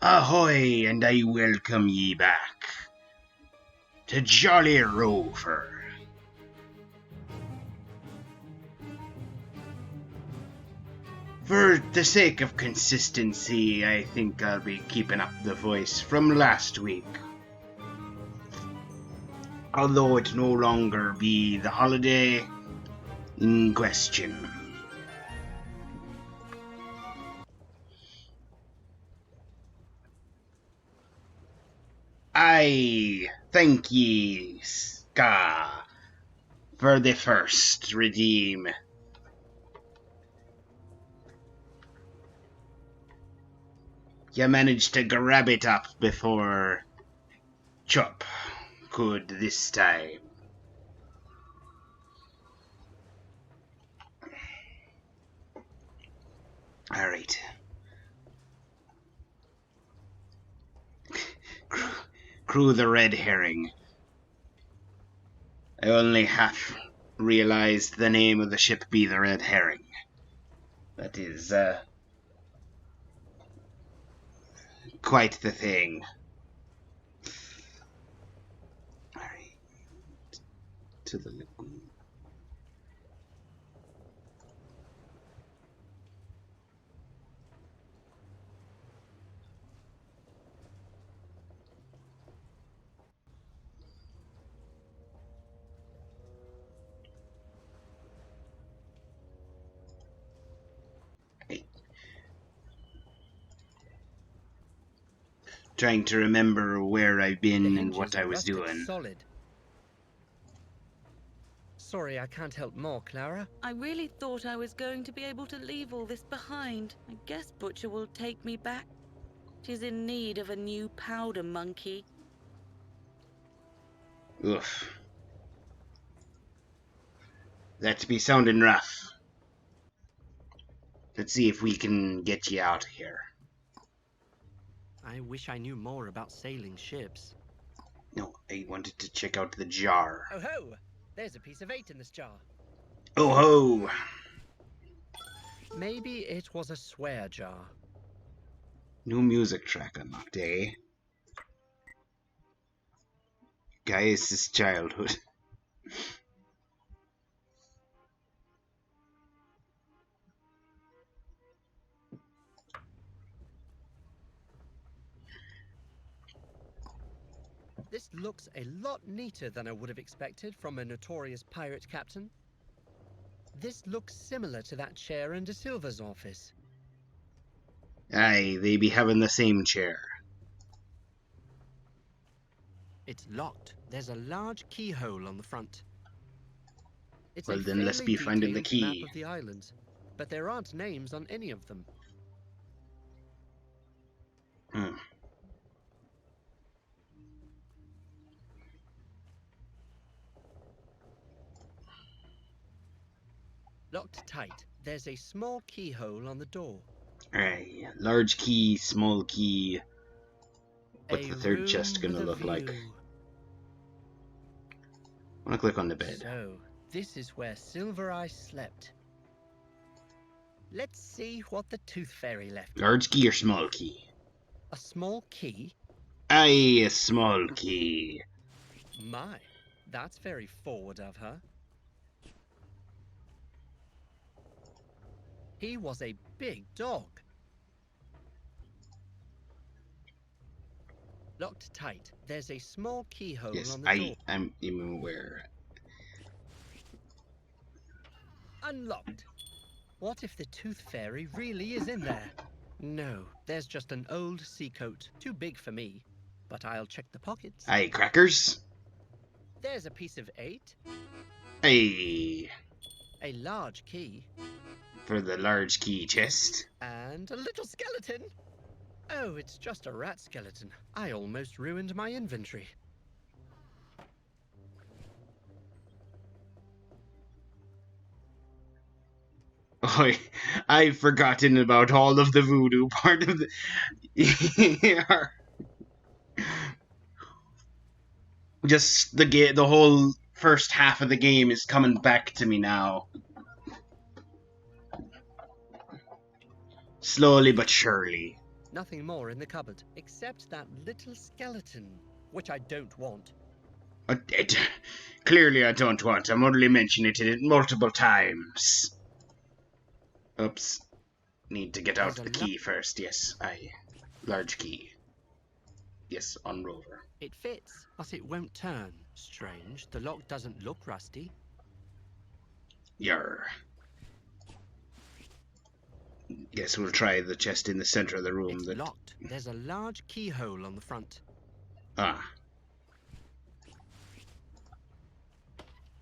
Ahoy, and I welcome ye back to Jolly Rover. For the sake of consistency, I think I'll be keeping up the voice from last week. Although it no longer be the holiday in question. I thank ye, Ska, for the first redeem. You managed to grab it up before Chop could this time. Alright. Crew the red herring. I only half realized the name of the ship be the red herring. That is, quite the thing. Alright. To the lagoon. Trying to remember where I've been and what I was doing. Solid. Sorry, I can't help more, Clara. I really thought I was going to be able to leave all this behind. I guess Butcher will take me back. She's in need of a new powder monkey. Oof. That be sounding rough. Let's see if we can get you out of here. I wish I knew more about sailing ships. No, I wanted to check out the jar. Oh ho! There's a piece of 8 in this jar. Oh ho! Maybe it was a swear jar. New music track unlocked, eh? Gaius' childhood. This looks a lot neater than I would have expected from a notorious pirate captain. This looks similar to that chair in De Silva's office. Aye, they be having the same chair. It's locked. There's a large keyhole on the front. It's Well, a then let's fairly be finding the detailed key. map of the islands, but there aren't names on any of them. Locked tight. There's a small keyhole on the door. Aye, large key, small key. What's the third chest gonna look like? I wanna click on the bed. So, this is where Silver Eye slept. Let's see what the Tooth Fairy left. Large key or small key? A small key? Aye, a small key. My, that's very forward of her. He was a big dog. Locked tight. There's a small keyhole Yes, on the door. I'm even aware. Unlocked. What if the Tooth Fairy really is in there? No, there's just an old seacoat. Too big for me. But I'll check the pockets. Aye, crackers. There's a piece of 8. Aye. A large key. For the large key chest. And a little skeleton. Oh, it's just a rat skeleton. I almost ruined my inventory. Oh, I've forgotten about all of the voodoo part of the... Just the whole first half of the game is coming back to me now. Slowly but surely. Nothing more in the cupboard, except that little skeleton, which I don't want. Clearly I don't want. I'm only mentioning it multiple times. Oops. Need to get out the key first. Yes, large key. Yes, on Rover. It fits, but it won't turn. Strange, the lock doesn't look rusty. Yarr. Guess we'll try the chest in the center of the room. It's locked. There's a large keyhole on the front. Ah.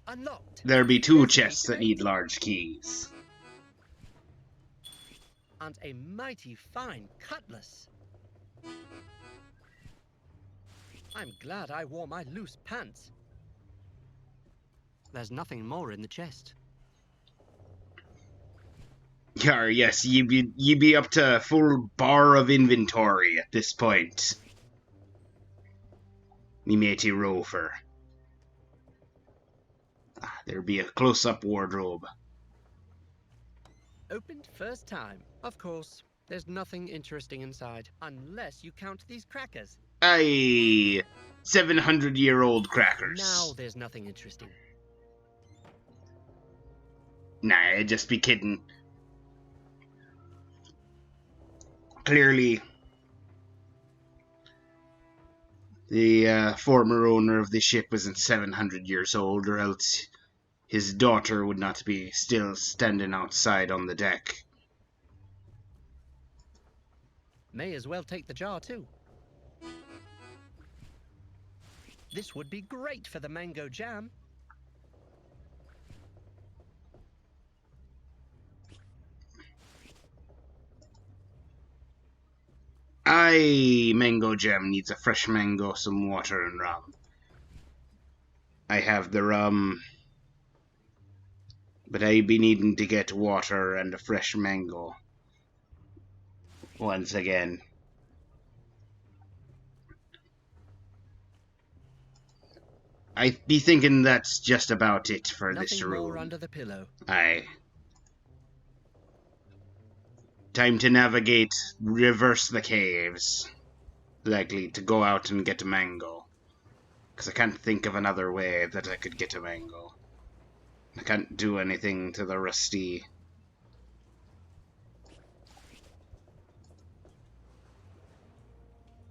Unlocked. There'll be two chests that need large keys. And a mighty fine cutlass. I'm glad I wore my loose pants. There's nothing more in the chest. Yar, yes, ye be up to full bar of inventory at this point. Me matey Rover. There'll be a close-up wardrobe. Opened first time. Of course, there's nothing interesting inside, unless you count these crackers. Aye, 700-year-old crackers. Now there's nothing interesting. Nah, I'd just be kidding. Clearly, the former owner of the ship wasn't 700 years old, or else his daughter would not be still standing outside on the deck. May as well take the jar too. This would be great for the mango jam. Aye, mango jam needs a fresh mango, some water, and rum. I have the rum, but I be needing to get water and a fresh mango. Once again. I be thinking that's just about it for this room. Nothing more under the pillow. Aye. Time to navigate, reverse the caves. Likely to go out and get a mango. Because I can't think of another way that I could get a mango. I can't do anything to the rusty.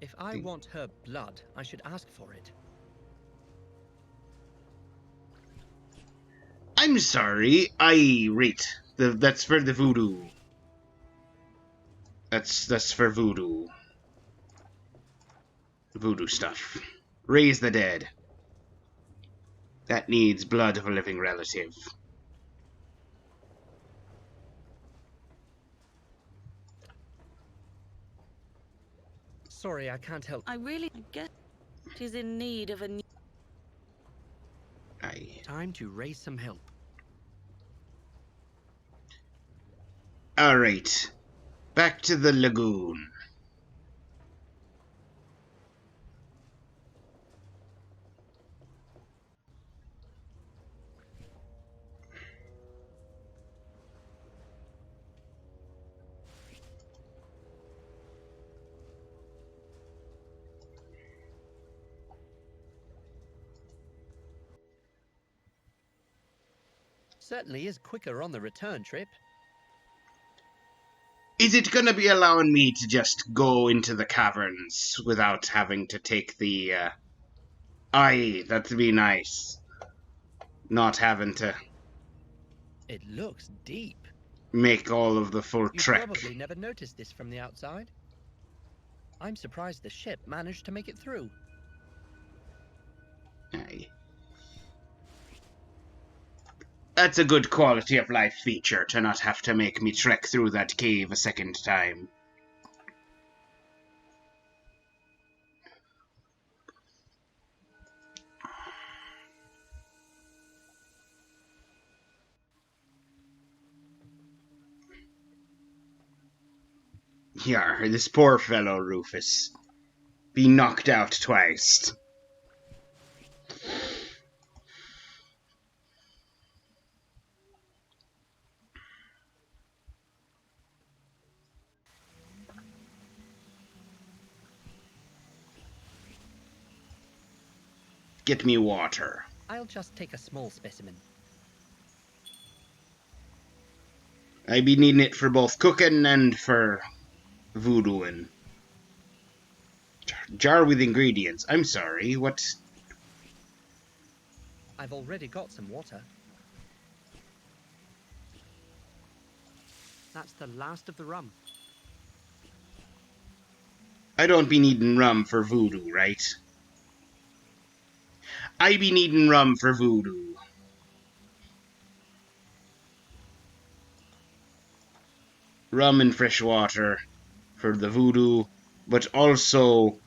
If I want her blood, I should ask for it. I'm sorry, right. That's for the voodoo. That's for voodoo. Voodoo stuff. Raise the dead. That needs blood of a living relative. Sorry, I can't help. I guess she's in need of a new... Aye. Time to raise some help. Alright. Back to the lagoon. Certainly is quicker on the return trip. Is it gonna be allowing me to just go into the caverns without having to take the, Aye, that'd be nice. Not having to It looks deep. make all of the full You trek. probably never noticed this from the outside. I'm surprised the ship managed to make it through. Aye. That's a good quality of life feature, to not have to make me trek through that cave a second time. Yar, this poor fellow, Rufus. Be knocked out twice. get me water. I'll just take a small specimen. I be needing it for both cooking and for voodooing. Jar with ingredients. I'm sorry, what? I've already got some water. That's the last of the rum. I don't be needing rum for voodoo, right? I be needing rum for voodoo. Rum and fresh water for the voodoo, but also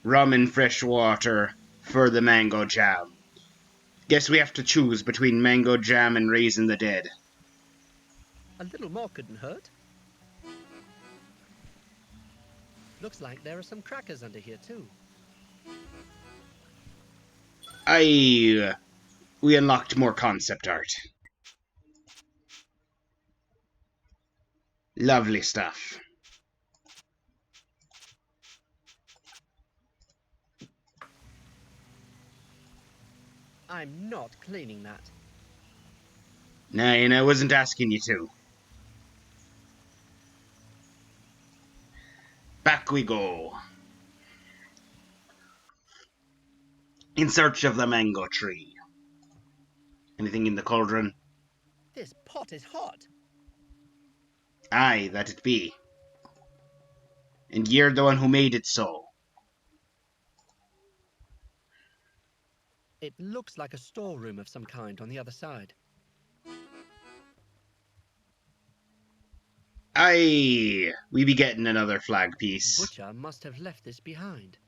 rum and fresh water for the mango jam. Guess we have to choose between mango jam and raising the dead. A little more couldn't hurt. Looks like there are some crackers under here too. We unlocked more concept art. Lovely stuff. I'm not cleaning that. Nah, and I wasn't asking you to. Back we go. In search of the mango tree. Anything in the cauldron? This pot is hot. Aye, that it be. And you're the one who made it so. It looks like a storeroom of some kind on the other side. Aye, we be getting another flag piece. Butcher must have left this behind.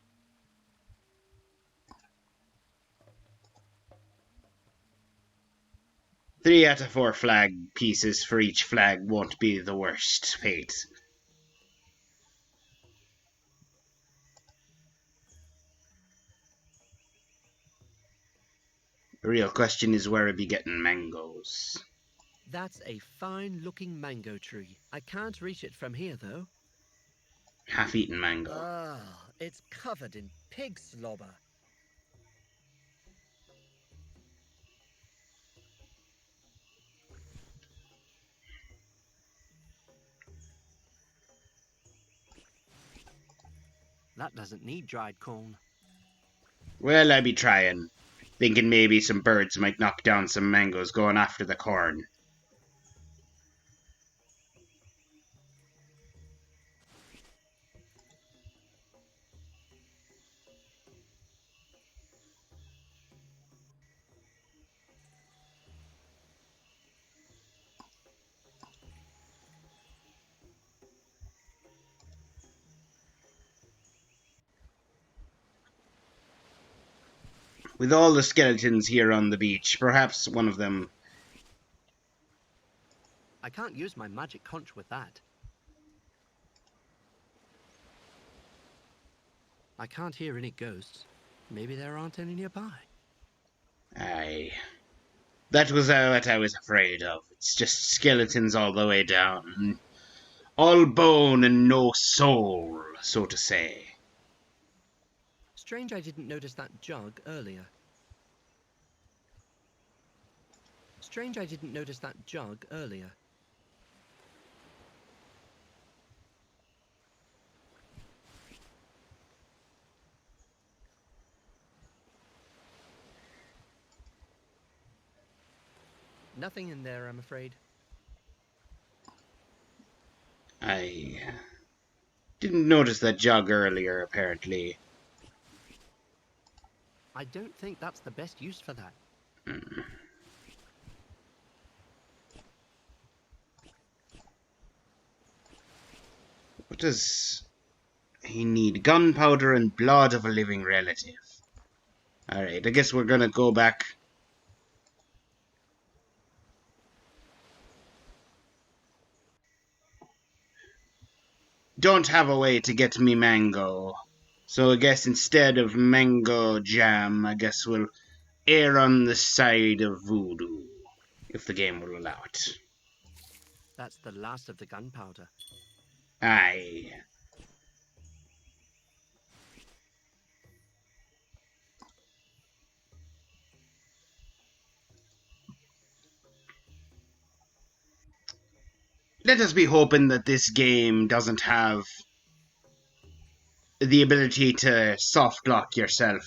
Three out of 4 flag pieces for each flag won't be the worst fate. The real question is where I be getting mangoes. That's a fine-looking mango tree. I can't reach it from here, though. Half-eaten mango. Ah, it's covered in pig slobber. That doesn't need dried corn. Well, I be trying. Thinking maybe some birds might knock down some mangoes going after the corn. With all the skeletons here on the beach, perhaps one of them... I can't use my magic conch with that. I can't hear any ghosts. Maybe there aren't any nearby. Aye. That was what I was afraid of. It's just skeletons all the way down. All bone and no soul, so to say. Strange I didn't notice that jug earlier. Strange I didn't notice that jug earlier. Nothing in there, I'm afraid. I didn't notice that jug earlier, apparently. I don't think that's the best use for that. What does he need? Gunpowder and blood of a living relative. Alright, I guess we're gonna go back. Don't have a way to get me mango. So I guess instead of mango jam, I guess we'll err on the side of voodoo. If the game will allow it. That's the last of the gunpowder. Aye. let us be hoping that this game doesn't have the ability to soft lock yourself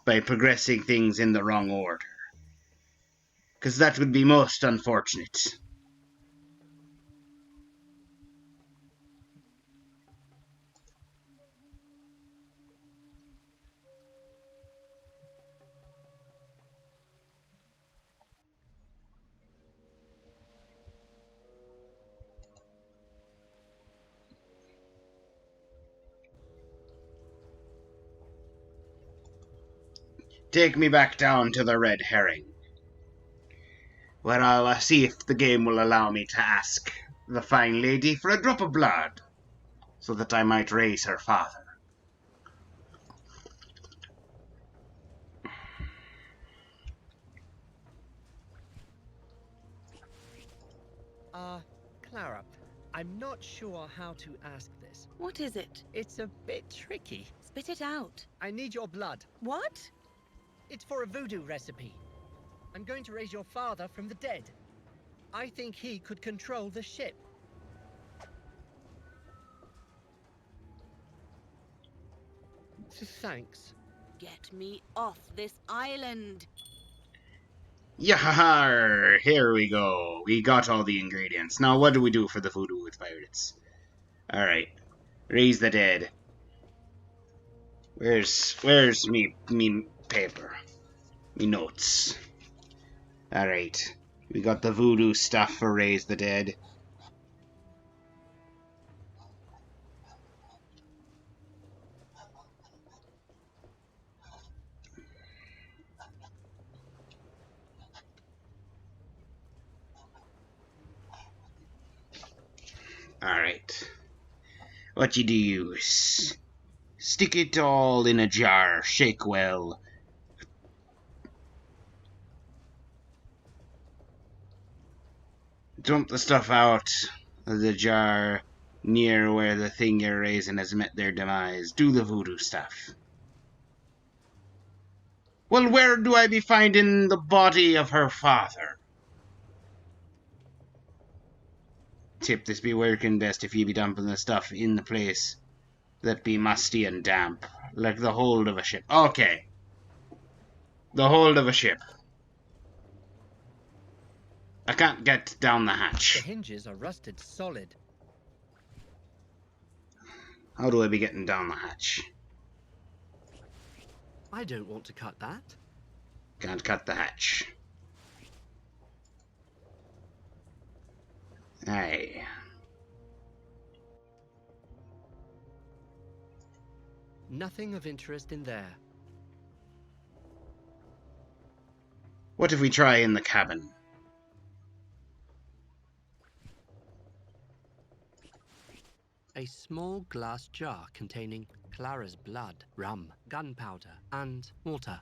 by progressing things in the wrong order. Because that would be most unfortunate. Take me back down to the Red Herring, where I'll see if the game will allow me to ask the fine lady for a drop of blood, so that I might raise her father. Clara, I'm not sure how to ask this. What is it? It's a bit tricky. Spit it out. I need your blood. What? It's for a voodoo recipe. I'm going to raise your father from the dead. I think he could control the ship. Thanks. Get me off this island. Yahar! Here we go. We got all the ingredients. Now what do we do for the voodoo with pirates? Alright. Raise the dead. Where's me paper? Me notes. Alright. We got the voodoo stuff for raise the dead. Alright. What you do use? Stick it all in a jar, shake well. Dump the stuff out of the jar near where the thing you're raising has met their demise. Do the voodoo stuff. Well, where do I be finding the body of her father? Tip, this be working best if ye be dumping the stuff in the place that be musty and damp, like the hold of a ship. Okay. The hold of a ship. I can't get down the The hatch. hinges are rusted solid. How do I be getting down the hatch? I don't want to cut that. Can't cut the hatch. Aye. Nothing of interest in there. What if we try in the cabin? A small glass jar containing Clara's blood, rum, gunpowder, and water.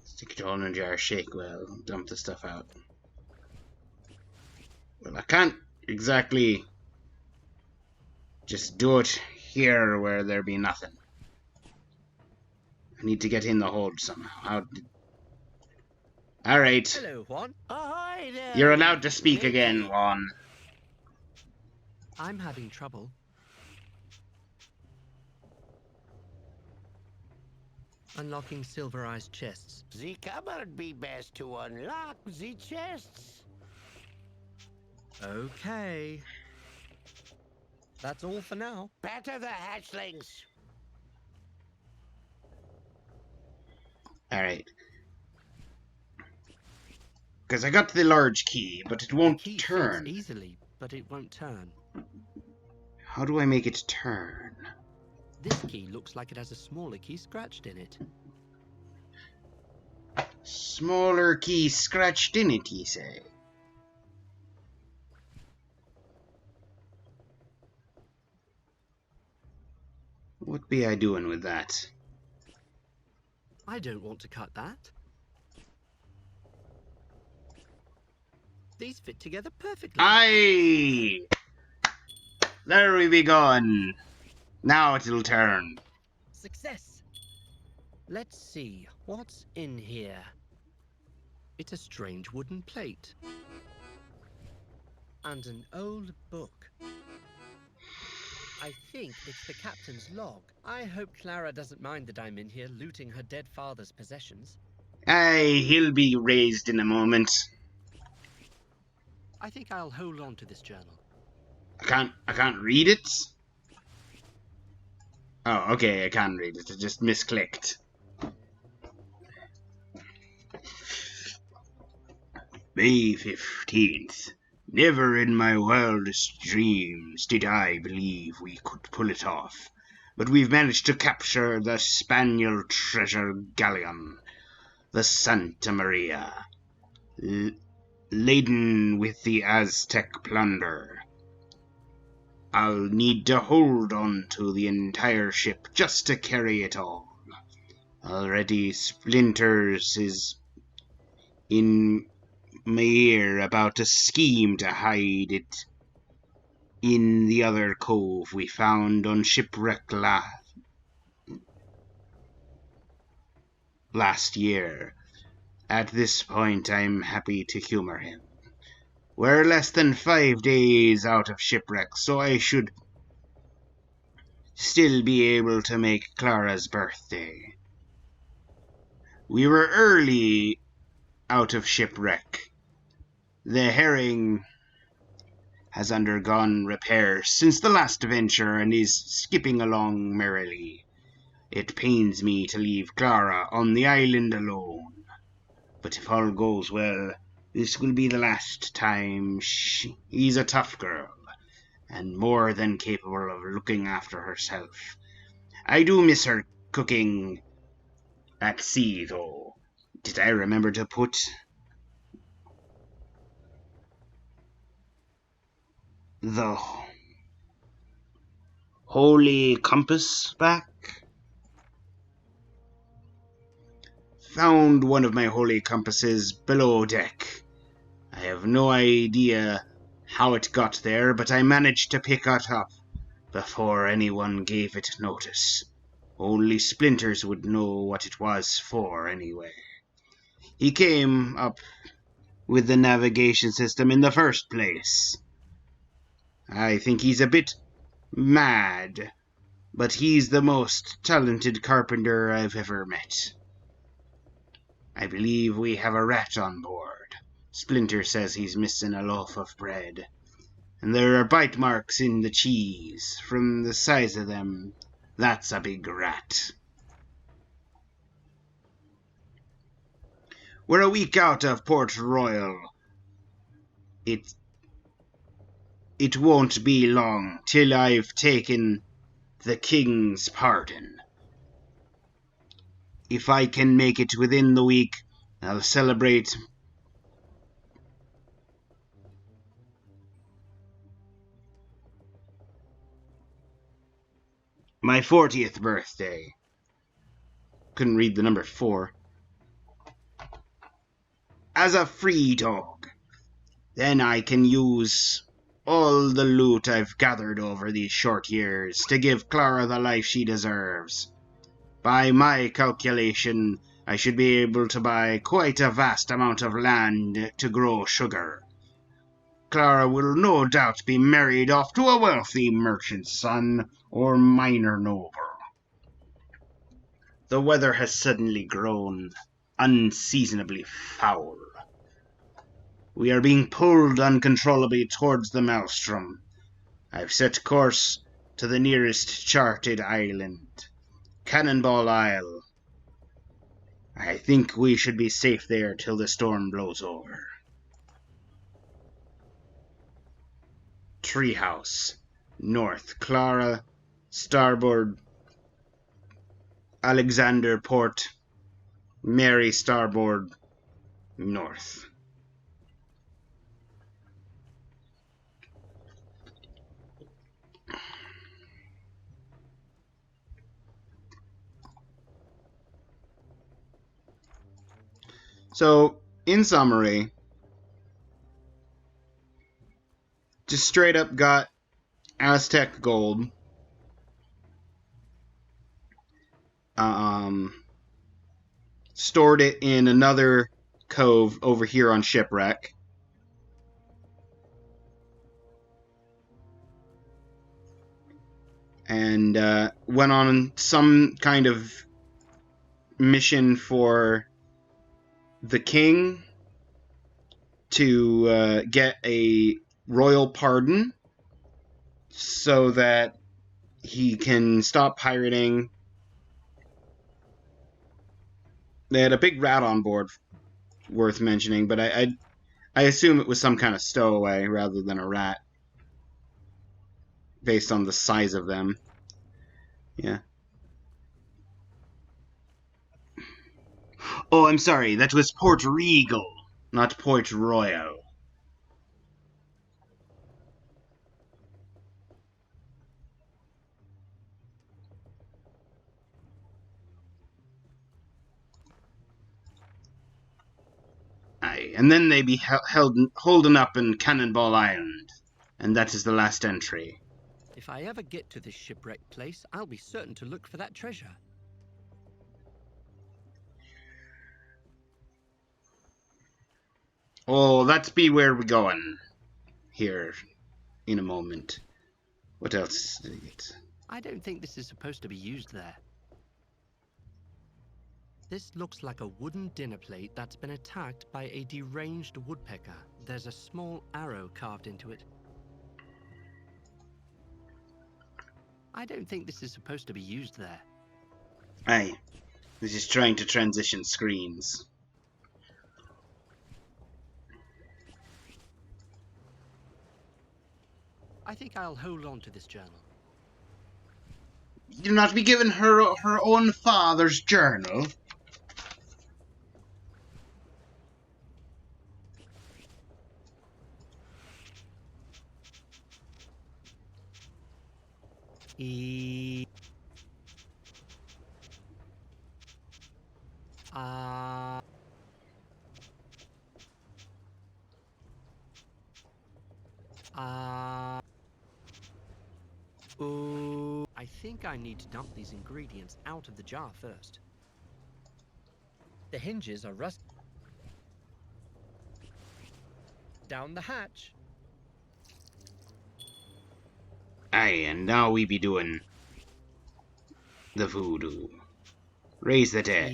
Stick it all in a jar, shake well, dump the stuff out. Well, I can't exactly just do it here where there be nothing. I need to get in the hold somehow. Alright. Hello, Juan. Ahoy there! You're allowed to speak matey. again, Juan. I'm having trouble. Unlocking silverized chests. The cupboard be best to unlock the chests. Okay. That's all for now. Better the hatchlings. Alright. Because I got the large key, but it won't The key turn. fits easily, but it won't turn. How do I make it turn? This key looks like it has a smaller key scratched in it. Smaller key scratched in it, ye say? What be I doing with that? I don't want to cut that. These fit together perfectly. Aye! There we be gone. Now it'll turn. Success! Let's see, what's in here? It's a strange wooden plate. And an old book. I think it's the captain's log. I hope Clara doesn't mind that I'm in here looting her dead father's possessions. Aye, he'll be raised in a moment. I think I'll hold on to this journal. I can't read it? Oh, okay, I can read it. I just misclicked. May 15th. Never in my wildest dreams did I believe we could pull it off. But we've managed to capture the Spaniel treasure galleon, the Santa Maria, laden with the Aztec plunder. I'll need to hold on to the entire ship just to carry it all. Already Splinters is in my ear about a scheme to hide it in the other cove we found on shipwreck last year. At this point, I'm happy to humor him. We're less than 5 days out of shipwreck, so I should still be able to make Clara's birthday. We were early out of shipwreck. The herring has undergone repairs since the last venture and is skipping along merrily. It pains me to leave Clara on the island alone, but if all goes well, this will be the last time. She's a tough girl, and more than capable of looking after herself. I do miss her cooking at sea, though. Did I remember to put the holy compass back? Found one of my holy compasses below deck. I have no idea how it got there, but I managed to pick it up before anyone gave it notice. Only Splinters would know what it was for, anyway. He came up with the navigation system in the first place. I think he's a bit mad, but he's the most talented carpenter I've ever met. I believe we have a rat on board. Splinter says he's missing a loaf of bread. And there are bite marks in the cheese. From the size of them, that's a big rat. We're a week out of Port Royal. It won't be long till I've taken the King's pardon. If I can make it within the week, I'll celebrate my 40th birthday. Couldn't read the number 4. As a free dog. Then I can use all the loot I've gathered over these short years to give Clara the life she deserves. By my calculation, I should be able to buy quite a vast amount of land to grow sugar. Clara will no doubt be married off to a wealthy merchant's son or minor noble. The weather has suddenly grown unseasonably foul. We are being pulled uncontrollably towards the maelstrom. I've set course to the nearest charted island, Cannonball Isle. I think we should be safe there till the storm blows over. Treehouse, north. Clara, starboard. Alexander Port, Mary starboard, north. So, in summary, just straight up got Aztec gold, stored it in another cove over here on Shipwreck. And went on some kind of mission for the king to get a royal pardon so that he can stop pirating. They had a big rat on board, worth mentioning, but I assume it was some kind of stowaway rather than a rat, based on the size of them. Yeah. Oh, I'm sorry, that was Port Regal, not Port Royal. Aye, and then they be holden up in Cannonball Island, and that is the last entry. If I ever get to this shipwrecked place, I'll be certain to look for that treasure. Oh, that's be where we're going here in a moment. What else did I get? I don't think this is supposed to be used there. This looks like a wooden dinner plate that's been attacked by a deranged woodpecker. There's a small arrow carved into it. I don't think this is supposed to be used there. Aye, this is trying to transition screens. I think I'll hold on to this journal. Do not be giving her her own father's journal. E. Ah. Ooh. I think I need to dump these ingredients out of the jar first. The hinges are rusted. Down the hatch. Aye, and now we be doing the voodoo. Raise the dead.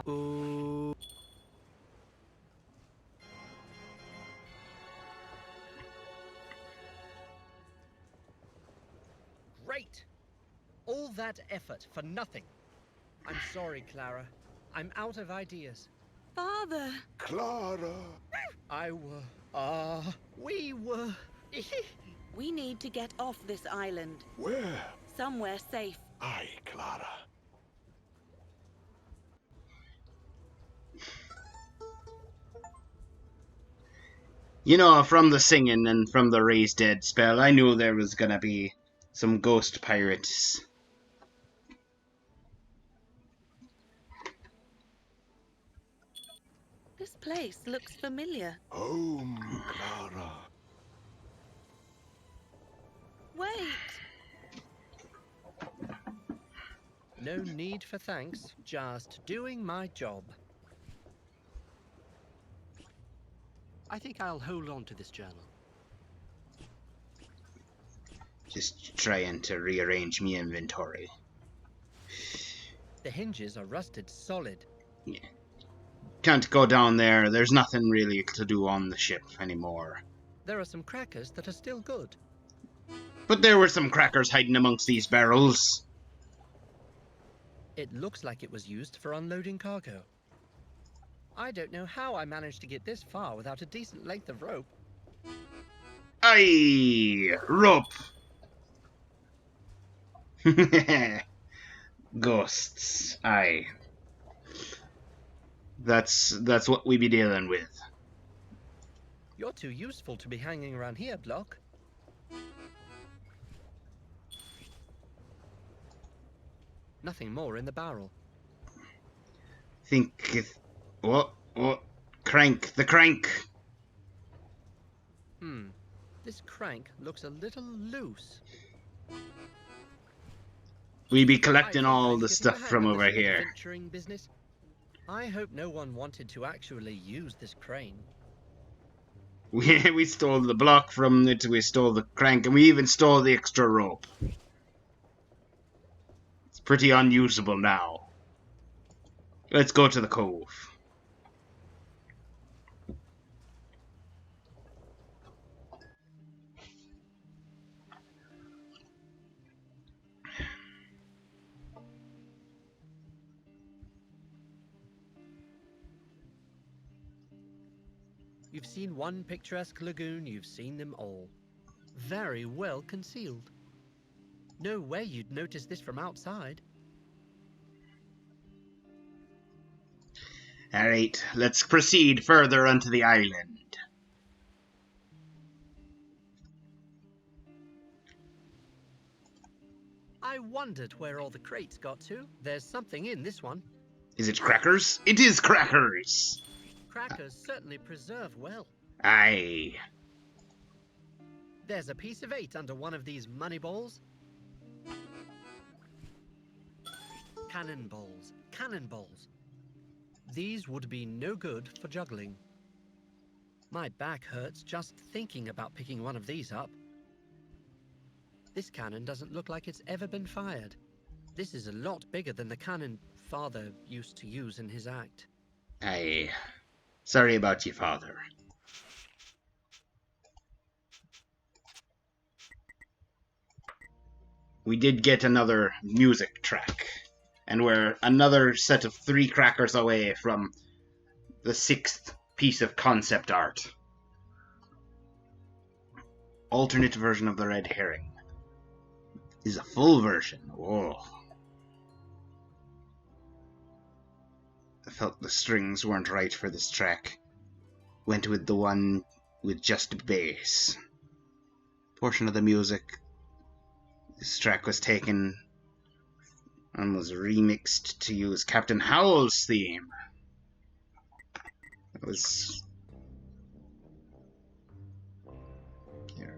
Ooh. Great! All that effort for nothing. I'm sorry, Clara. I'm out of ideas. Father! Clara! We were... We need to get off this island. Where? Somewhere safe. Aye, Clara. You know, from the singing and from the raise dead spell, I knew there was gonna be some ghost pirates. This place looks familiar. Home, Clara. Wait! No need for thanks, just doing my job. I think I'll hold on to this journal. Just trying to rearrange me inventory. The hinges are rusted solid. Yeah. Can't go down there. There's nothing really to do on the ship anymore. There are some crackers that are still good. But there were some crackers hiding amongst these barrels. It looks like it was used for unloading cargo. I don't know how I managed to get this far without a decent length of rope. Aye! Rope! Ghosts. Aye. That's what we be dealing with. You're too useful to be hanging around here, Block. Nothing more in the barrel. Think if... What? Crank. The crank! This crank looks a little loose. We be I collecting thought all I'd the getting stuff hang from of over this here. adventuring business. I hope no one wanted to actually use this crane. We stole the block from it, we stole the crank, and we even stole the extra rope. It's pretty unusable now. Let's go to the cove. You've seen one picturesque lagoon, you've seen them all. Very well concealed. No way you'd notice this from outside. Alright, let's proceed further onto the island. I wondered where all the crates got to. There's something in this one. Is it crackers? It is crackers! Crackers certainly preserve well. Aye. There's a piece of 8 under one of these money balls. Cannonballs. Cannonballs. These would be no good for juggling. My back hurts just thinking about picking one of these up. This cannon doesn't look like it's ever been fired. This is a lot bigger than the cannon Father used to use in his act. Aye. Sorry about your father. We did get another music track. And we're another set of 3 crackers away from the 6th piece of concept art. Alternate version of the red herring. Is a full version. Whoa. I felt the strings weren't right for this track. Went with the one with just bass. Portion of the music. This track was taken and was remixed to use Captain Howell's theme. It was... Here.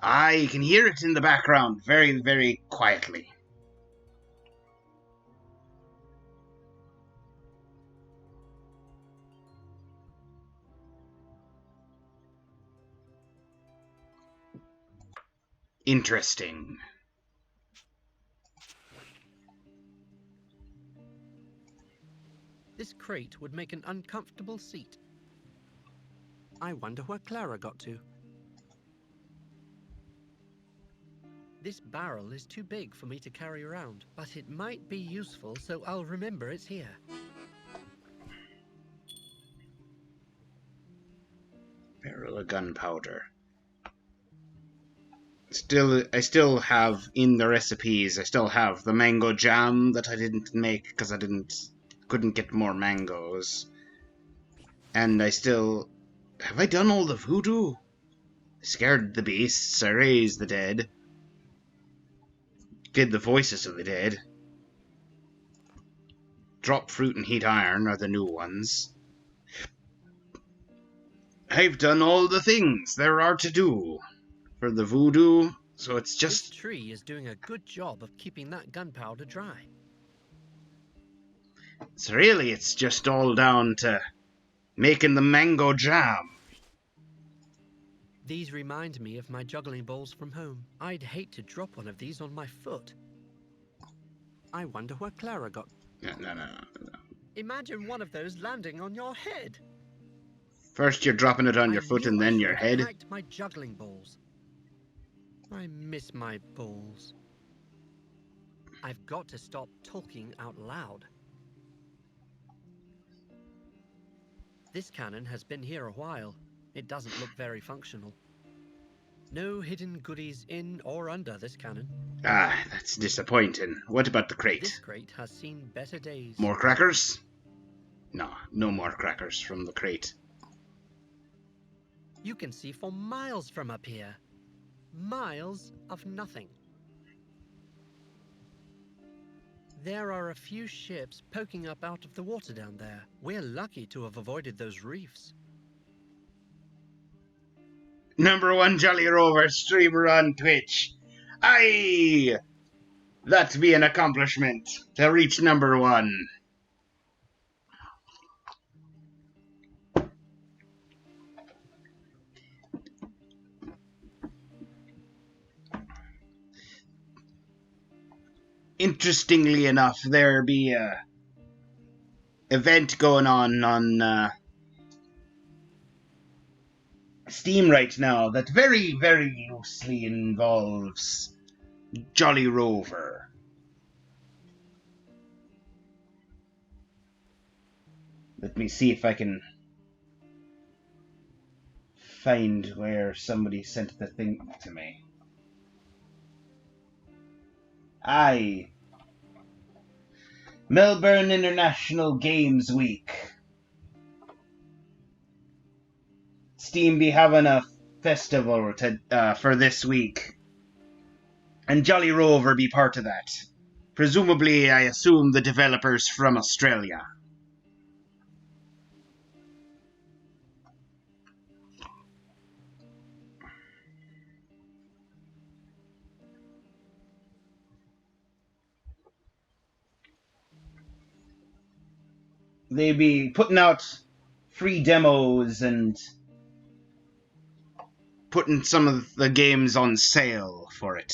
I can hear it in the background, very, very quietly. Interesting. This crate would make an uncomfortable seat. I wonder where Clara got to. This barrel is too big for me to carry around, but it might be useful, so I'll remember it's here. Barrel of gunpowder. I still have in the recipes, I still have the mango jam that I didn't make because I couldn't get more mangoes. And I still... Have I done all the voodoo? I scared the beasts, I raised the dead. Did the voices of the dead. Drop fruit and heat iron are the new ones. I've done all the things there are to do for the voodoo, so it's This just... tree is doing a good job of keeping that gunpowder dry. So really, it's just all down to making the mango jam. These remind me of my juggling balls from home. I'd hate to drop one of these on my foot. I wonder where Clara got... No. Imagine one of those landing on your head. First you're dropping it on your I foot knew and I then should your have head. packed my juggling balls. I miss my balls. I've got to stop talking out loud. This cannon has been here a while. It doesn't look very functional. No hidden goodies in or under this cannon. Ah, that's disappointing. What about the This crate? crate has seen better days. More crackers? No, no more crackers from the crate. You can see for miles from up here. Miles of nothing. There are a few ships poking up out of the water down there. We're lucky to have avoided those reefs. #1 Jolly Rover streamer on Twitch. Aye! That'd be an accomplishment to reach #1. Interestingly enough, there be a event going on Steam right now that very, very loosely involves Jolly Rover. Let me see if I can find where somebody sent the thing to me. Aye. Melbourne International Games Week. Steam be having a festival for this week. And Jolly Rover be part of that. Presumably, I assume the developers from Australia. They be putting out free demos and putting some of the games on sale for it.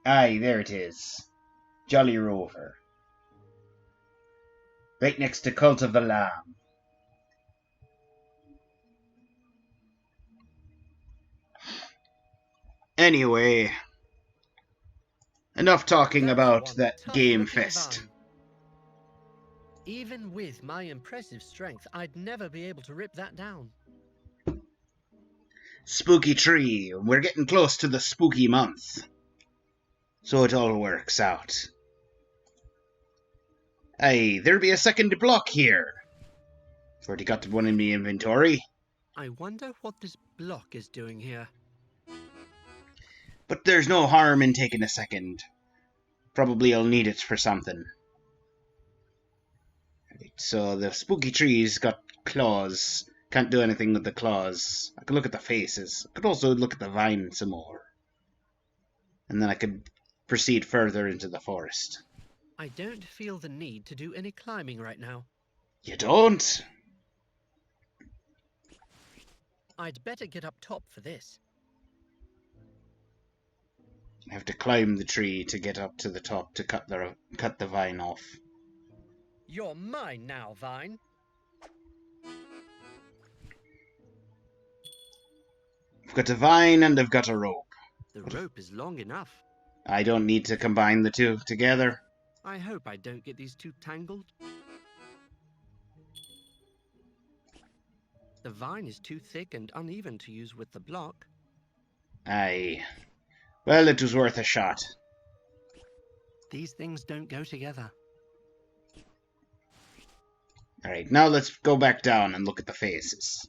Aye, there it is. Jolly Rover. Right next to Cult of the Lamb. Anyway, enough talking That's about one that tough Game looking Fest. vine. Even with my impressive strength, I'd never be able to rip that down. Spooky tree. We're getting close to the spooky month. So it all works out. Aye, there be a second block here. Already got one in the inventory. I wonder what this block is doing here. But there's no harm in taking a second. Probably I'll need it for something. Right, so the spooky tree's got claws. Can't do anything with the claws. I can look at the faces. I could also look at the vine some more. And then I could proceed further into the forest. I don't feel the need to do any climbing right now. You don't? I'd better get up top for this. I have to climb the tree to get up to the top to cut the vine off. You're mine now, Vine. I've got a vine and I've got a rope. The rope is long enough. I don't need to combine the two together. I hope I don't get these two tangled. The vine is too thick and uneven to use with the block. Aye. Well, it was worth a shot. These things don't go together. Alright, now let's go back down and look at the faces.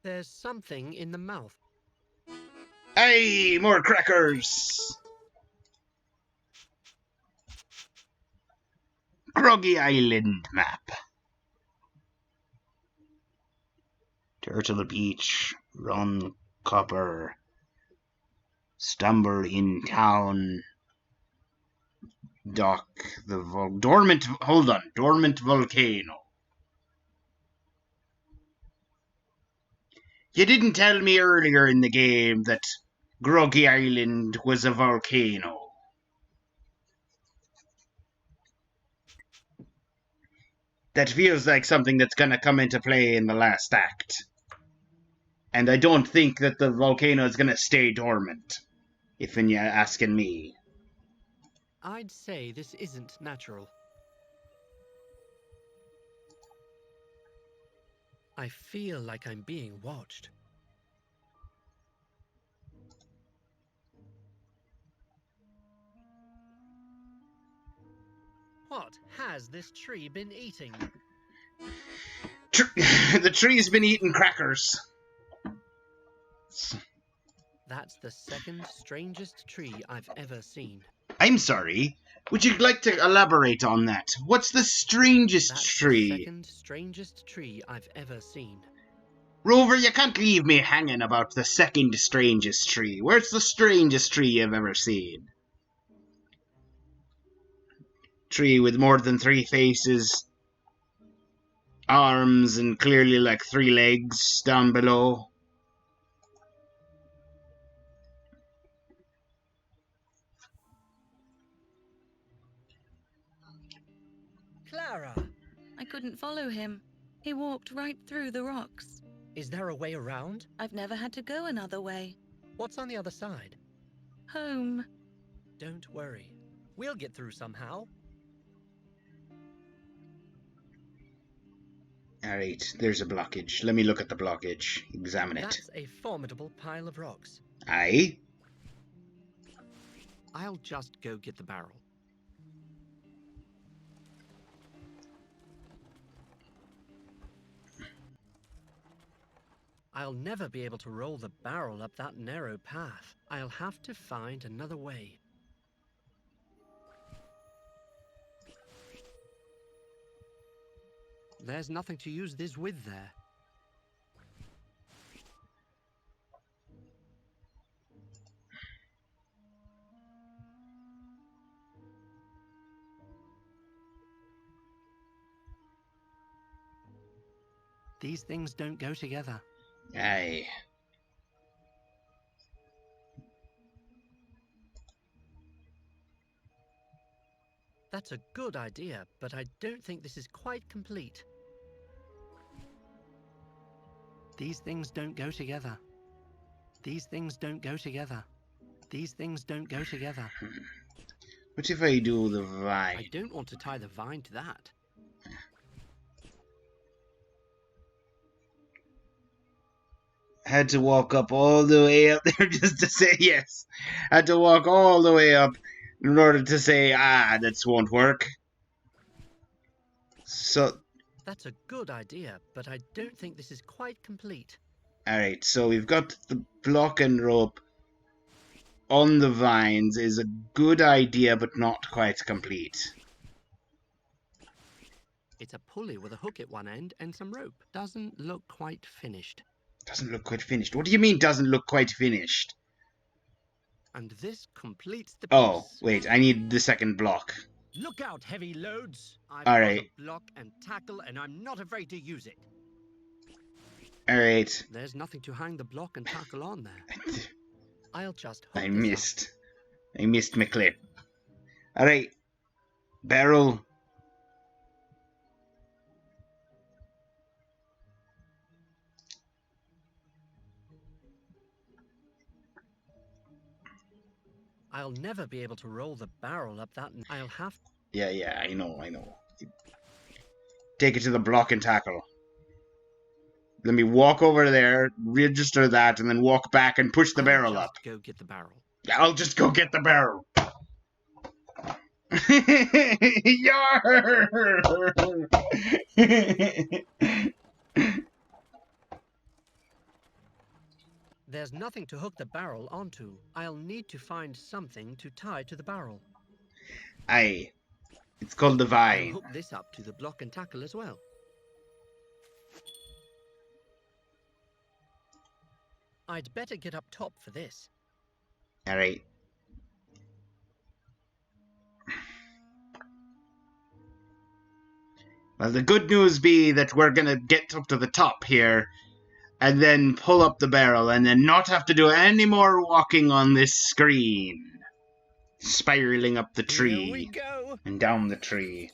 There's something in the mouth. Aye, more crackers! Groggy Island map. Turtle Beach, Run Copper, Stumble in Town, Dock, Dormant Volcano. You didn't tell me earlier in the game that Groggy Island was a volcano. That feels like something that's gonna come into play in the last act. And I don't think that the volcano is gonna stay dormant, if you're asking me. I'd say this isn't natural. I feel like I'm being watched. What has this tree been eating? The tree's been eating crackers. That's the second strangest tree I've ever seen. I'm sorry. Would you like to elaborate on that? What's the strangest That's tree? the second strangest tree I've ever seen. Rover, you can't leave me hanging about the second strangest tree. Where's the strangest tree you've ever seen? Tree with more than 3 faces, arms, and clearly like 3 legs down below. Clara! I couldn't follow him. He walked right through the rocks. Is there a way around? I've never had to go another way. What's on the other side? Home. Don't worry. We'll get through somehow. Alright, there's a blockage. Let me look at the blockage. Examine it. That's a formidable pile of rocks. Aye? I'll just go get the barrel. I'll never be able to roll the barrel up that narrow path. I'll have to find another way. There's nothing to use this with there. These things don't go together. Aye. That's a good idea, but I don't think this is quite complete. These things don't go together. These things don't go together. These things don't go together. What if I do the vine? I don't want to tie the vine to that. Had to walk up all the way up there just to say yes. Had to walk all the way up in order to say, that won't work. So, That's a good idea, but I don't think this is quite complete. alright, so we've got the block and rope on the vines is a good idea, but not quite complete. It's a pulley with a hook at one end and some rope. Doesn't look quite finished. Doesn't look quite finished. What do you mean doesn't look quite finished? And this completes the piece. Oh, wait, I need the second block. Look out, heavy loads! I've All got right. a block and tackle, and I'm not afraid to use it. Alright. There's nothing to hang the block and tackle on there. I'll just hook I this up. missed. I missed my clip. Alright. Barrel. I'll never be able to roll the barrel up that. I'll have. Yeah, I know. Take it to the block and tackle. Let me walk over there, register that, and then walk back and push the barrel up. Go get the barrel. Yeah, I'll just go get the barrel. Yarr! There's nothing to hook the barrel onto. I'll need to find something to tie to the barrel. Aye. It's called the I'll vine. hook this up to the block and tackle as well. I'd better get up top for this. Alright. Well, the good news be that we're gonna get up to the top here, and then pull up the barrel, and then not have to do any more walking on this screen. Spiraling up the tree. Here we go. And down the tree.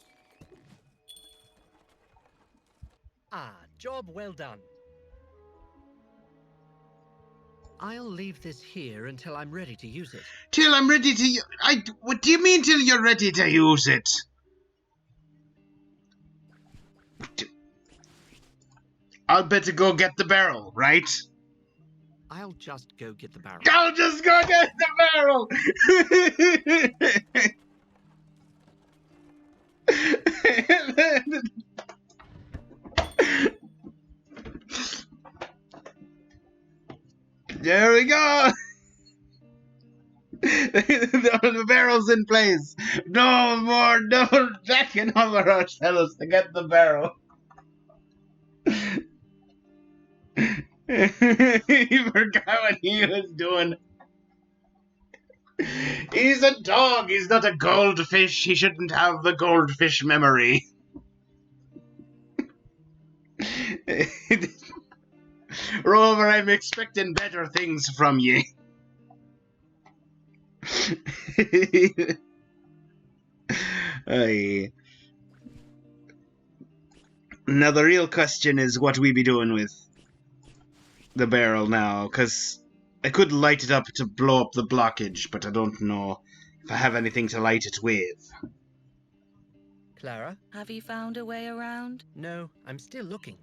Ah, job well done. I'll leave this here until I'm ready to use it. Till I'm ready to... What do you mean till you're ready to use it? I'll better go get the barrel, right? I'll just go get the barrel. I'll just go get the barrel! There we go! The barrel's in place. No more, no jacking over ourselves to get the barrel. He forgot what he was doing. He's a dog. He's not a goldfish. He shouldn't have the goldfish memory. Rover, I'm expecting better things from you. Aye. Now the real question is what we be doing with the barrel now, because I could light it up to blow up the blockage, but I don't know if I have anything to light it with. Clara? Have you found a way around? No, I'm still looking.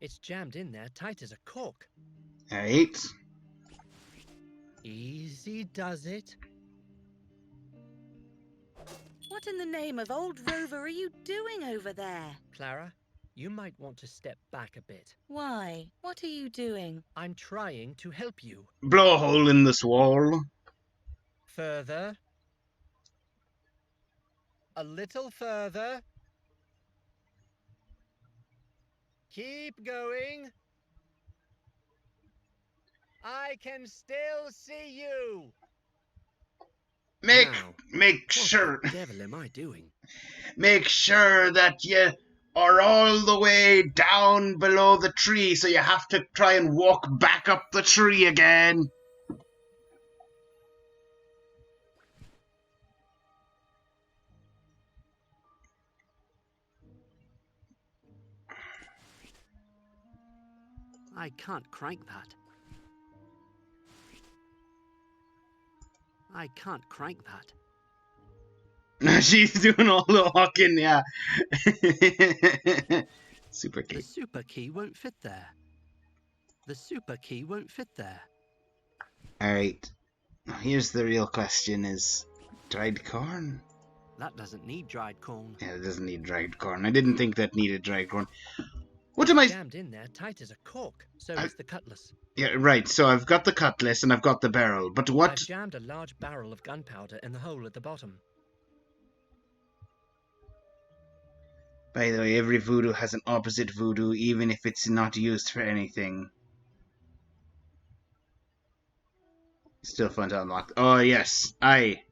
It's jammed in there tight as a cork. Alright. Easy does it. What in the name of old Rover are you doing over there? Clara, you might want to step back a bit. Why? What are you doing? I'm trying to help you. Blow a hole in this wall. Further. A little further. Keep going. I can still see you. Make What sure the devil am I doing? make sure that you are all the way down below the tree, so you have to try and walk back up the tree again. I can't crank that. I can't crank that. She's doing all the walking, yeah. Super The key. super key won't fit there. The super key won't fit there. Alright. Now here's the real question is dried corn? That doesn't need dried corn. Yeah, it doesn't need dried corn. I didn't think that needed dried corn. What am I... Jammed in there tight as a cork. So is the cutlass. Yeah, right, so I've got the cutlass and I've got the barrel, but what... I've jammed a large barrel of gunpowder in the hole at the bottom. By the way, every voodoo has an opposite voodoo, even if it's not used for anything. Still fun to unlock. Oh, yes. Aye.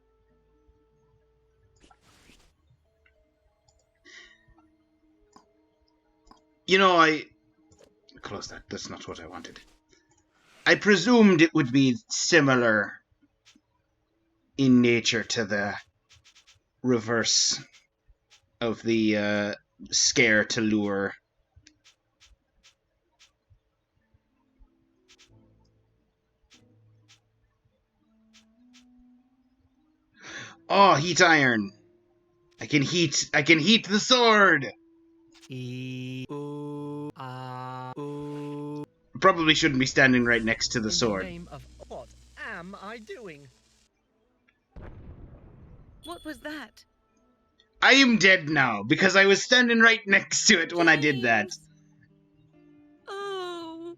You know, close that. That's not what I wanted. I presumed it would be similar in nature to the reverse of the scare to lure. Oh, heat iron. I can heat the sword. Probably shouldn't be standing right next to the sword. In the name of what am I doing? What was that? I am dead now because I was standing right next to it when I did that. James! Oh.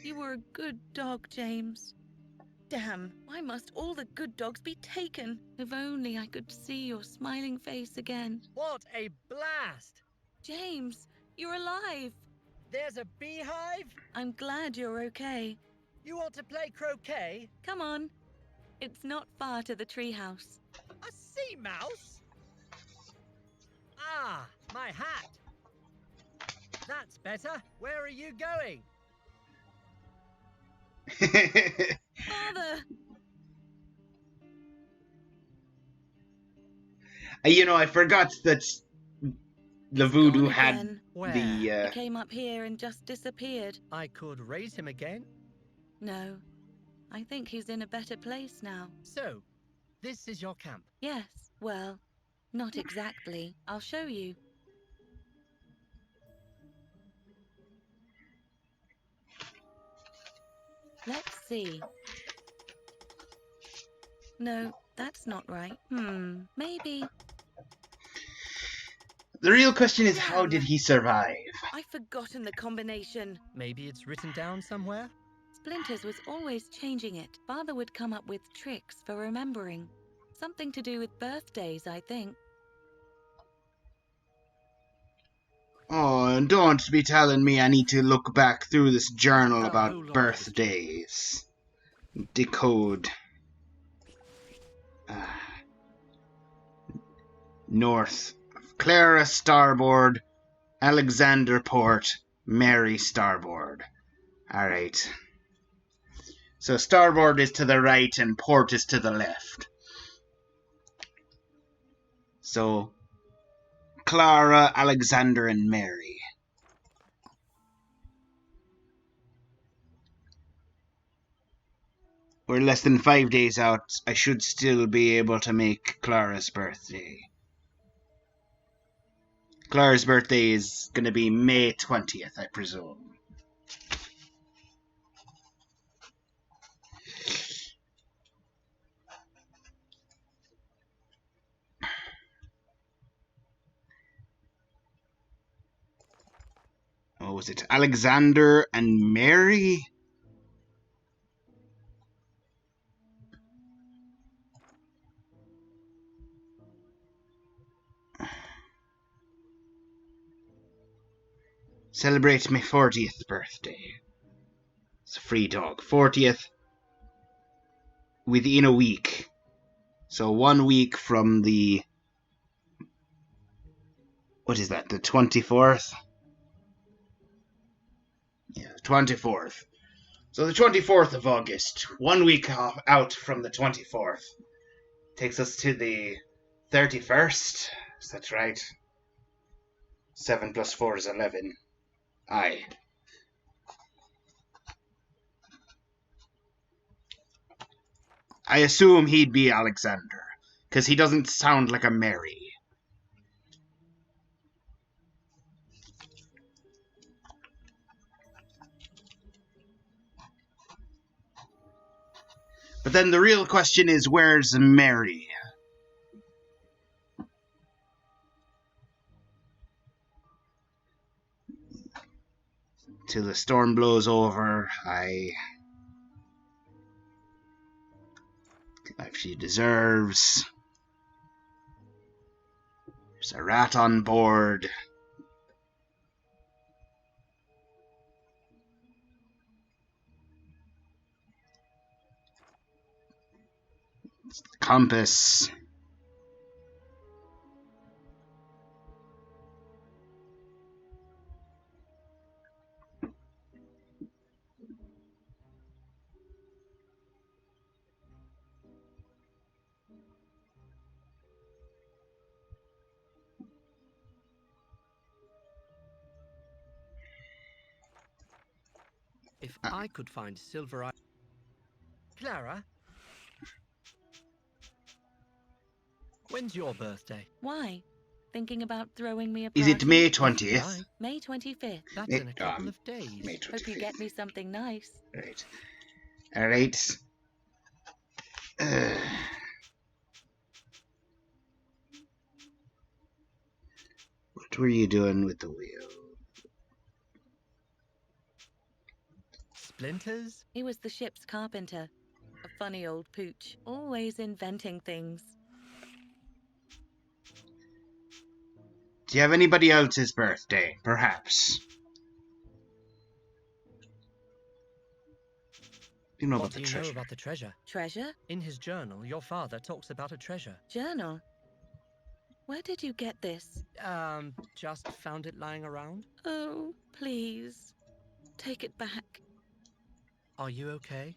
You were a good dog, James. Damn, why must all the good dogs be taken? If only I could see your smiling face again. What a blast! James, you're alive. There's a beehive? I'm glad you're okay. You want to play croquet? Come on. It's not far to the treehouse. A sea mouse? Ah, my hat. That's better. Where are you going? Father! You know, I forgot that the He's voodoo gone had again. Where? He The came up here and just disappeared. I could raise him again. No, I think he's in a better place now. So, this is your camp. Yes, well, not exactly. I'll show you. Let's see. No, that's not right. Maybe. the real question is, how Damn! did he survive? I've forgotten the combination. Maybe it's written down somewhere? Splinters was always changing it. Father would come up with tricks for remembering. Something to do with birthdays, I think. Oh, and don't be telling me I need to look back through this journal How about long birthdays. Decode. North. Clara starboard. Alexander port. Mary starboard. Alright. So starboard is to the right and port is to the left. So Clara, Alexander, and Mary. We're less than 5 days out. I should still be able to make Clara's birthday. Clara's birthday is going to be May 20th, I presume. Oh, was it Alexander and Mary? Celebrate my 40th birthday. It's a free dog. 40th within a week. So 1 week from the... What is that? The 24th? Yeah, 24th. So the 24th of August, 1 week out from the 24th, takes us to the 31st. Is that right? 7 plus 4 is 11. Aye. I assume he'd be Alexander, because he doesn't sound like a Mary. But then the real question is, where's Mary? Till the storm blows over, life she deserves. There's a rat on board. It's the compass. If I could find silver eye... Clara? When's your birthday? Why? Thinking about throwing me a Is party? it May If you 20th? like. May 25th. That's in a couple of days. May Hope you 25th. get me something nice. Right. Alright. What were you doing with the wheel? Splinters? He was the ship's carpenter. A funny old pooch, always inventing things. Do you have anybody else's birthday, perhaps? You know What about do the you treasure. know about the treasure? Treasure? In his journal, your father talks about a treasure. Journal? Where did you get this? Just found it lying around. Oh, please. Take it back. Are you okay?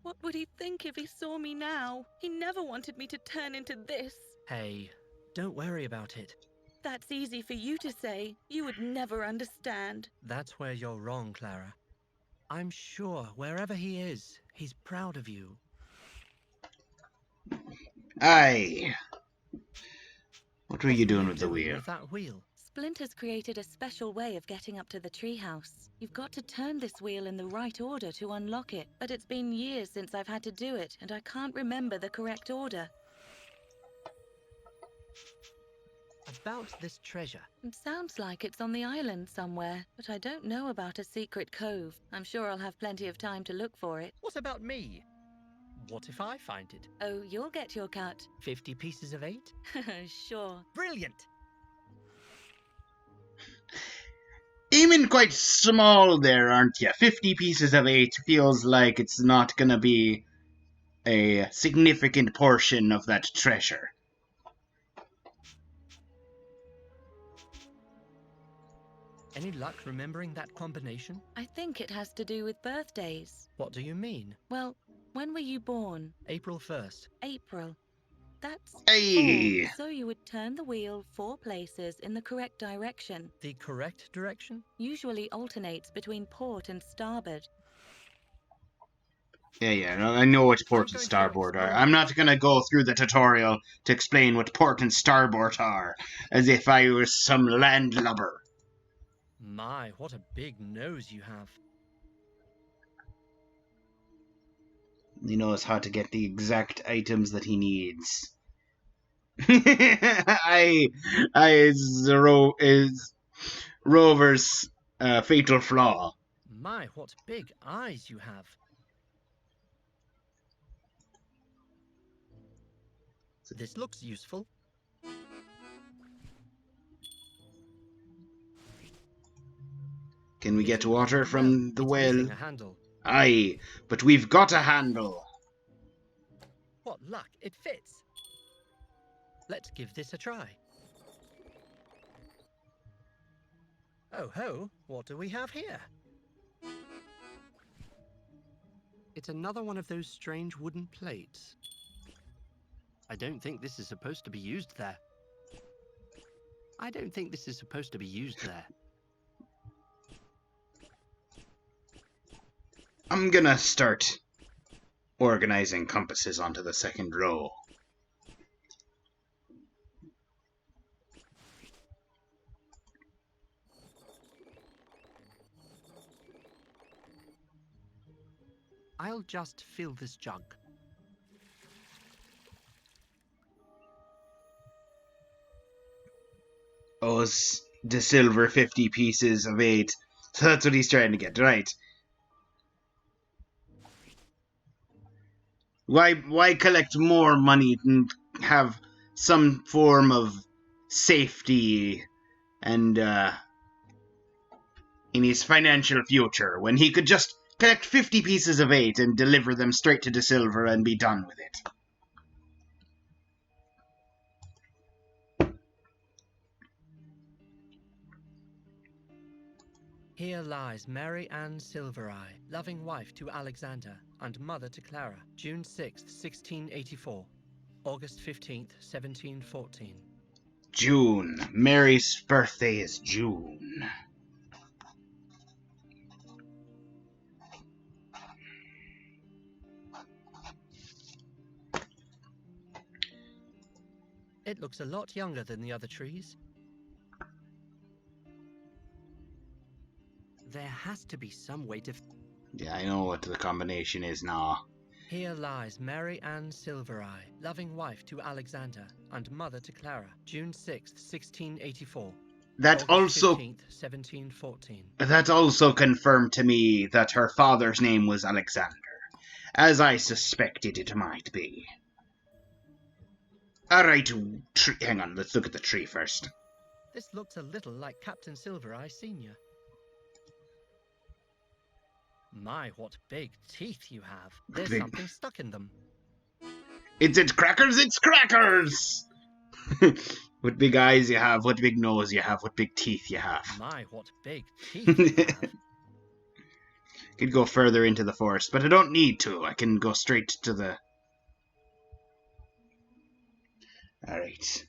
What would he think if he saw me now? He never wanted me to turn into this. Hey, don't worry about it. That's easy for you to say. You would never understand. That's where you're wrong, Clara. I'm sure wherever he is, he's proud of you. Aye. What were you What doing with the wheel? with that wheel? Splinter's created a special way of getting up to the treehouse. You've got to turn this wheel in the right order to unlock it, but it's been years since I've had to do it, and I can't remember the correct order. About this treasure. It sounds like it's on the island somewhere, but I don't know about a secret cove. I'm sure I'll have plenty of time to look for it. What about me? What if I find it? Oh, you'll get your cut. 50 pieces of 8? Sure. Brilliant! Aiming quite small there, aren't you? 50 pieces of 8 feels like it's not gonna be a significant portion of that treasure. Any luck remembering that combination? I think it has to do with birthdays. What do you mean? Well, when were you born? April 1st. April. That's Hey! 4. So you would turn the wheel 4 places in the correct direction. The correct direction? Usually alternates between port and starboard. Yeah, I know what port and going to starboard are. explore. I'm not gonna go through the tutorial to explain what port and starboard are, as if I was some landlubber. My, what a big nose you have. He knows how to get the exact items that he needs. is Rover's fatal flaw. My, what big eyes you have. This looks useful. Can we get water from the It's well? missing a handle. Aye, but we've got a handle. What luck, it fits. Let's give this a try. Oh ho, what do we have here? It's another one of those strange wooden plates. I don't think this is supposed to be used there. I'm gonna start organizing compasses onto the second row. I'll just fill this jug. Oh, it's the silver 50 pieces of 8. So that's what he's trying to get, right? Why collect more money and have some form of safety and in his financial future when he could just collect 50 pieces of 8 and deliver them straight to De Silver and be done with it? Here lies Mary Ann Silvereye, loving wife to Alexander and mother to Clara, June 6th, 1684, August 15th, 1714. June. Mary's birthday is June. It looks a lot younger than the other trees. There has to be some way to... Yeah, I know what the combination is now. Here lies Mary Ann Silvereye, loving wife to Alexander and mother to Clara, June 6th, 1684. That August also 15th, 1714. That also confirmed to me that her father's name was Alexander, as I suspected it might be. Alright, hang on, let's look at the tree first. This looks a little like Captain Silvereye Sr. My, what big teeth you have. There's Big. something stuck in them. It's crackers, it's crackers! What big eyes you have, what big nose you have, what big teeth you have. My, what big teeth you have. Could go further into the forest, but I don't need to. I can go straight to the... Alright.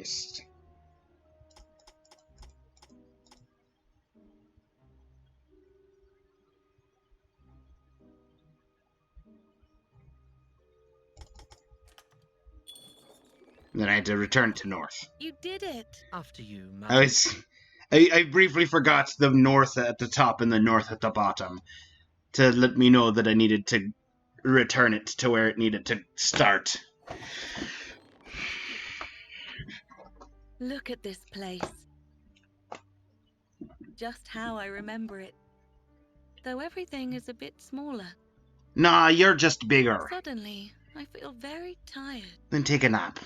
focused. Then I had to return to north. You did it! After you, I madam. was. I briefly forgot the north at the top and the north at the bottom to let me know that I needed to return it to where it needed to start. Look at this place. Just how I remember it. Though everything is a bit smaller. Nah, you're just bigger. Suddenly, I feel very tired. Then take a nap.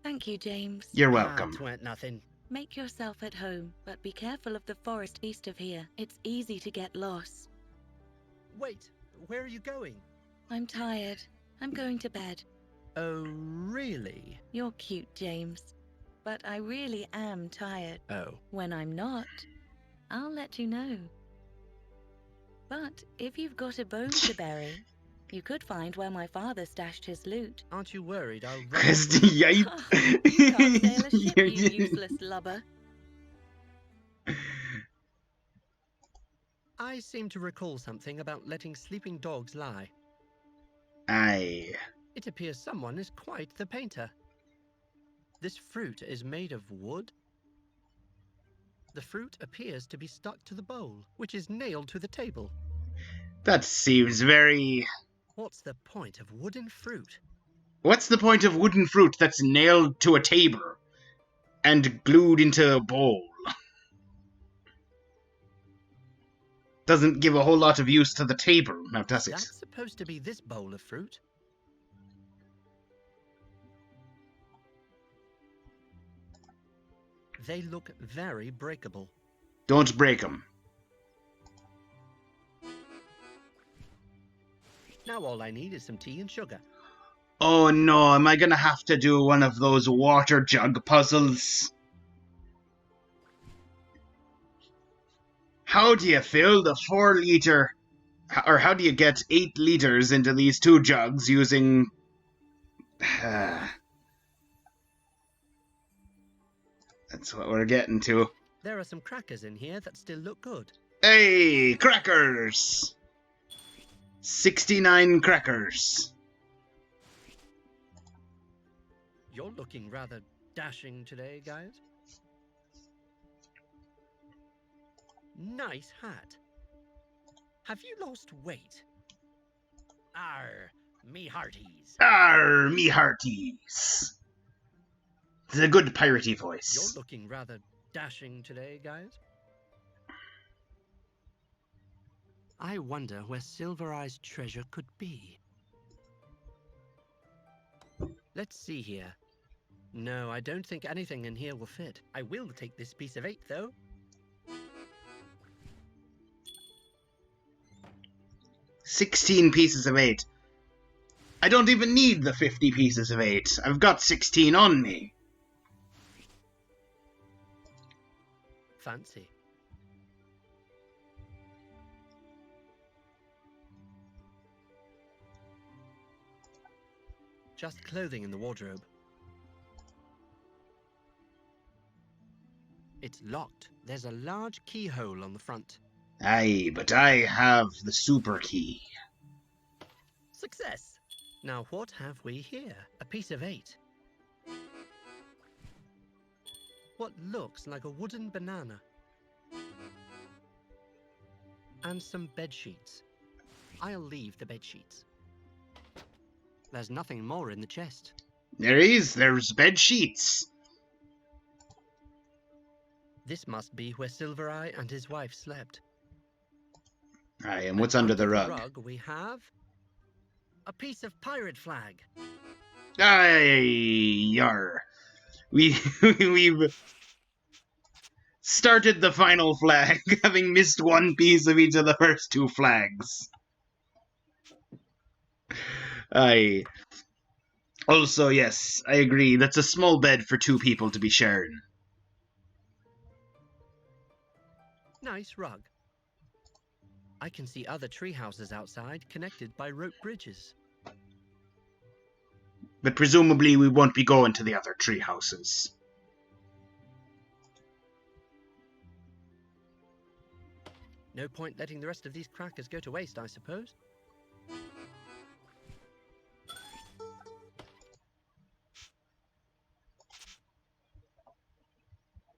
Thank you, James. You're welcome. 'Twant nothing. Make yourself at home, but be careful of the forest east of here. It's easy to get lost. Wait, where are you going? I'm tired. I'm going to bed. Oh, really? You're cute, James. But I really am tired. Oh. When I'm not, I'll let you know. But if you've got a bone to bury, you could find where my father stashed his loot. Aren't you worried I'll run? Christy, You can't sail a ship, you useless lubber. I seem to recall something about letting sleeping dogs lie. Aye. It appears someone is quite the painter. This fruit is made of wood. The fruit appears to be stuck to the bowl, which is nailed to the table. That seems very... What's the point of wooden fruit? What's the point of wooden fruit that's nailed to a table and glued into a bowl? Doesn't give a whole lot of use to the table, now does it? That's supposed to be this bowl of fruit. They look very breakable. Don't break them. Now all I need is some tea and sugar. Oh no, am I gonna have to do one of those water jug puzzles? How do you fill the 4 liter, or how do you get 8 liters into these 2 jugs using... That's what we're getting to. There are some crackers in here that still look good. Hey, crackers! 69 crackers. You're looking rather dashing today, guys. Nice hat. Have you lost weight? Arr, me hearties. Arr, me hearties. It's a good piratey voice. You're looking rather dashing today, guys. I wonder where Silver Eye's treasure could be. Let's see here. No, I don't think anything in here will fit. I will take this piece of 8, though. $16 pieces of 8. I don't even need the 50 pieces of 8. I've got 16 on me. Fancy. Just clothing in the wardrobe. It's locked. There's a large keyhole on the front. Aye, but I have the super key. Success! Now what have we here? A piece of 8. What looks like a wooden banana. And some bed sheets. I'll leave the bed sheets. There's nothing more in the chest. There's bed sheets. This must be where Silver Eye and his wife slept. Aye, and what's under the rug? We have a piece of pirate flag. Aye, yar. We've started the final flag, having missed 1 piece of each of the first 2 flags. Aye. Also, yes, I agree. That's a small bed for 2 people to be sharing. Nice rug. I can see other tree houses outside connected by rope bridges. But presumably we won't be going to the other tree houses. No point letting the rest of these crackers go to waste, I suppose.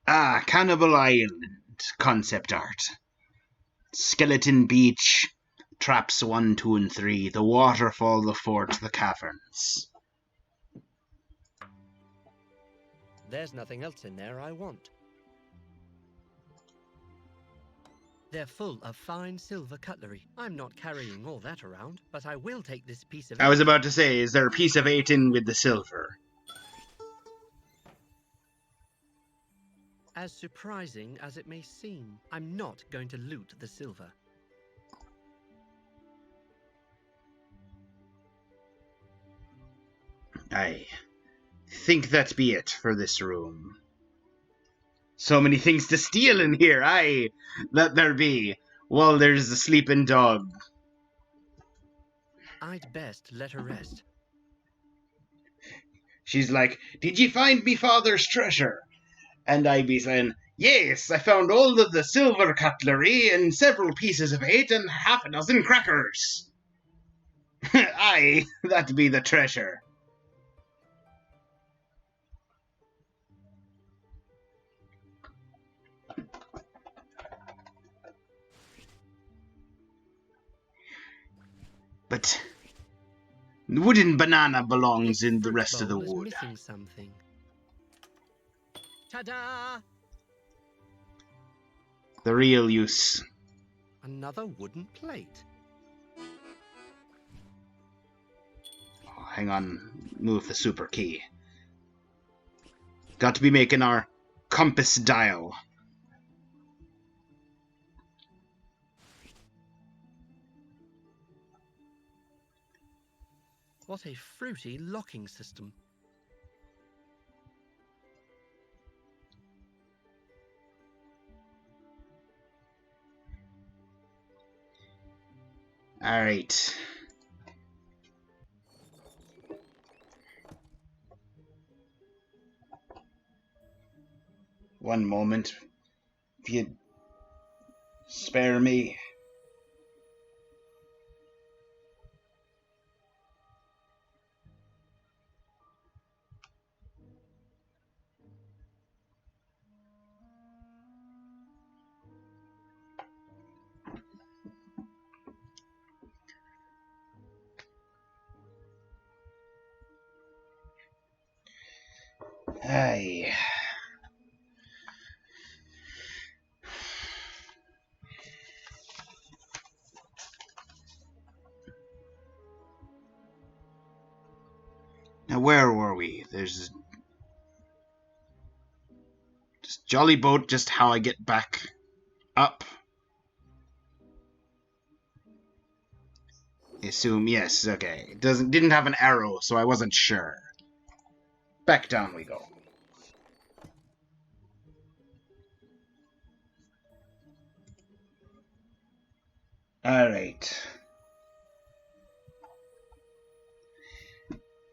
Ah, Cannibal Island concept art. Skeleton Beach, Traps 1, 2, and 3, the waterfall, the fort, the caverns. There's nothing else in there I want. They're full of fine silver cutlery. I'm not carrying all that around, but I will take this piece of I was 8. about to say, is there a piece of 8 in with the silver? As surprising as it may seem, I'm not going to loot the silver. I think that be it for this room. So many things to steal in here, aye, let there be. Well, there's the sleeping dog. I'd best let her rest. She's like, did ye find me father's treasure? And I be saying, yes, I found all of the silver cutlery and several pieces of 8 and half a dozen crackers. Aye, that be the treasure. But wooden banana belongs in the Fruit rest of the bowl is wood. missing something. Ta-da! The real use. Another wooden plate. Oh, hang on, move the super key. Got to be making our compass dial. What a fruity locking system. Alright. One moment. If you'd spare me. Aye. Now where were we? There's just Jolly Boat, just how I get back up. I assume, yes, okay. It didn't have an arrow, so I wasn't sure. Back down we go. Alright.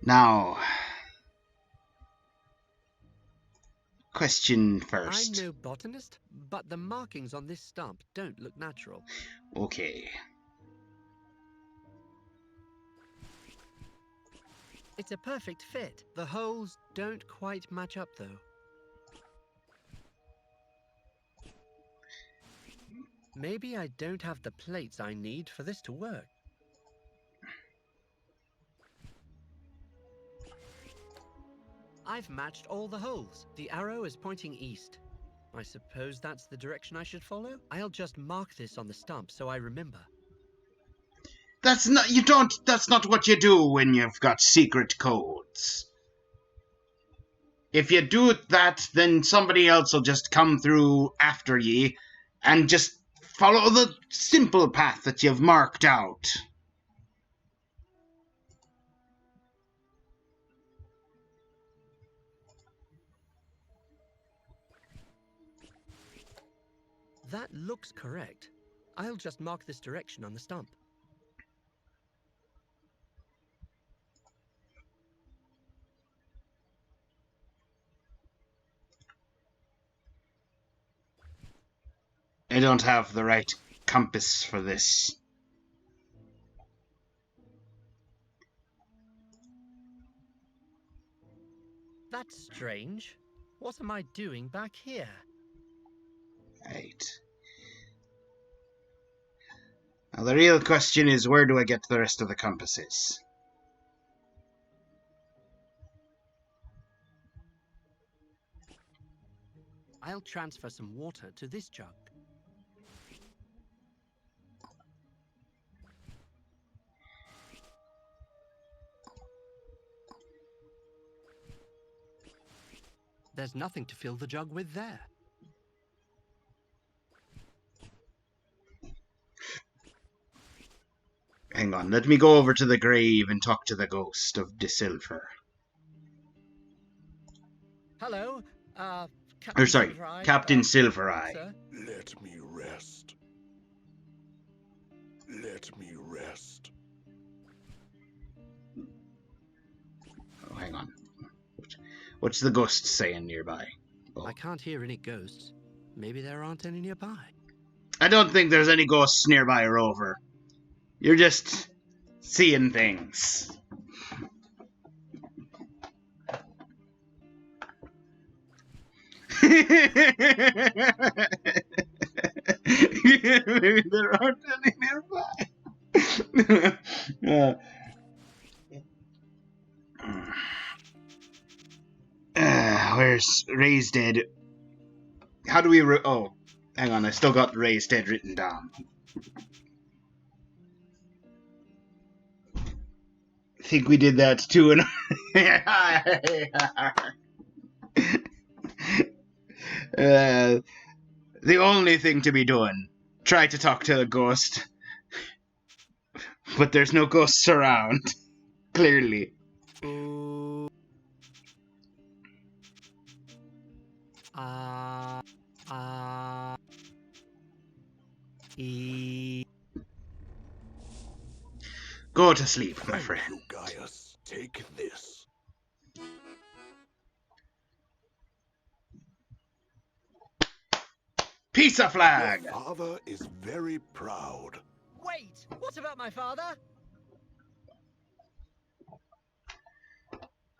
Now, question first. I'm no botanist, but the markings on this stump don't look natural. Okay. It's a perfect fit. The holes don't quite match up, though. Maybe I don't have the plates I need for this to work. I've matched all the holes. The arrow is pointing east. I suppose that's the direction I should follow? I'll just mark this on the stump so I remember. That's not what you do when you've got secret codes. If you do that, then somebody else will just come through after ye and just follow the simple path that you've marked out. That looks correct. I'll just mark this direction on the stump. I don't have the right compass for this. That's strange. What am I doing back here? Right. Now the real question is, where do I get the rest of the compasses? I'll transfer some water to this jug. There's nothing to fill the jug with there. Hang on, let me go over to the grave and talk to the ghost of Desilver. Hello, Or Captain sorry, Silvereye. Captain Silvereye. Sir? Let me rest. Let me rest. Oh, hang on. What's the ghost saying nearby? Oh. I can't hear any ghosts. Maybe there aren't any nearby. I don't think there's any ghosts nearby, Rover. You're just seeing things. Maybe there aren't any nearby. Where's Ray's dead? How do we... oh, hang on, I still got Ray's dead written down. I think we did that too. The only thing to be done. Try to talk to a ghost. But there's no ghosts around. Clearly. Ooh. Go to sleep, my Thank friend. you, Gaius. Take this. Pizza flag! Your father is very proud. Wait! What about my father?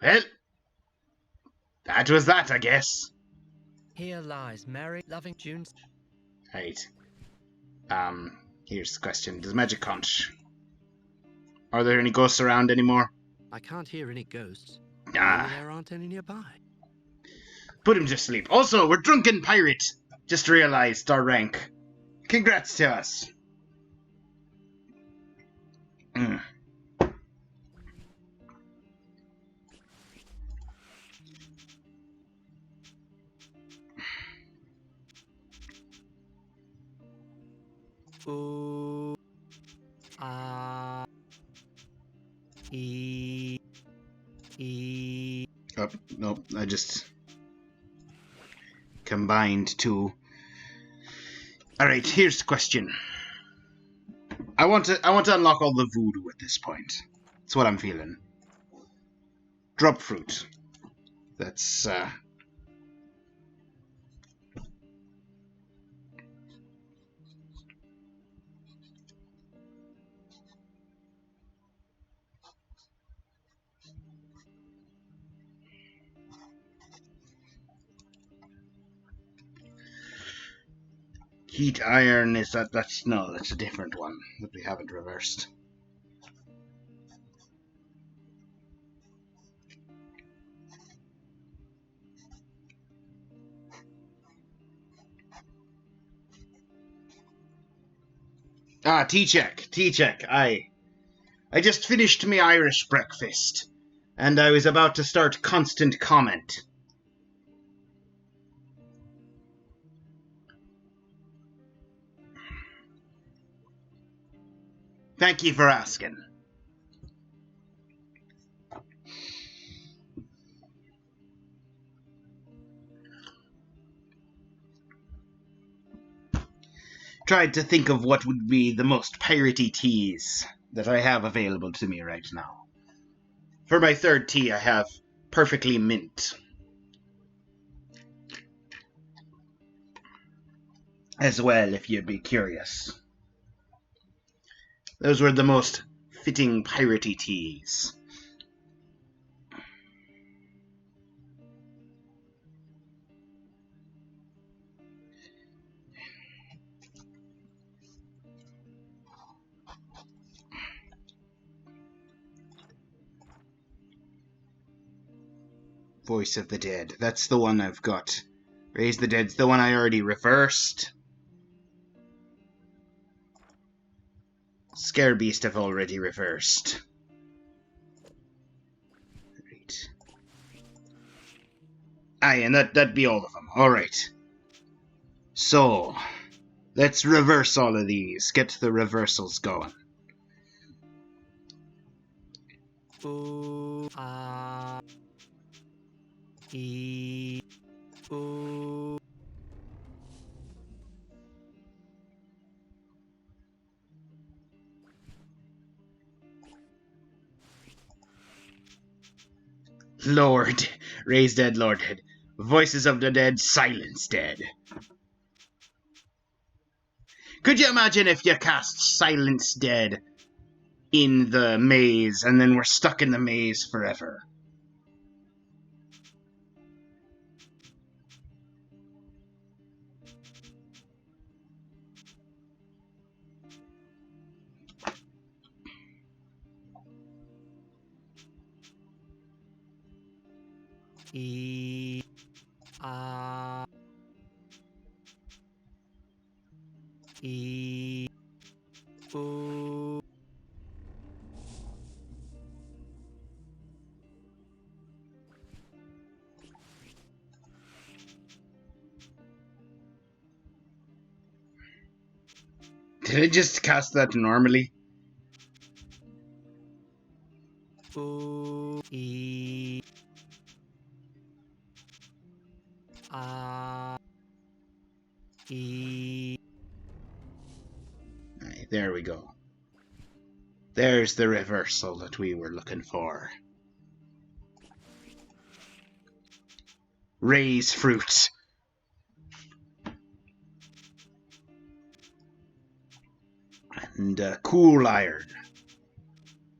Well, that was that, I guess. Here lies Mary, loving June's. Right. Here's the question. Does magic conch? Are there any ghosts around anymore? I can't hear any ghosts. Ah. Maybe there aren't any nearby. Put him to sleep. Also, we're drunken pirate. Just realized our rank. Congrats to us. Mm. Ooh. Oh, no, I just combined two. Alright, here's the question. I want to unlock all the voodoo at this point. That's what I'm feeling. Drop fruit. That's heat iron. Is that's no, that's a different one that we haven't reversed. Ah, tea-check. I just finished me Irish breakfast, and I was about to start constant comment. Thank you for asking. Tried to think of what would be the most piratey teas that I have available to me right now. For my third tea, I have Perfectly Mint. as well, if you'd be curious. Those were the most fitting piratey teas. Voice of the Dead. That's the one I've got. Raise the Dead's the one I already reversed. Scare Beast I've already reversed. Right. Aye, and that'd be all of them. Alright. So, let's reverse all of these. Get the reversals going. Ooh, E, ooh. Lord, raise dead, Lord dead. Voices of the dead, silence dead. Could you imagine if you cast Silence Dead in the maze and then we're stuck in the maze forever? E, E, ooh. Did I just cast that normally? Ooh, E, E. Right, there we go. There's the reversal that we were looking for. Raise fruit. And cool iron.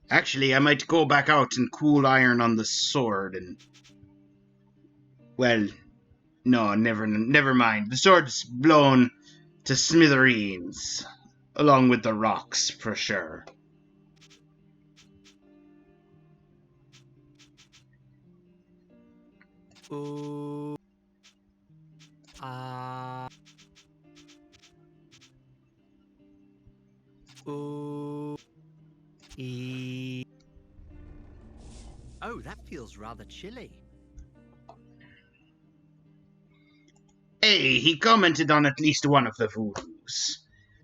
Actually, I might go back out and cool iron on the sword and... Well, no, never mind. The sword's blown to smithereens. Along with the rocks, for sure. Ooh, ooh, E. Oh, that feels rather chilly. Hey, he commented on at least one of the voodoos.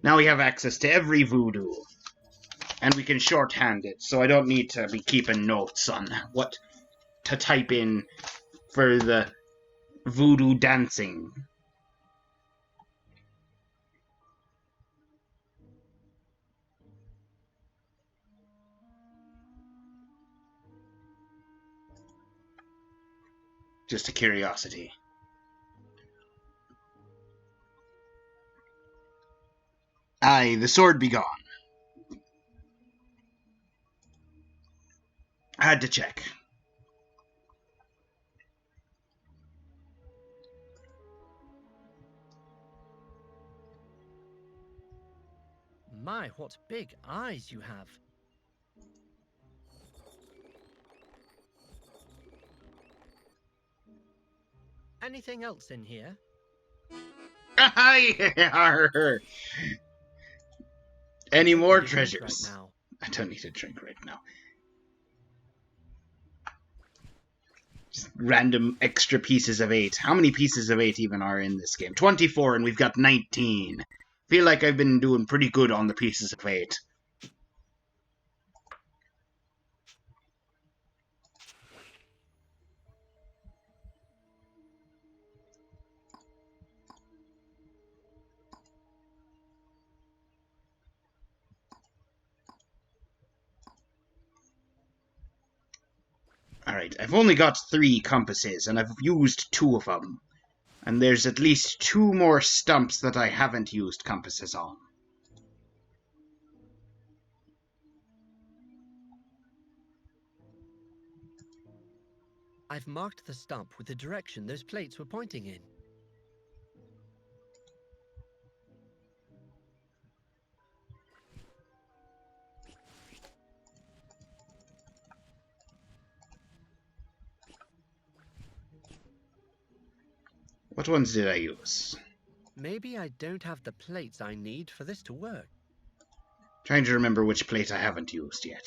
Now we have access to every voodoo. And we can shorthand it, so I don't need to be keeping notes on what to type in for the voodoo dancing. Just a curiosity. Aye, the sword be gone. I had to check. My, what big eyes you have. Anything else in here? Aye, any I don't more need a drink treasures? right now. I don't need a drink right now. Just random extra pieces of 8. How many pieces of 8 even are in this game? 24, and we've got 19. Feel like I've been doing pretty good on the pieces of 8. Alright, I've only got 3 compasses, and I've used 2 of them. And there's at least 2 more stumps that I haven't used compasses on. I've marked the stump with the direction those plates were pointing in. What ones did I use? Maybe I don't have the plates I need for this to work. Trying to remember which plate I haven't used yet.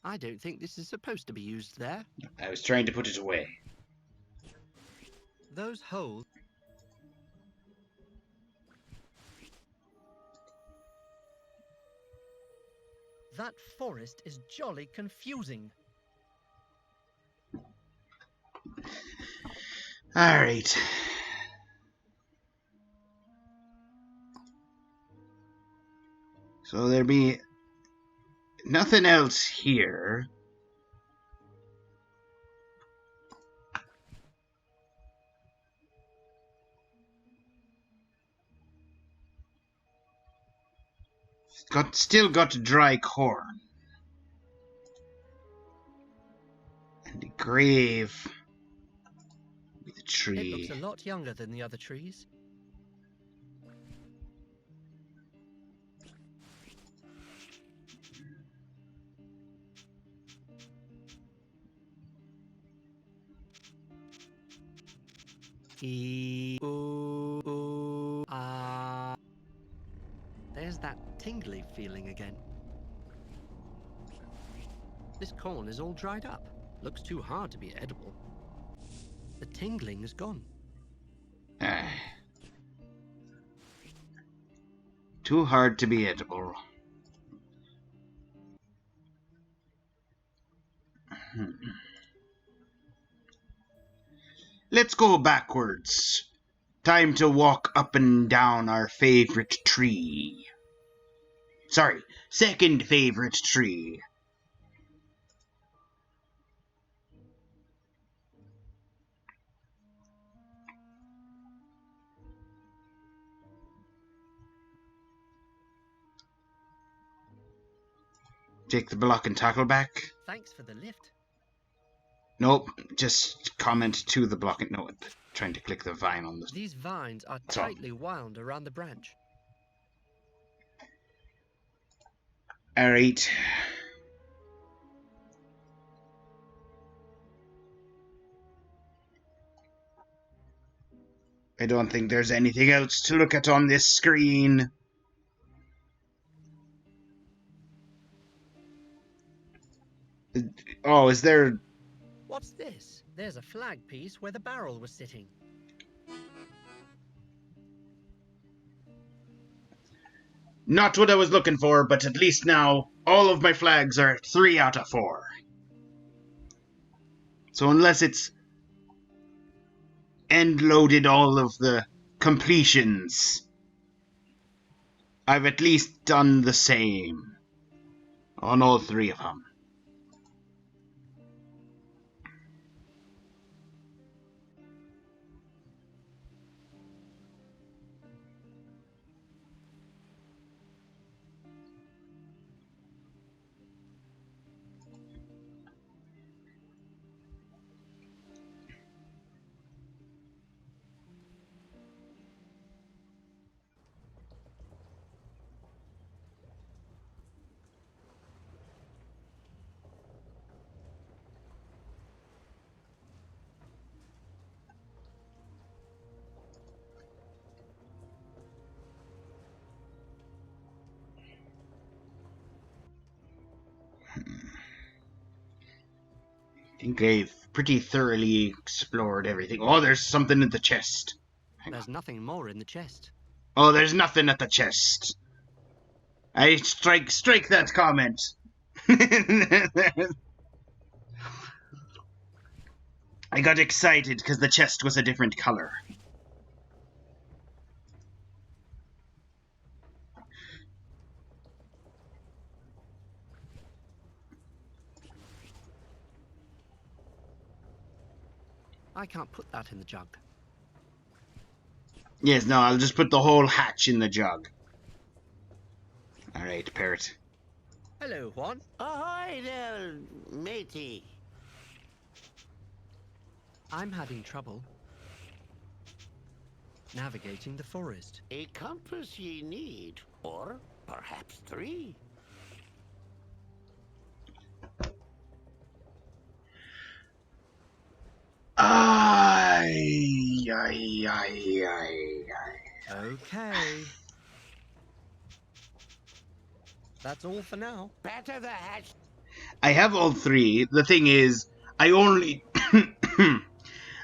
I don't think this is supposed to be used there. I was trying to put it away. Those holes... That forest is jolly confusing. Alright. So there'll be nothing else here. Still got dry corn. And a grave with a It tree. looks a lot younger than the other trees. There's that tingly feeling again. This corn is all dried up. Looks too hard to be edible. The tingling is gone. Too hard to be edible. Let's go backwards. Time to walk up and down our favorite tree. Sorry, second favorite tree. Take the block and tackle back. Thanks for the lift. Nope, just comment to the block. No, trying to click the vine on this. These vines are So- tightly wound around the branch. Alright. I don't think there's anything else to look at on this screen. Oh, is there... What's this? There's a flag piece where the barrel was sitting. Not what I was looking for, but at least now all of my flags are 3 out of 4. So unless it's end-loaded all of the completions, I've at least done the same on all 3 of them. I think I've pretty thoroughly explored everything. Oh, there's something in the chest. There's nothing more in the chest. Oh, there's nothing at the chest. I strike that comment. I got excited because the chest was a different color. I can't put that in the jug. Yes, no, I'll just put the whole hatch in the jug. Alright, parrot. Hello, Juan. Ahoy there, matey. I'm having trouble navigating the forest. A compass ye need, or perhaps 3. Ay, ay, ay, ay, ay. Okay. That's all for now. Better the hatch. I have all 3. The thing is, I only...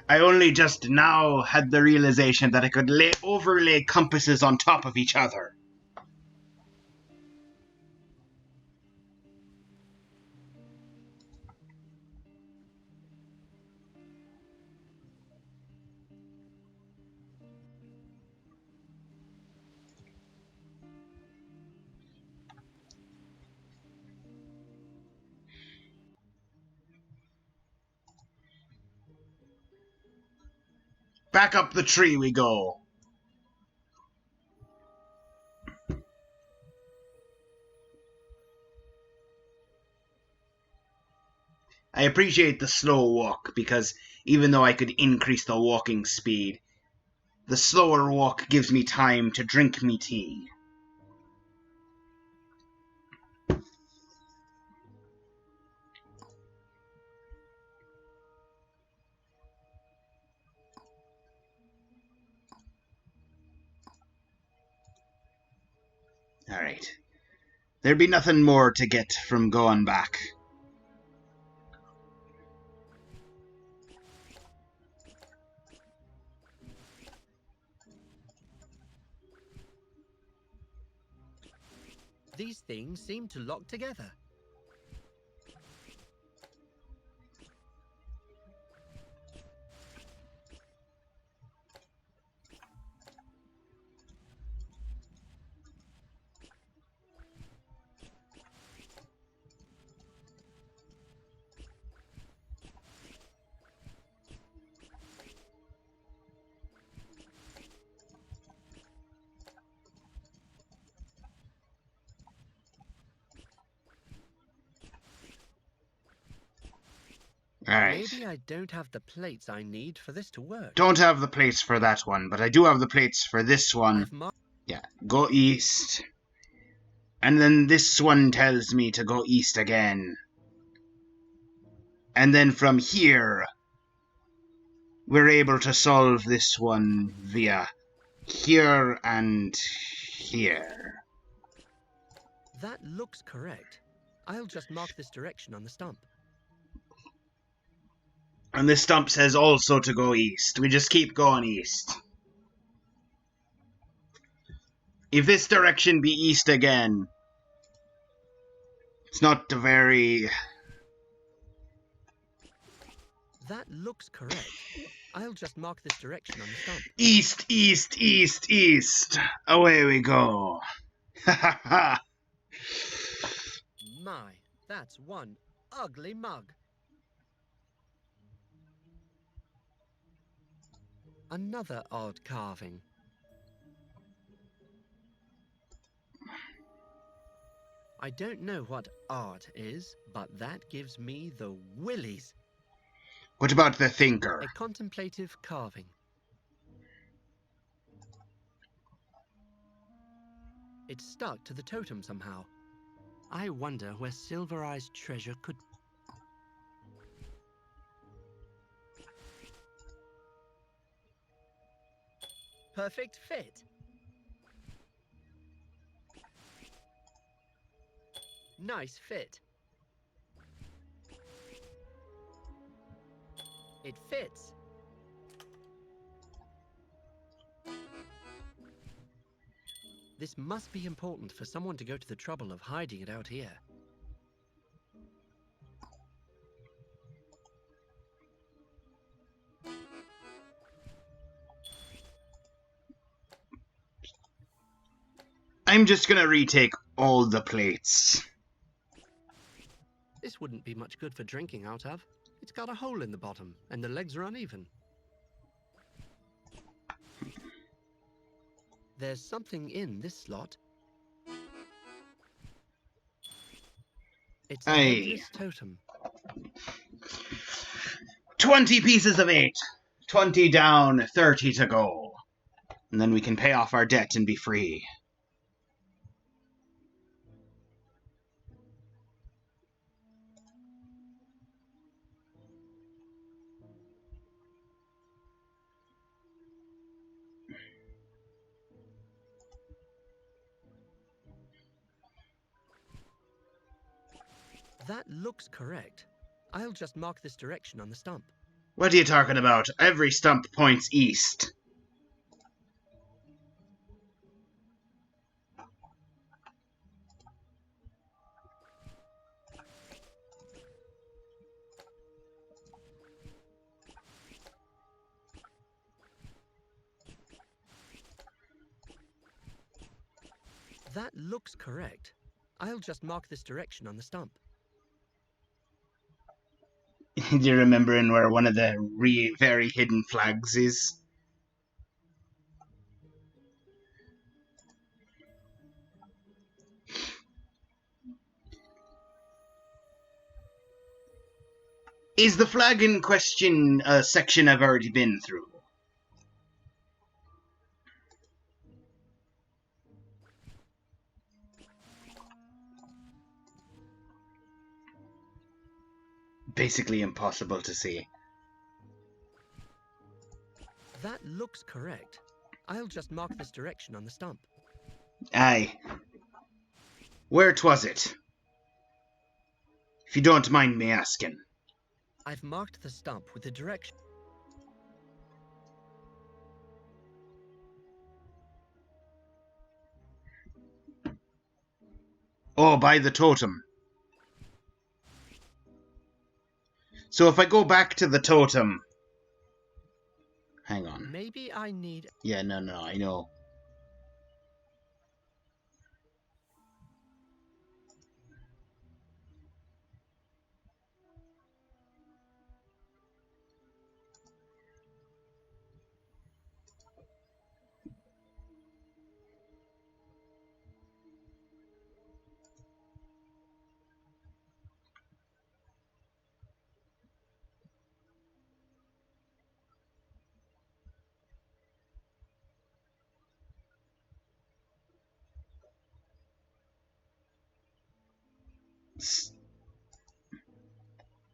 I only just now had the realization that I could overlay compasses on top of each other. Back up the tree we go. I appreciate the slow walk because even though I could increase the walking speed, the slower walk gives me time to drink me tea. Alright. There'd be nothing more to get from going back. These things seem to lock together. Alright. Maybe I don't have the plates I need for this to work. Don't have the plates for that one, but I do have the plates for this one. I've marked. Yeah, go east. And then this one tells me to go east again. And then from here, we're able to solve this one via here and here. That looks correct. I'll just mark this direction on the stump. And this stump says also to go east. We just keep going east. If this direction be east again, it's not a very... That looks correct. I'll just mark this direction on the stump. East, east, east, east. Away we go. Ha ha ha. My, that's one ugly mug. Another odd carving. I don't know what art is, but that gives me the willies. What about the thinker? A contemplative carving. It's stuck to the totem somehow. I wonder where Silver Eye's treasure could... Perfect fit. Nice fit. It fits. This must be important for someone to go to the trouble of hiding it out here. I'm just gonna retake all the plates. This wouldn't be much good for drinking out of. It's got a hole in the bottom, and the legs are uneven. There's something in this slot. It's a Aye. headless totem. 20 pieces of 8. 20 down, 30 to go. And then we can pay off our debt and be free. That looks correct. I'll just mark this direction on the stump. What are you talking about? Every stump points east. That looks correct. I'll just mark this direction on the stump. Do you remember where one of the very hidden flags is? Is the flag in question a section I've already been through? Basically impossible to see. That looks correct. I'll just mark this direction on the stump. Aye. Where 'twas it? If you don't mind me asking. I've marked the stump with the direction. Oh, by the totem. So if I go back to the totem... Hang on. Maybe I need... Yeah, no, I know.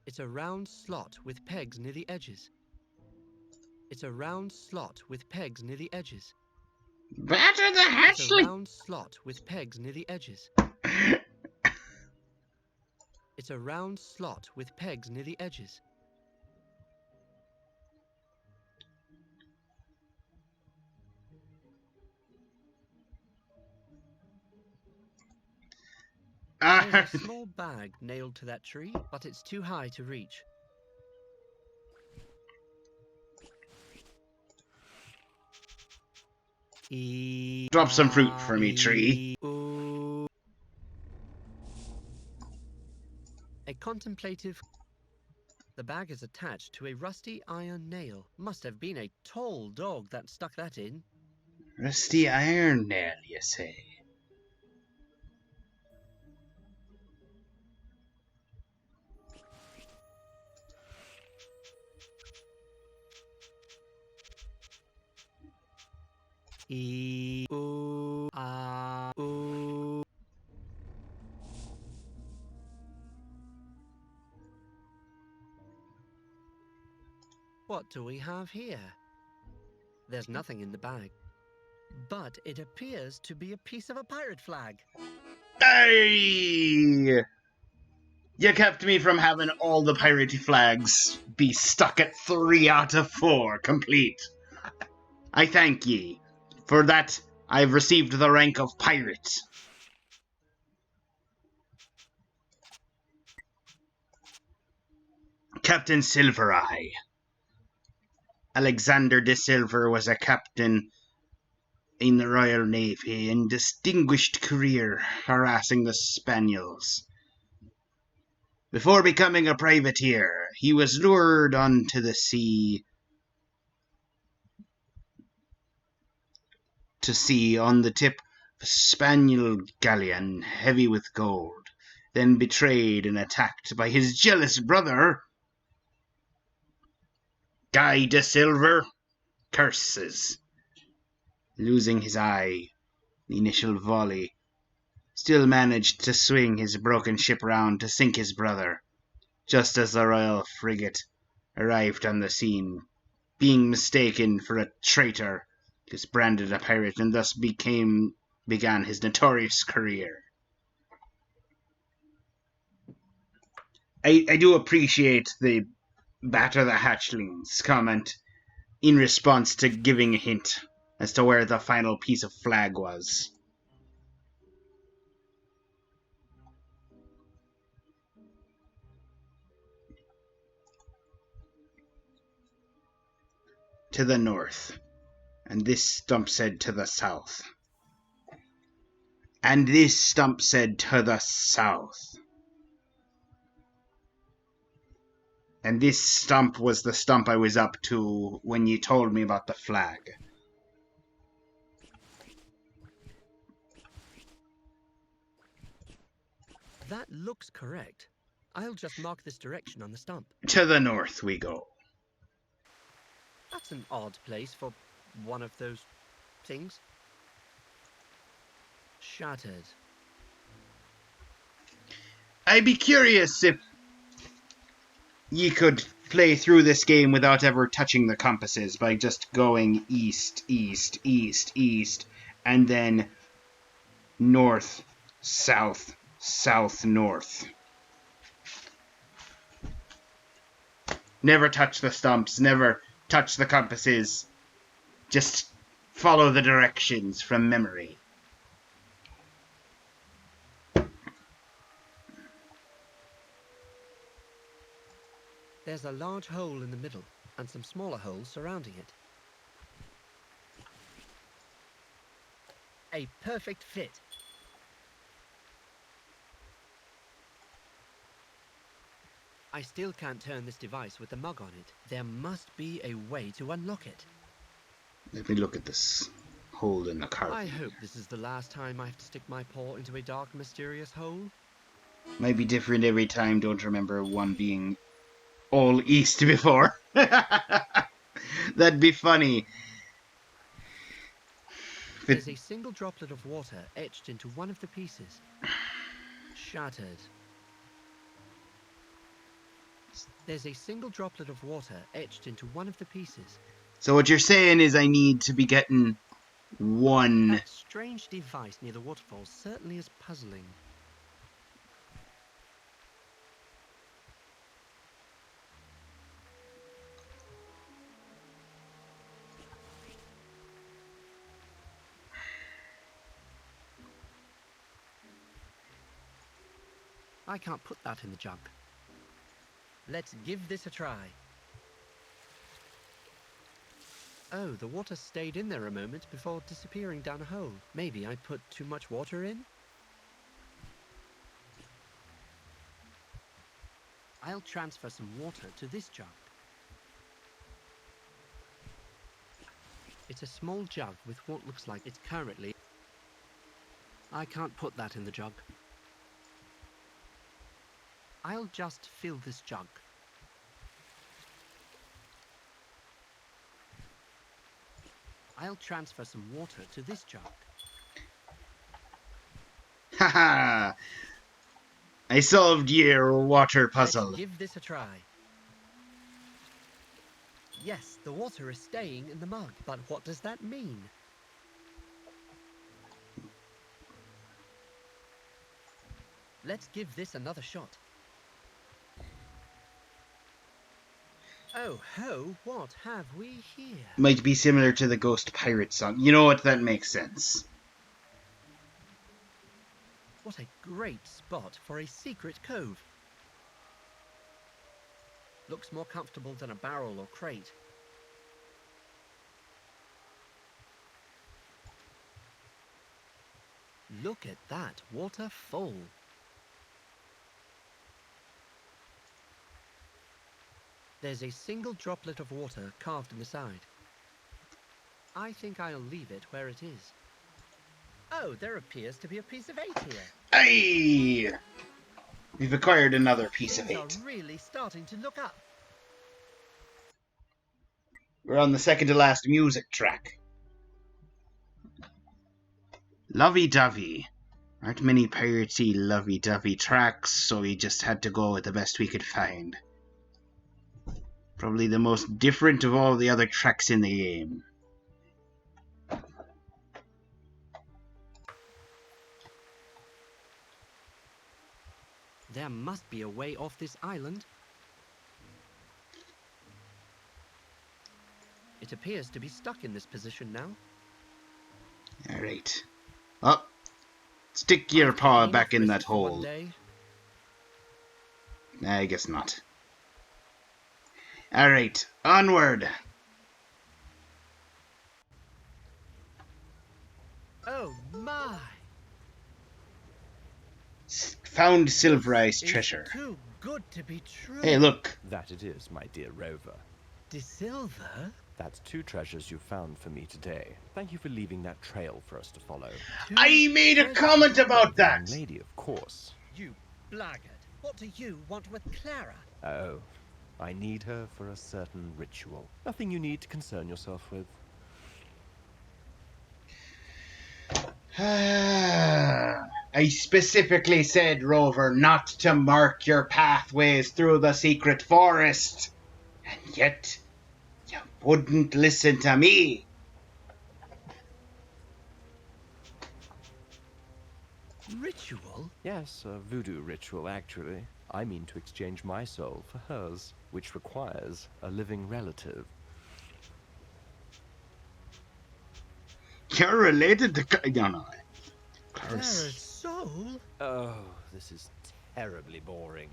It's a round slot with pegs near the edges. It's a round slot with pegs near the edges. Batter the It's a hatchling! round slot with pegs near the edges. It's a round slot with pegs near the edges. There's a small bag nailed to that tree, but it's too high to reach. Drop some fruit for me, tree. A contemplative... The bag is attached to a rusty iron nail. Must have been a tall dog that stuck that in. Rusty iron nail, you say? What do we have here? There's nothing in the bag, but it appears to be a piece of a pirate flag. Hey! You kept me from having all the piratey flags be stuck at 3 out of 4 complete. I thank ye. For that, I've received the rank of pirate. Captain Silvereye. Alexander de Silver was a captain in the Royal Navy and distinguished career harassing the Spaniels. Before becoming a privateer, he was lured onto the sea to sea on the tip of a Spaniel galleon heavy with gold, then betrayed and attacked by his jealous brother, Guy de Silver. Curses. Losing his eye, the initial volley, still managed to swing his broken ship round to sink his brother, just as the royal frigate arrived on the scene, being mistaken for a traitor, was branded a pirate and thus began his notorious career. I do appreciate the batter the hatchlings comment in response to giving a hint as to where the final piece of flag was. To the north, and this stump said to the south. And this stump said to the south. And this stump was the stump I was up to when you told me about the flag. That looks correct. I'll just mark this direction on the stump. To the north we go. That's an odd place for one of those things. Shattered. I'd be curious if you could play through this game without ever touching the compasses by just going east, east, east, east, and then north, south, south, north. Never touch the stumps, never touch the compasses. Just follow the directions from memory. There's a large hole in the middle and some smaller holes surrounding it. A perfect fit. I still can't turn this device with the mug on it. There must be a way to unlock it. Let me look at this hole in the carpet. I hope this is the last time I have to stick my paw into a dark, mysterious hole. Might be different every time. Don't remember one being all east before. That'd be funny. There's a single droplet of water etched into one of the pieces. Shattered. There's a single droplet of water etched into one of the pieces. So what you're saying is I need to be getting one. That strange device near the waterfall certainly is puzzling. I can't put that in the jug. Let's give this a try. Oh, the water stayed in there a moment before disappearing down a hole. Maybe I put too much water in? I'll transfer some water to this jug. It's a small jug with what looks like it's currently... I can't put that in the jug. I'll just fill this jug. I'll transfer some water to this jug. Haha! I solved your water puzzle. Let's give this a try. Yes, the water is staying in the mug, but what does that mean? Let's give this another shot. Oh ho, what have we here? Might be similar to the Ghost Pirate song. You know what? That makes sense. What a great spot for a secret cove. Looks more comfortable than a barrel or crate. Look at that waterfall. There's a single droplet of water carved in the side. I think I'll leave it where it is. Oh, there appears to be a piece of 8 here. Aye! We've acquired another piece of Things 8. are really starting to look up. We're on the second to last music track. Lovey-dovey. Aren't many piratey lovey-dovey tracks, so we just had to go with the best we could find. Probably the most different of all the other tracks in the game. There must be a way off this island. It appears to be stuck in this position now. Alright. Oh, stick your I've paw taken back enough in risks that for one hole. day. I guess not. Alright, onward. Oh my! Found silverized It's treasure. too good to be true. Hey, look. That it is, my dear Rover. DeSilver? That's 2 treasures you found for me today. Thank you for leaving that trail for us to follow. I made a comment about The that. young lady, of course. You blackguard. What do you want with Clara? Oh, I need her for a certain ritual. Nothing you need to concern yourself with. I specifically said, Rover, not to mark your pathways through the secret forest. And yet, you wouldn't listen to me. Ritual? Yes, a voodoo ritual, actually. I mean to exchange my soul for hers, which requires a living relative. You're related to... No. Clara's soul? Oh, this is terribly boring.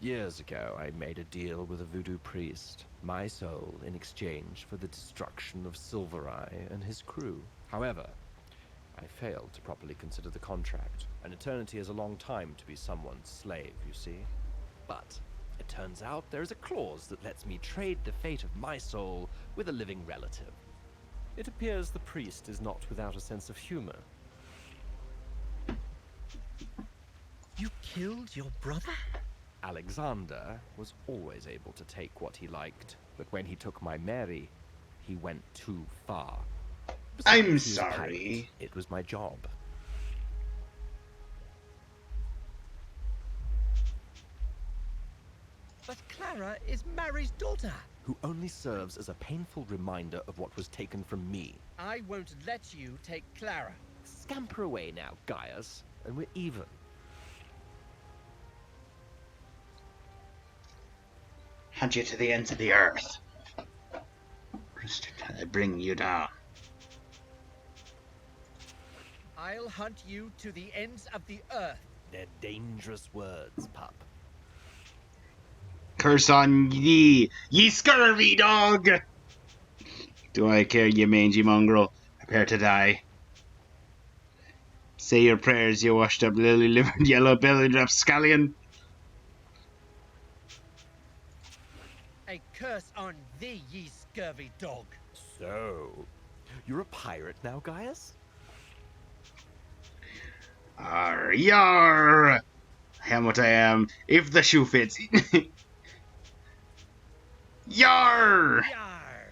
Years ago, I made a deal with a voodoo priest, my soul in exchange for the destruction of Silvereye and his crew. However, I failed to properly consider the contract. An eternity is a long time to be someone's slave, you see. But it turns out there is a clause that lets me trade the fate of my soul with a living relative. It appears the priest is not without a sense of humor. You killed your brother? Alexander was always able to take what he liked, but when he took my Mary, he went too far. Besides, I'm he was a sorry. pirate. It was my job. But Clara is Mary's daughter. Who only serves as a painful reminder of what was taken from me. I won't let you take Clara. Scamper away now, Gaius, and we're even. Hunt you to the ends of the earth. Just to bring you down. I'll hunt you to the ends of the earth. They're dangerous words, pup. Curse on ye, ye scurvy dog! Do I care, ye mangy mongrel? Prepare to die. Say your prayers, you washed-up, lily-livered, yellow-bellied rapscallion. A curse on thee, ye scurvy dog. So, you're a pirate now, Gaius? Arr, yar! I am what I am, if the shoe fits. Yar! Yar!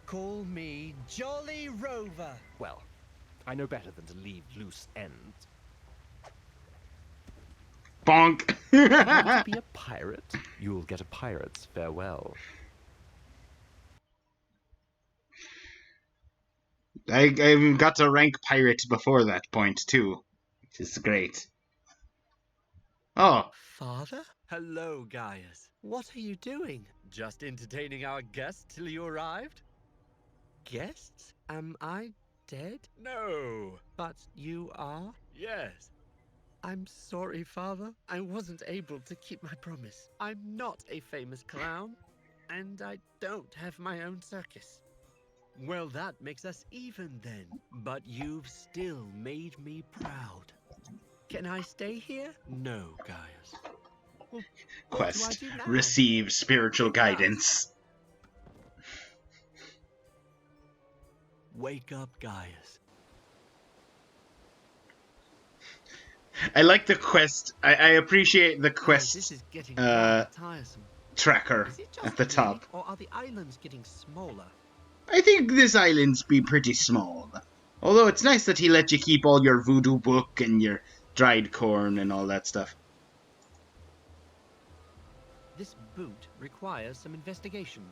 Call me Jolly Rover. Well, I know better than to leave loose ends. Bonk! Want to be a pirate? You'll get a pirate's farewell. I got to rank pirate before that point, too. Which is great. Oh, Father? Hello, Gaius. What are you doing? Just entertaining our guests till you arrived? Guests? Am I dead? No. But you are? Yes. I'm sorry, Father. I wasn't able to keep my promise. I'm not a famous clown, and I don't have my own circus. Well, that makes us even then. But you've still made me proud. Can I stay here? No, Gaius. Well, what do I Quest. do now? Receive spiritual Think it out. guidance. Wake up, Gaius. I like the quest. I appreciate the Guys, this quest is getting rather tiresome. tracker Is it just at the me, top. or are the islands getting smaller? I think this island's be pretty small. Although it's nice that he let you keep all your voodoo book and your dried corn and all that stuff. This boot requires some investigation.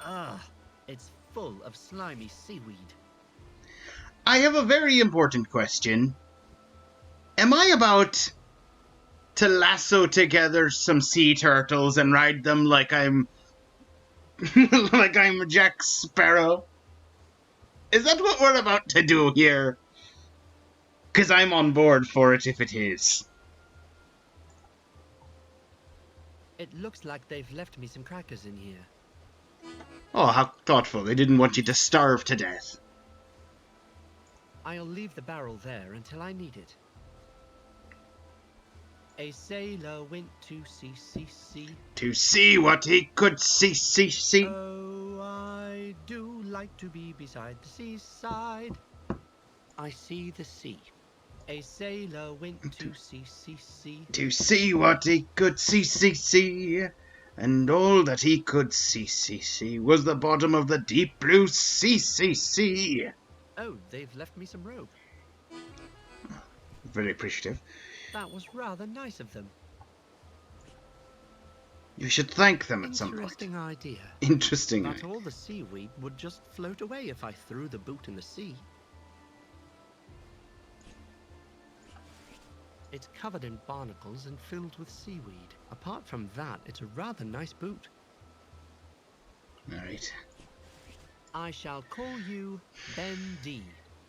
Ugh, it's full of slimy seaweed. I have a very important question. Am I about to lasso together some sea turtles and ride them like I'm like I'm Jack Sparrow? Is that what we're about to do here? Because I'm on board for it if it is. It looks like they've left me some crackers in here. Oh, how thoughtful. They didn't want you to starve to death. I'll leave the barrel there until I need it. A sailor went to sea. To see what he could see. Oh, I do like to be beside the seaside. I see the sea. A sailor went to sea. To see what he could see. And all that he could see was the bottom of the deep blue sea. Oh, they've left me some rope. Very appreciative. That was rather nice of them. You should thank them at some point. Interesting idea. Interesting. But all the seaweed would just float away if I threw the boot in the sea. It's covered in barnacles and filled with seaweed. Apart from that, it's a rather nice boot. Alright. I shall call you Ben D.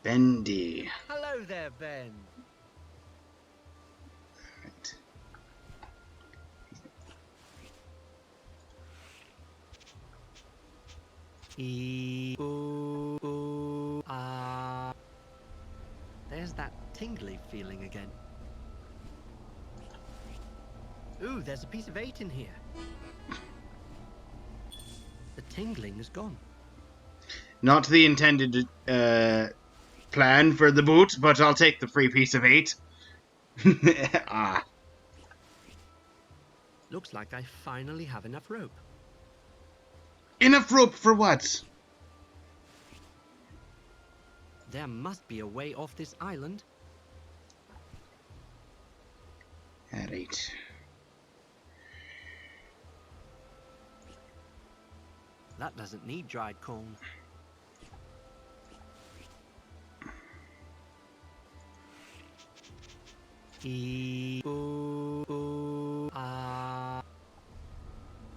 Ben D. Hello there, Ben. Right. There's that tingly feeling again. Ooh, there's a piece of 8 in here. The tingling is gone. Not the intended plan for the boot, but I'll take the free piece of 8. Ah. Looks like I finally have enough rope. Enough rope for what? There must be a way off this island. Alright. That doesn't need dried corn.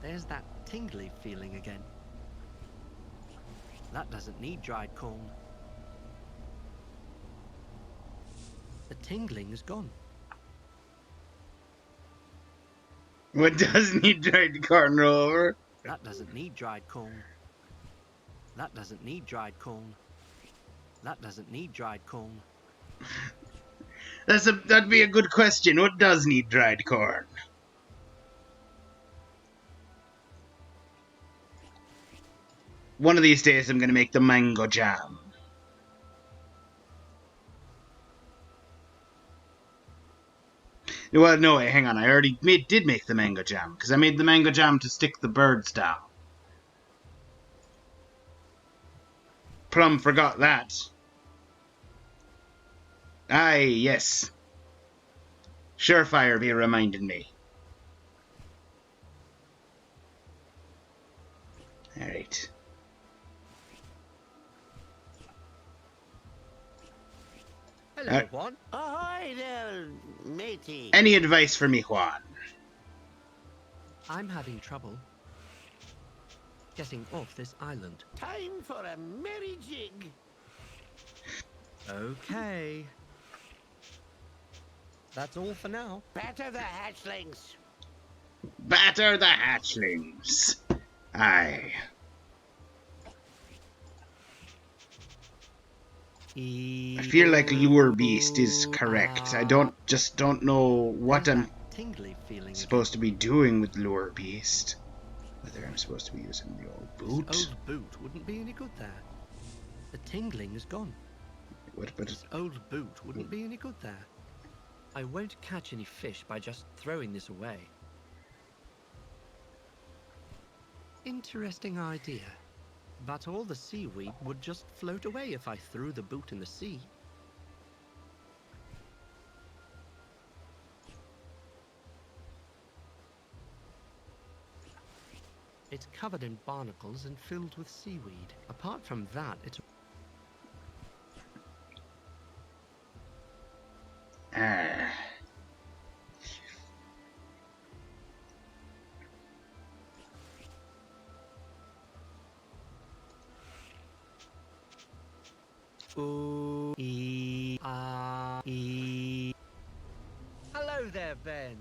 There's that tingly feeling again. That doesn't need dried corn. The tingling is gone. What does need dried corn, Rover? That doesn't need dried corn. That doesn't need dried corn. That doesn't need dried corn. That'd be a good question. What does need dried corn? One of these days I'm going to make the mango jam. Well, no, wait, hang on. I already did make the mango jam, because I made the mango jam to stick the birds down. Plum forgot that. Aye, yes. Surefire be reminding me. Alright. Hello, Juan. Ahoy there, matey. Any advice for me, Juan? I'm having trouble getting off this island. Time for a merry jig. Okay. That's all for now. Batter the hatchlings. Batter the hatchlings. Aye. I feel like Lure Beast is correct. I don't know what There's I'm that tingly feeling supposed to again. be doing with Lure Beast. Whether I'm supposed to be using the old This boot. old boot wouldn't be any good there. The tingling is gone. What, but This old boot wouldn't be any good there. I won't catch any fish by just throwing this away. Interesting idea. But all the seaweed would just float away if I threw the boot in the sea. It's covered in barnacles and filled with seaweed. Apart from that, it's... ah. Hello there, Ben.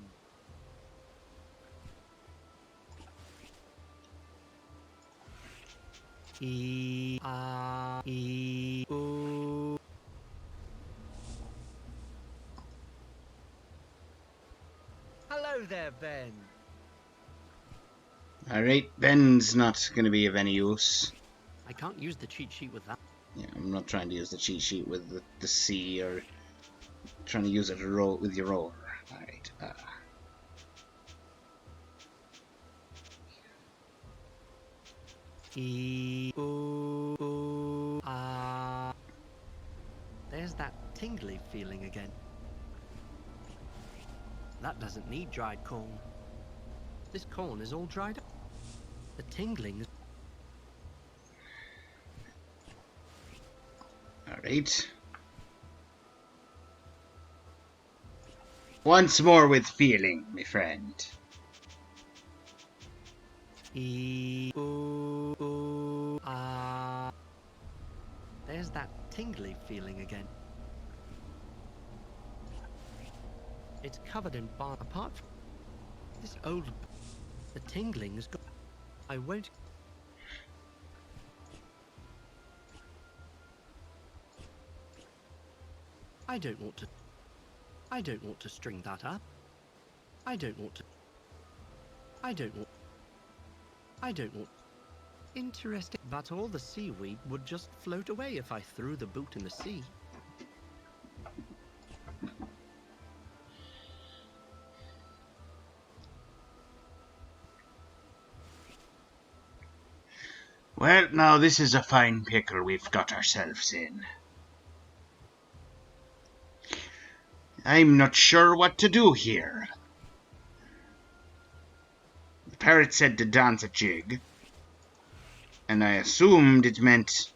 Hello there, Ben. Alright, Ben's not going to be of any use. I can't use the cheat sheet with that. Yeah, I'm not trying to use the cheat sheet with the C or trying to use it with your rover. Alright, There's that tingly feeling again. That doesn't need dried corn. This corn is all dried up. The tingling is... Alright. Once more with feeling, my friend. There's that tingly feeling again. It's covered in barn. Apart from this old... The tingling is gone. I won't... I don't want to string that up. I don't want... Interesting. But all the seaweed would just float away if I threw the boot in the sea. Well, now this is a fine pickle we've got ourselves in. I'm not sure what to do here. The parrot said to dance a jig, and I assumed it meant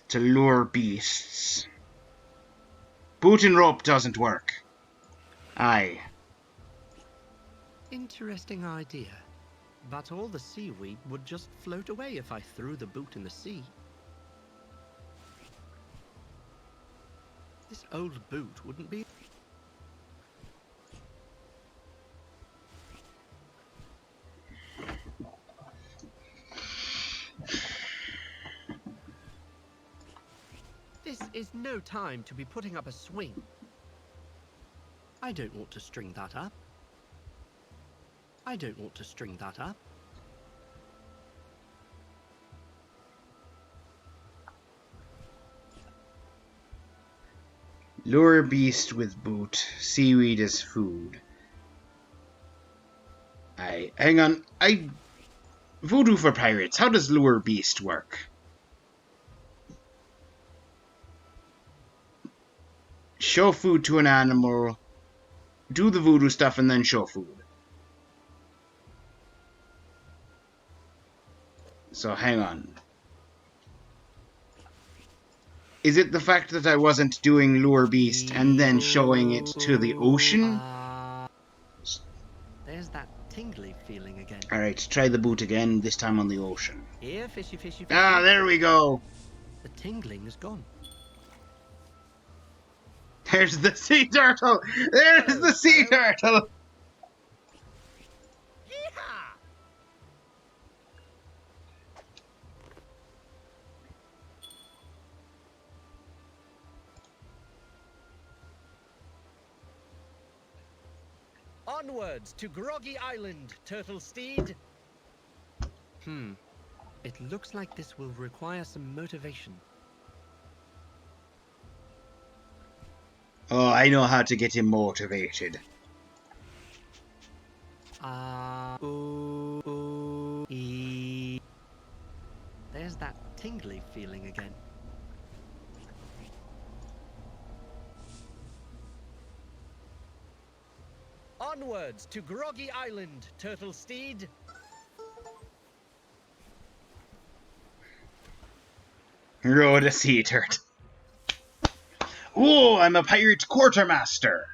to lure beasts. Boot and rope doesn't work. Aye. Interesting idea. But all the seaweed would just float away if I threw the boot in the sea. This old boot wouldn't be... This is no time to be putting up a swing. I don't want to string that up. I don't want to string that up. Lure beast with boot. Seaweed as food. Aye. Hang on. Voodoo for pirates. How does lure beast work? Show food to an animal. Do the voodoo stuff and then show food. So hang on. Is it the fact that I wasn't doing Lure Beast and then showing it to the ocean? There's that tingly feeling again. Alright, try the boot again, this time on the ocean. Here, fishy, fishy, fishy. Ah, there we go. The tingling is gone. There's the sea turtle. There's the sea turtle. Onwards to Groggy Island, Turtle Steed. It looks like this will require some motivation. Oh, I know how to get him motivated. There's that tingly feeling again. Onwards to Groggy Island, Turtle Steed. Row the sea turtle. Oh, I'm a pirate quartermaster.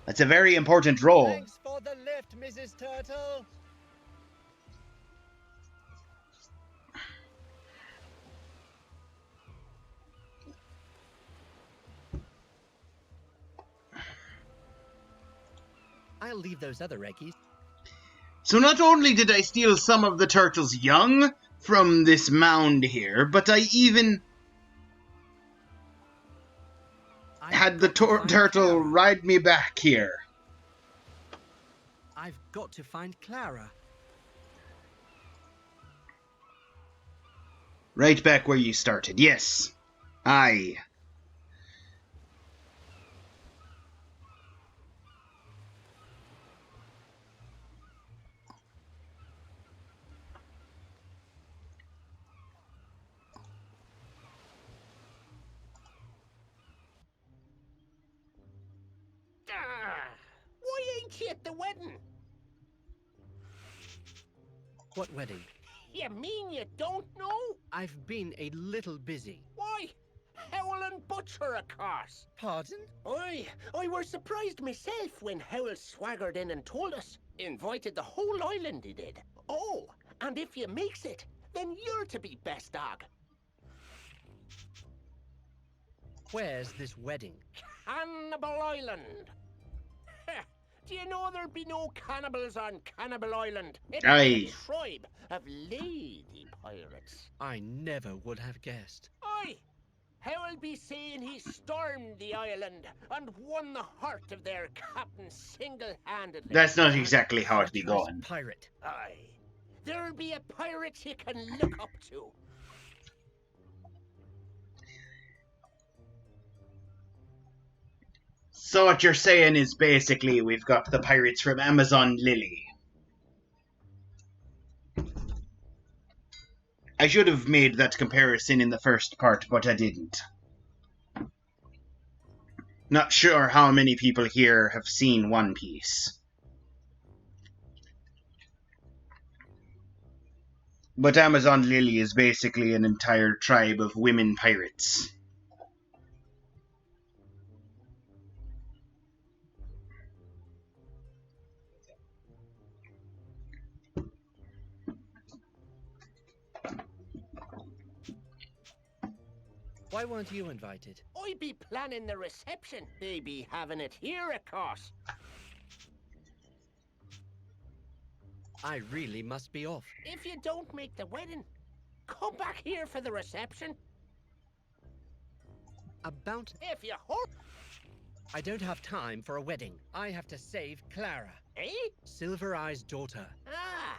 That's a very important role. Thanks for the lift, Mrs. Turtle. I'll leave those other eggies. So not only did I steal some of the turtle's young from this mound here, but I even had the turtle ride me back here. I've got to find Clara. Right back where you started, yes. Aye. Why ain't you at the wedding? What wedding? You mean you don't know? I've been a little busy. Why? Howell Butcher, of course. Pardon? I were surprised myself when Howell swaggered in and told us. Invited the whole island, he did. Oh, and if you makes it, then you're to be best dog. Where's this wedding? Cannibal Island. Do you know there'd be no cannibals on Cannibal Island? It'd be Aye. a tribe of lady pirates. I never would have guessed. Aye. How'll be saying he stormed the island and won the heart of their captain single-handedly. That's not exactly how it be Treacherous going. pirate. Aye. There'll be a pirate you can look up to. So what you're saying is basically we've got the pirates from Amazon Lily. I should have made that comparison in the first part, but I didn't. Not sure how many people here have seen One Piece. But Amazon Lily is basically an entire tribe of women pirates. Why weren't you invited? I be planning the reception. They be having it here, of course. I really must be off. If you don't make the wedding, come back here for the reception. About... If you hope. I don't have time for a wedding. I have to save Clara. Eh? Silver Eye's daughter. Ah,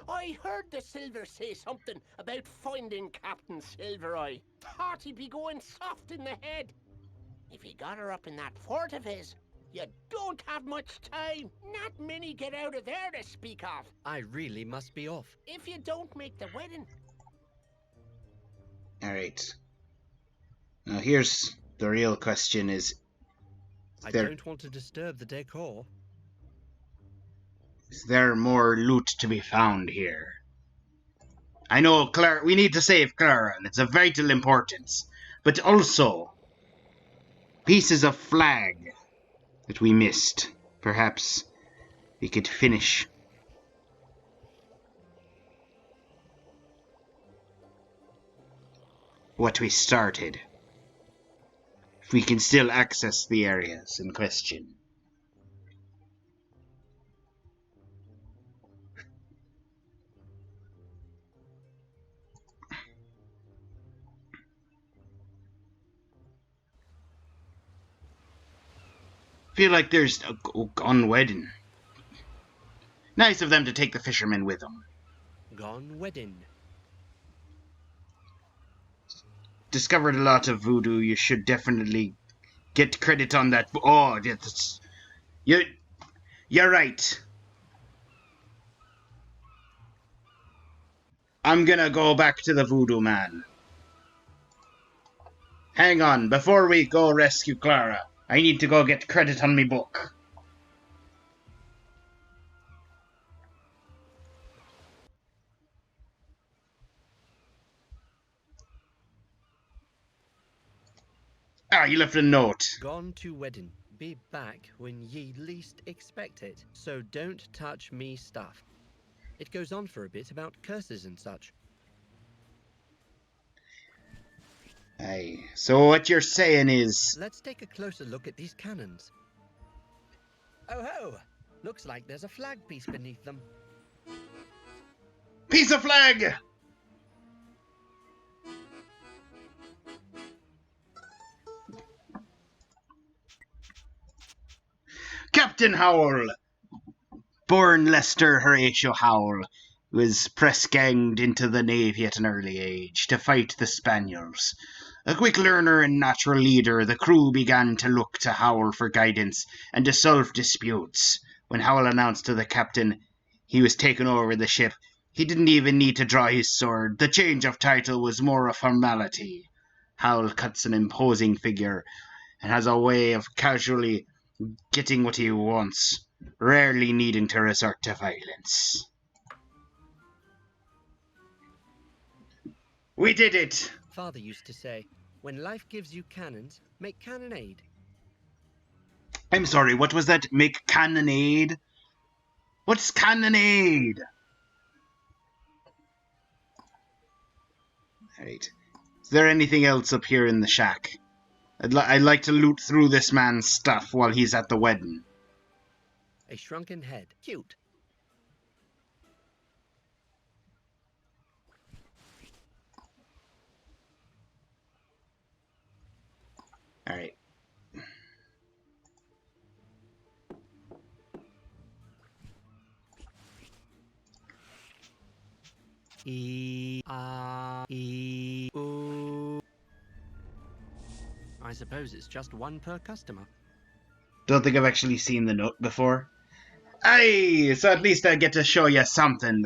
I heard the Silver say something about finding Captain Silver Eye. Thought he'd be going soft in the head. If he got her up in that fort of his, you don't have much time. Not many get out of there to speak of. I really must be off. If you don't make the wedding. Alright. Now here's the real question is I there, don't want to disturb the decor. is there more loot to be found here? I know Clara, we need to save Clara, and it's of vital importance. But also, pieces of flag that we missed. Perhaps we could finish. What we started. If we can still access the areas in question. Feel like there's a on wedding. Nice of them to take the fishermen with them. Gone wedding. Discovered a lot of voodoo. You should definitely get credit on that. Oh, you're right. I'm gonna go back to the voodoo man. Hang on, before we go rescue Clara, I need to go get credit on me book. Ah, you left a note. Gone to wedding. Be back when ye least expect it. So don't touch me stuff. It goes on for a bit about curses and such. Aye. So what you're saying is... Let's take a closer look at these cannons. Oh ho! Looks like there's a flag piece beneath them. Piece of flag! Captain Howell! Born Lester Horatio Howell, was press-ganged into the Navy at an early age to fight the Spaniards. A quick learner and natural leader, the crew began to look to Howell for guidance and to solve disputes. When Howell announced to the captain he was taking over the ship, he didn't even need to draw his sword. The change of title was more a formality. Howell cuts an imposing figure and has a way of casually getting what he wants, rarely needing to resort to violence. We did it! Father used to say, when life gives you cannons, make cannonade. I'm sorry, what was that? Make cannonade? What's cannonade? Alright. Is there anything else up here in the shack? I'd like to loot through this man's stuff while he's at the wedding. A shrunken head. Cute. Alright. I suppose it's just one per customer. Don't think I've actually seen the note before. Aye, so at least I get to show you something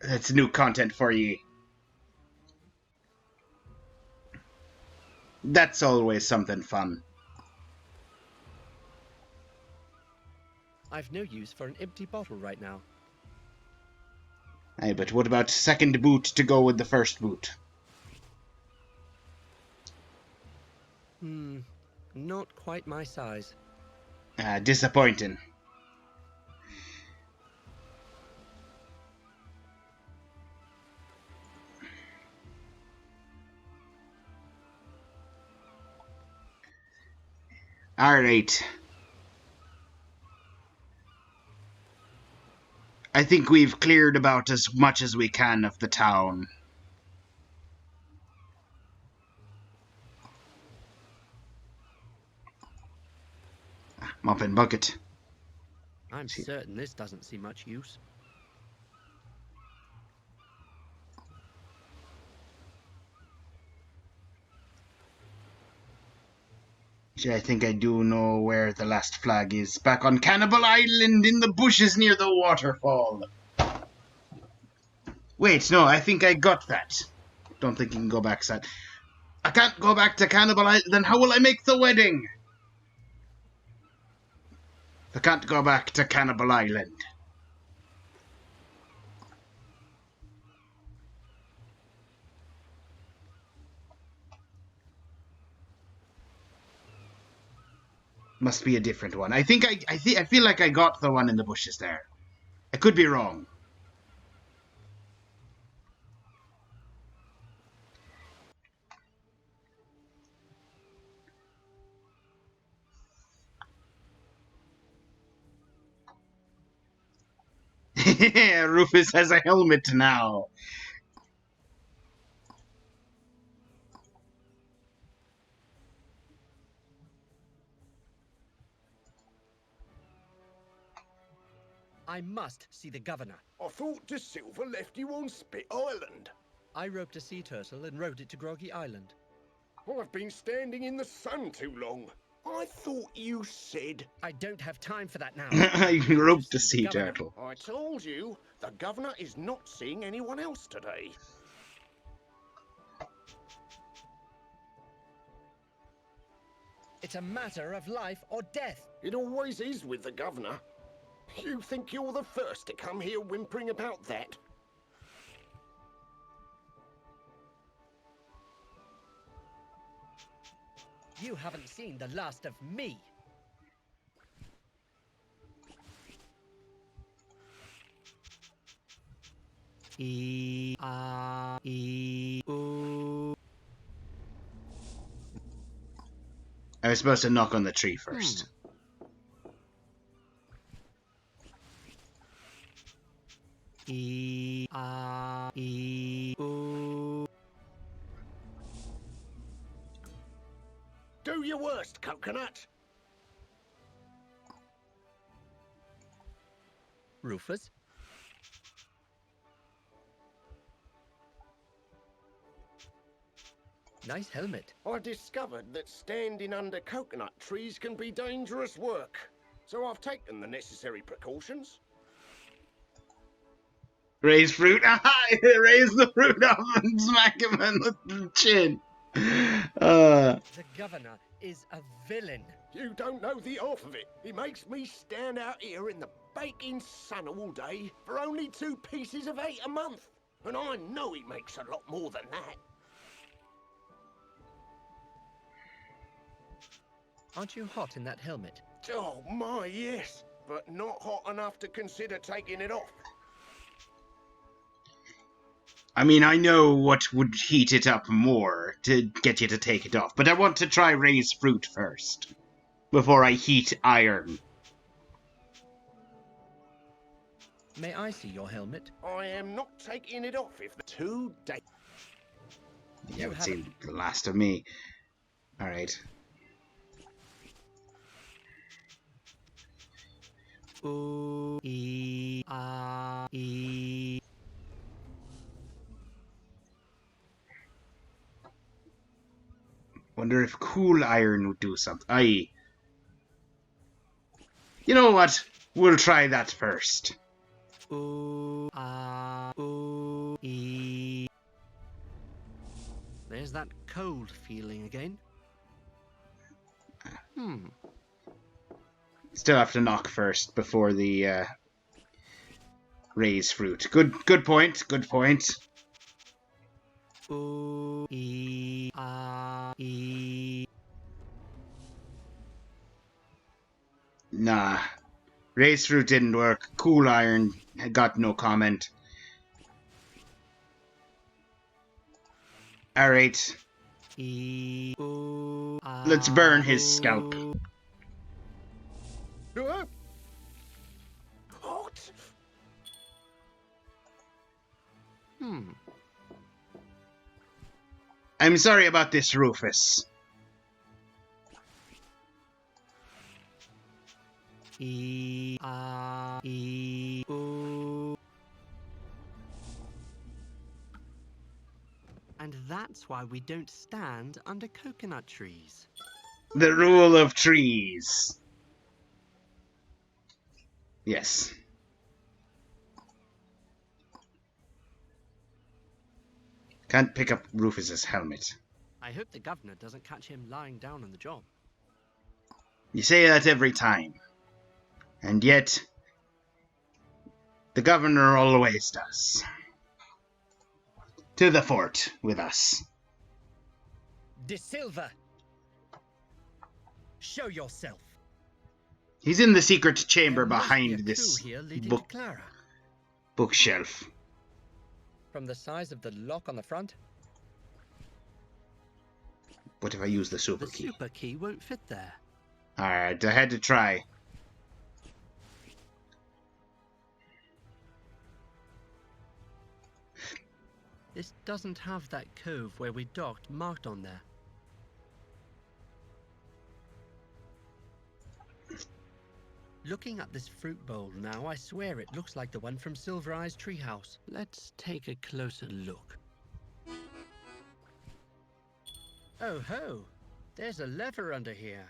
that's new content for ye. That's always something fun. I've no use for an empty bottle right now. Aye, but what about second boot to go with the first boot? Not quite my size. Disappointing. Alright. I think we've cleared about as much as we can of the town. Mop and bucket. I'm certain this doesn't see much use. Actually, I think I do know where the last flag is. Back on Cannibal Island in the bushes near the waterfall. Wait, no, I think I got that. Don't think you can go back, Sat. I can't go back to Cannibal Island. Then how will I make the wedding? I can't go back to Cannibal Island. Must be a different one. I think I feel like I got the one in the bushes there. I could be wrong. Rufus has a helmet now. I must see the governor. I thought De Silva left you on Spit Island. I roped a sea turtle and rode it to Groggy Island. I've been standing in the sun too long. I thought you said... I don't have time for that now. You roped To a see sea the governor. turtle. I told you, the governor is not seeing anyone else today. It's a matter of life or death. It always is with the governor. You think you're the first to come here whimpering about that? You haven't seen the last of me. Ooh. I was supposed to knock on the tree first. Ooh. Do your worst, Coconut. Rufus? Nice helmet. I discovered that standing under coconut trees can be dangerous work. So I've taken the necessary precautions. Raise fruit. Aha! Raise the fruit up and smack him in the chin. The governor is a villain. You don't know the half of it. He makes me stand out here in the baking sun all day for only 2 pieces of 8 a month. And I know he makes a lot more than that. Aren't you hot in that helmet? Oh my, yes. But not hot enough to consider taking it off. I mean, I know what would heat it up more to get you to take it off, but I want to try raise fruit first, before I heat iron. May I see your helmet? I am not taking it off if the 2 days. You haven't seen the last of me. Alright. Ooh. Wonder if cool iron would do something. You know what? We'll try that first. Ooh. There's that cold feeling again. Still have to knock first before the raise fruit. Good point. Good point. Ooh. Nah. Raise fruit didn't work. Cool iron got no comment. Alright. Let's burn his scalp. Hot? I'm sorry about this, Rufus. And that's why we don't stand under coconut trees. The rule of trees. Yes. Can't pick up Rufus's helmet. I hope the governor doesn't catch him lying down on the job. You say that every time. And yet, the governor always does. To the fort with us. De Silva! Show yourself. He's in the secret chamber There must be a behind coup this here leading to Clara. bookshelf. From the size of the lock on the front, What if I use the super the key? super key won't fit there. Alright, I had to try. This doesn't have that cove where we docked marked on there. Looking at this fruit bowl now, I swear it looks like the one from Silver Eye's treehouse. Let's take a closer look. Oh ho! There's a lever under here.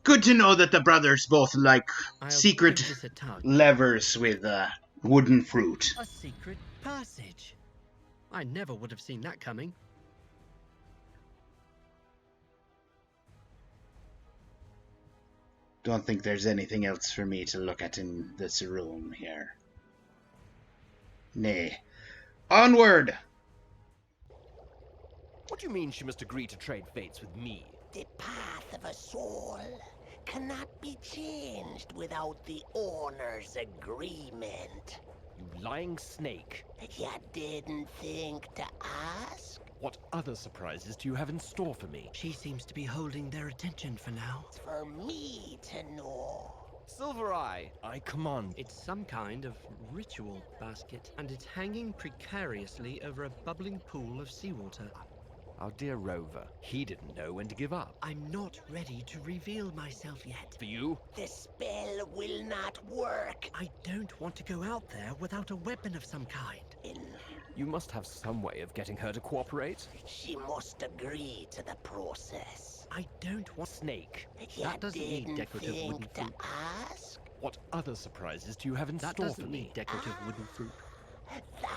Good to know that the brothers both like I'll secret give this a tug. levers with wooden fruit. A secret passage. I never would have seen that coming. Don't think there's anything else for me to look at in this room here. Nay. Onward! What do you mean she must agree to trade fates with me? The path of a soul cannot be changed without the owner's agreement. You lying snake. You didn't think to ask? What other surprises do you have in store for me? She seems to be holding their attention for now. It's for me to know. Silver Eye, I command. It's some kind of ritual basket, and it's hanging precariously over a bubbling pool of seawater. Our dear Rover, he didn't know when to give up. I'm not ready to reveal myself yet. For you? The spell will not work. I don't want to go out there without a weapon of some kind. You must have some way of getting her to cooperate. She must agree to the process. I don't want... Snake. You That doesn't need didn't decorative wooden think to fruit. ask? What other surprises do you have in That store for doesn't me? need decorative wooden fruit.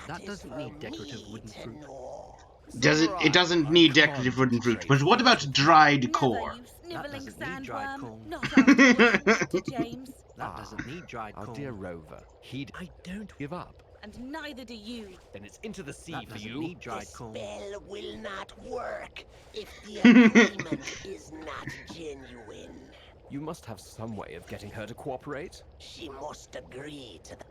That Is doesn't for need decorative me wooden to fruit. know. It doesn't need decorative wooden fruit, but what about dried core? Never, you That sniveling doesn't need dried sandworm. corn. Not after what you did to James. That doesn't need dried Our corn. dear Rover, he I don't... give up. And neither do you. Then it's into the sea That for doesn't you. need The dried corn. spell will not work if the agreement is not genuine. You must have some way of getting her to cooperate. She must agree to the...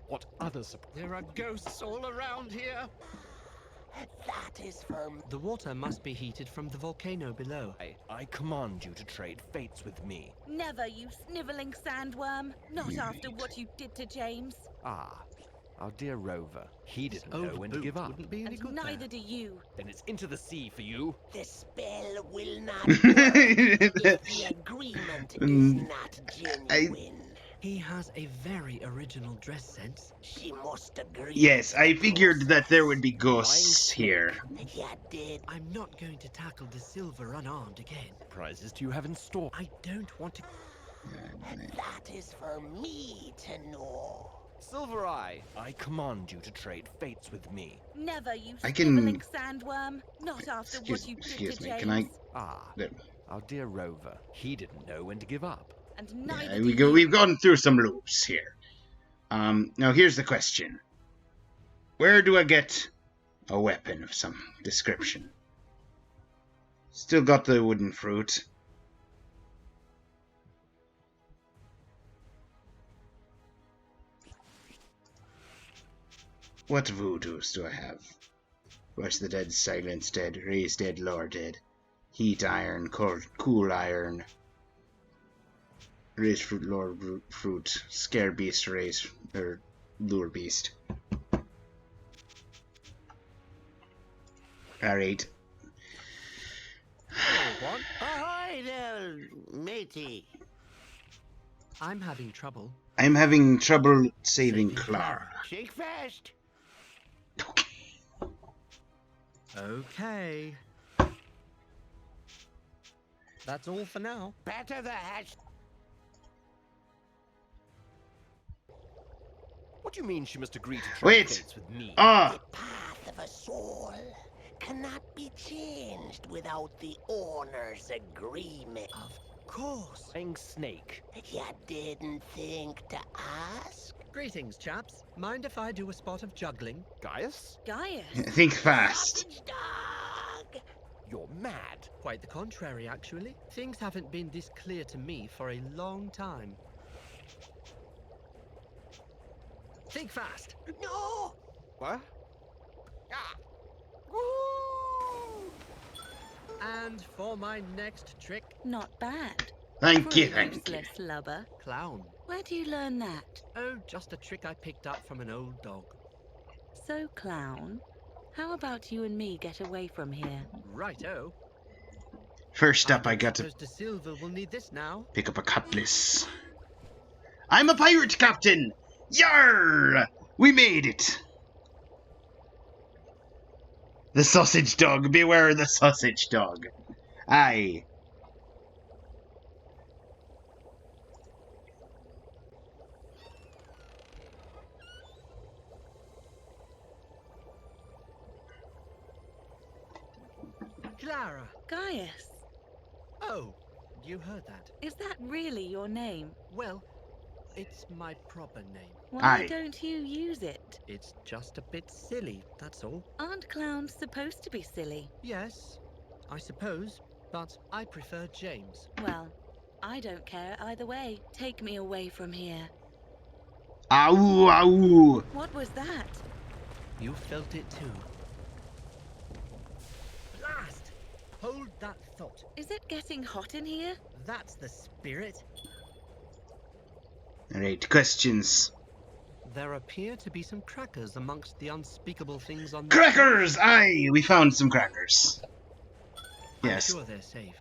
What other surprises? There are ghosts all around here. That is for me. The water must be heated from the volcano below. I command you to trade fates with me. Never, you sniveling sandworm. Not after what you did to James. Our deir Rover, he This didn't know old when to boot give up. wouldn't be any And good neither there. do you. Then it's into the sea for you. The spell will not work if the agreement is not genuine. He has a very original dress sense. She must agree. Yes, to the I figured that there would be process. ghosts here. You did. I'm not going to tackle the silver unarmed again. Surprises do you have in store? I don't want to... That is for me to know. Silver Eye, I command you to trade fates with me. Never, you I can- sniveling sandworm. Not after what you did Excuse to me, James. can I... Our dear Rover, he didn't know when to give up. And neither Yeah, do we go. you. We've gone through some loops here. Now here's the question: where do I get a weapon of some description? Still got the wooden fruit. What voodoos do I have? Rush the dead, silence dead, raise dead, lower dead, heat iron, cool iron. Raise fruit, lure fruit, scare beast, raise, or lure beast. Alright. What? Ahoy there, matey. I'm having trouble. I'm having trouble saving Clara. Shake fast. Okay. That's all for now. Batter the hatch. What do you mean she must agree to trade Wait. fates with me? Ah! The path of a soul cannot be changed without the owner's agreement. Of course. Lying snake. You didn't think to ask? Greetings, chaps. Mind if I do a spot of juggling? Gaius? Gaius. Think fast. Sausage dog! You're mad. Quite the contrary, actually. Things haven't been this clear to me for a long time. Think fast. No! What? And for my next trick, Not bad. Thank you, For a thank you. useless lubber. clown. Where do you learn that? Oh, just a trick I picked up from an old dog. So, clown, how about you and me get away from here? Righto. First up, I got to suppose De Silva will need this now. pick up a cutlass. I'm a pirate captain! Yarr! We made it! The sausage dog, beware the sausage dog. Aye. Clara! Gaius, Oh, you heard that. is that really your name? Well, it's my proper name. Why Aye. don't you use it? It's just a bit silly, that's all. Aren't clowns supposed to be silly? Yes, I suppose, but I prefer James. Well, I don't care either way. Take me away from here. Ow, ow! What was that? You felt it too. Blast! Hold that thought. Is it getting hot in here? That's the spirit. Alright, questions. There appear to be some crackers amongst the unspeakable things on the Crackers! Aye, we found some crackers. Yes. I'm sure they're safe.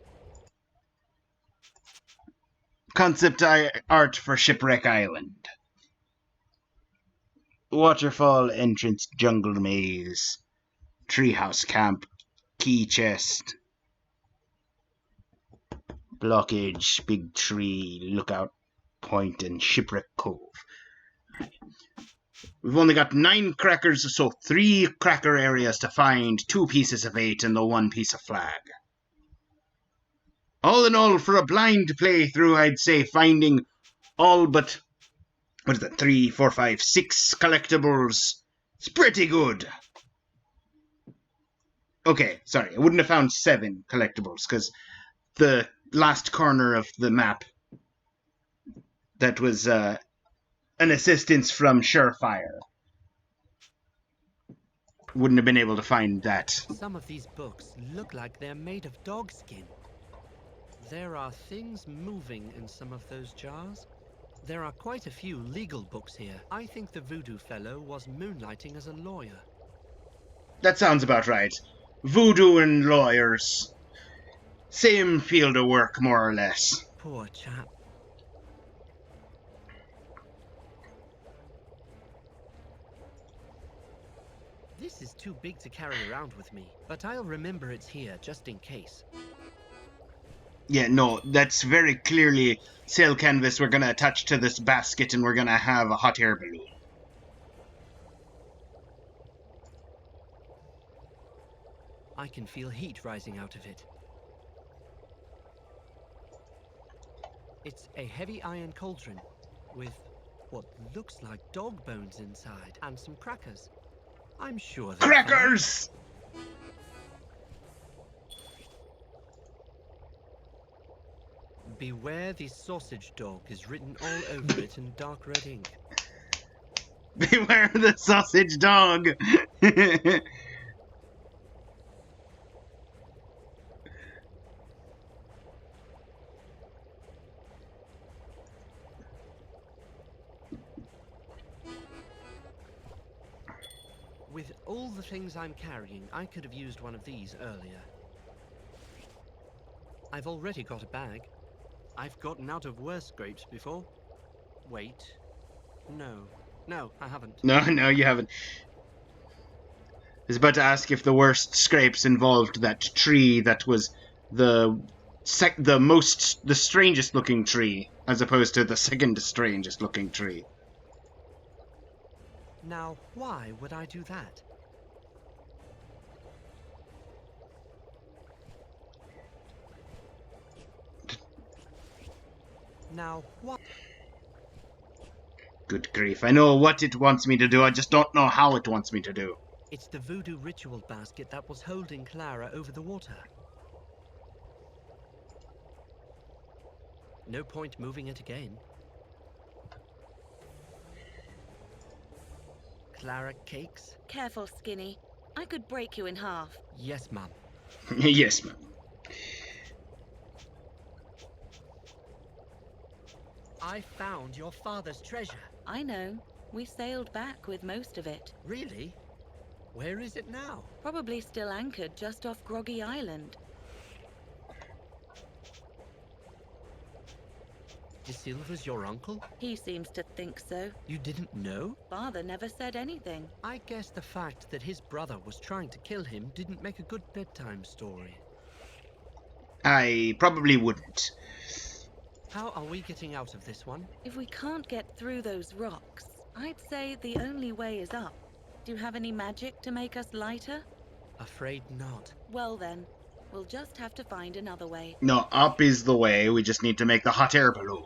Concept art for Shipwreck Island. Waterfall entrance, jungle maze, treehouse camp, key chest, blockage, big tree, lookout point, and shipwreck cove. We've only got 9 crackers, so 3 cracker areas to find, 2 pieces of 8, and the 1 piece of flag. All in all, for a blind playthrough, I'd say finding all but, 3, 4, 5, 6 collectibles. It's pretty good. Okay, sorry, I wouldn't have found 7 collectibles, because the last corner of the map, that was an assistance from Surefire. Wouldn't have been able to find that. Some of these books look like they're made of dog skin. There are things moving in some of those jars. There are quite a few legal books here. I think the voodoo fellow was moonlighting as a lawyer. That sounds about right. Voodoo and lawyers. Same field of work, more or less. Poor chap. This is too big to carry around with me, but I'll remember it's here just in case. Yeah, no, that's very clearly sail canvas we're gonna attach to this basket and we're gonna have a hot air balloon. I can feel heat rising out of it. It's a heavy iron cauldron with what looks like dog bones inside and some crackers. I'm sure they're fine. Crackers! Beware the sausage dog is written all over it in dark red ink. Beware the sausage dog! With all the things I'm carrying, I could have used one of these earlier. I've already got a bag. I've gotten out of worse scrapes before. Wait. No, I haven't. No, you haven't. I was about to ask if the worst scrapes involved that tree that was the strangest looking tree, as opposed to the second strangest looking tree. Now, why would I do that? Now, what? Good grief, I know what it wants me to do, I just don't know how it wants me to do. It's the voodoo ritual basket that was holding Clara over the water. No point moving it again. Clara cakes? Careful, Skinny. I could break you in half. Yes, ma'am. Yes, ma'am. I found your father's treasure. I know. We sailed back with most of it. Really? Where is it now? Probably still anchored just off Groggy Island. De Silva's your uncle? He seems to think so. You didn't know? Father never said anything. I guess the fact that his brother was trying to kill him didn't make a good bedtime story. I probably wouldn't. How are we getting out of this one? If we can't get through those rocks, I'd say the only way is up. Do you have any magic to make us lighter? Afraid not. Well then, we'll just have to find another way. No, up is the way. We just need to make the hot air balloon.